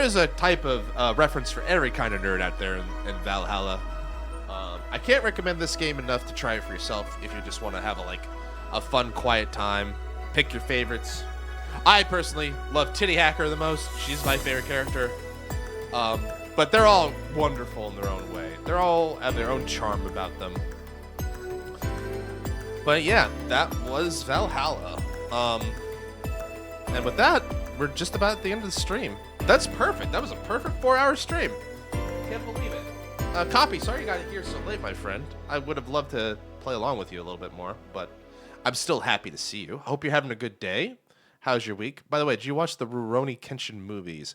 is a type of reference for every kind of nerd out there in Valhalla. I can't recommend this game enough to try it for yourself if you just want to have a fun, quiet time. Pick your favorites. I personally love Titty Hacker the most. She's my favorite character. But they're all wonderful in their own way. They all have their own charm about them. But yeah, that was Valhalla. And with that, we're just about at the end of the stream. That's perfect. That was a perfect 4-hour stream. Can't believe it. Copy, sorry you got here so late, my friend. I would have loved to play along with you a little bit more, but I'm still happy to see you. Hope you're having a good day. How's your week? By the way, did you watch the Rurouni Kenshin movies?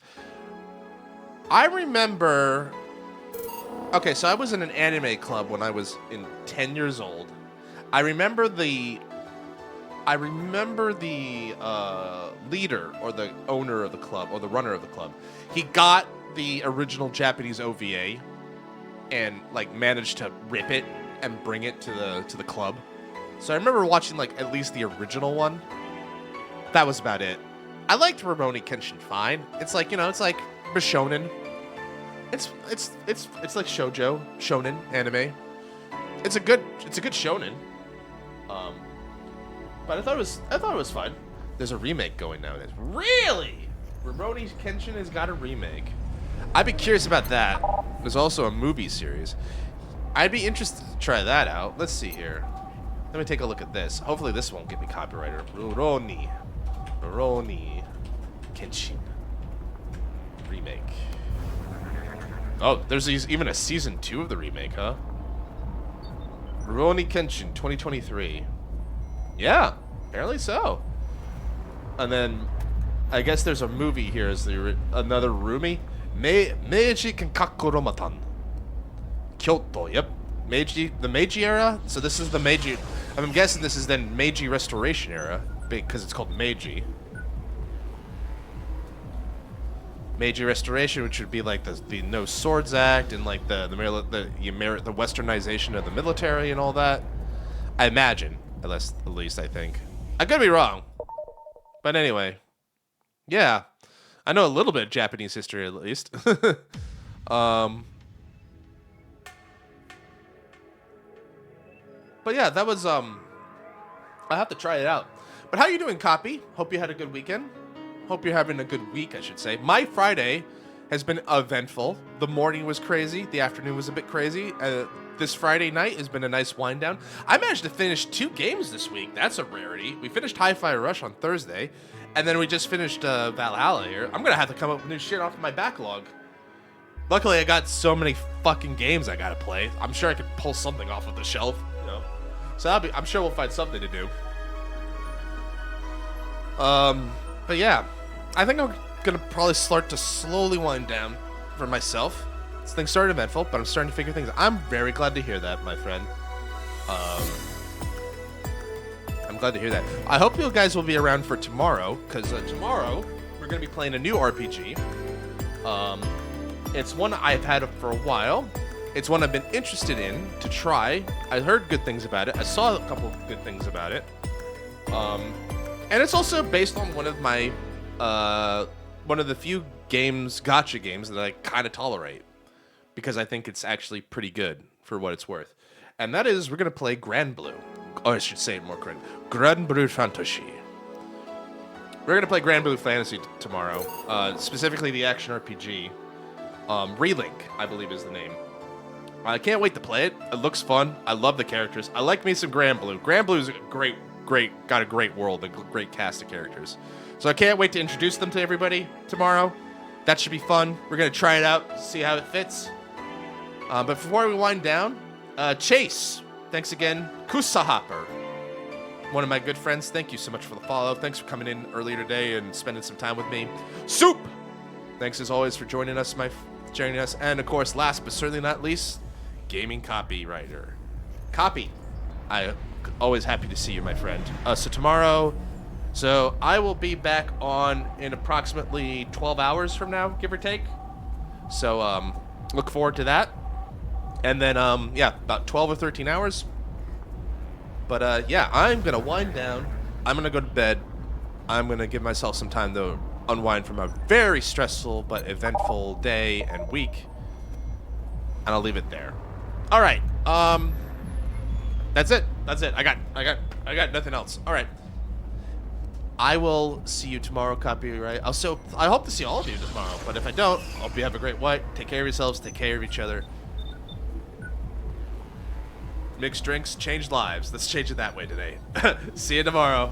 I remember... Okay, so I was in an anime club when I was 10 years old. I remember the leader or the owner of the club or the runner of the club. He got the original Japanese OVA and like managed to rip it and bring it to the club. So I remember watching like at least the original one. That was about it. I liked Rurouni Kenshin fine. It's like, you know, it's like shonen. It's like shonen anime. It's a good shonen. But I thought it was fun. There's a remake going nowadays. Really? Rurouni Kenshin has got a remake. I'd be curious about that. There's also a movie series. I'd be interested to try that out. Let's see here. Let me take a look at this. Hopefully this won't get me copyrighted. Rurouni Kenshin remake. Oh, there's even a season 2 of the remake, huh? Rurouni Kenshin 2023. Yeah, apparently so. And then I guess there's a movie here as another Rumi. Meiji Kenkaku Romatan. Kyoto, yep. The Meiji era? So this is the Meiji... I'm guessing this is then Meiji Restoration era, because it's called Meiji. Meiji Restoration, which would be like the No Swords Act and like the westernization of the military and all that. I imagine, at least I think. I could be wrong, but anyway, yeah, I know a little bit of Japanese history at least. But yeah, that was I'll have to try it out. But how you doing, Copy? Hope you had a good weekend. Hope you're having a good week, I should say. My Friday has been eventful. The morning was crazy. The afternoon was a bit crazy. This Friday night has been a nice wind down. I managed to finish 2 games this week. That's a rarity. We finished Hi-Fi Rush on Thursday, and then we just finished Valhalla here. I'm going to have to come up with new shit off of my backlog. Luckily, I got so many fucking games I got to play. I'm sure I could pull something off of the shelf, you know. So I'm sure we'll find something to do. But yeah, I think I'm gonna probably start to slowly wind down for myself. Things started eventful, but I'm starting to figure things out. I'm very glad to hear that, my friend. I'm I'm glad to hear that. I hope you guys will be around for tomorrow, because tomorrow we're going to be playing a new RPG. It's one I've had for a while. It's one I've been interested in to try. I heard good things about it. I saw a couple of good things about it. And it's also based on one of my, one of the few gacha games that I kind of tolerate, because I think it's actually pretty good for what it's worth. And that is, we're going to play Grand Blue. Or I should say it more correct. Grand Blue Fantasy. We're going to play Grand Blue Fantasy tomorrow. Specifically the action RPG. Relink, I believe is the name. I can't wait to play it. It looks fun. I love the characters. I like me some Grand Blue. Grand Blue is got a great world, a great cast of characters. So I can't wait to introduce them to everybody tomorrow. That should be fun. We're going to try it out, see how it fits. But before we wind down, Chase, thanks again. Kusahopper, one of my good friends, thank you so much for the follow. Thanks for coming in earlier today and spending some time with me. Soup, thanks as always for joining us, and of course, last but certainly not least, gaming copywriter. Copy, always happy to see you, my friend. So tomorrow, I will be back on in approximately 12 hours from now, give or take. So look forward to that. And then, about 12 or 13 hours. But, I'm going to wind down. I'm going to go to bed. I'm going to give myself some time to unwind from a very stressful but eventful day and week. And I'll leave it there. All right. That's it. I got nothing else. All right. I will see you tomorrow, copyright. I hope to see all of you tomorrow. But if I don't, I hope you have a great night. Take care of yourselves. Take care of each other. Mixed drinks, changed lives. Let's change it that way today. See you tomorrow.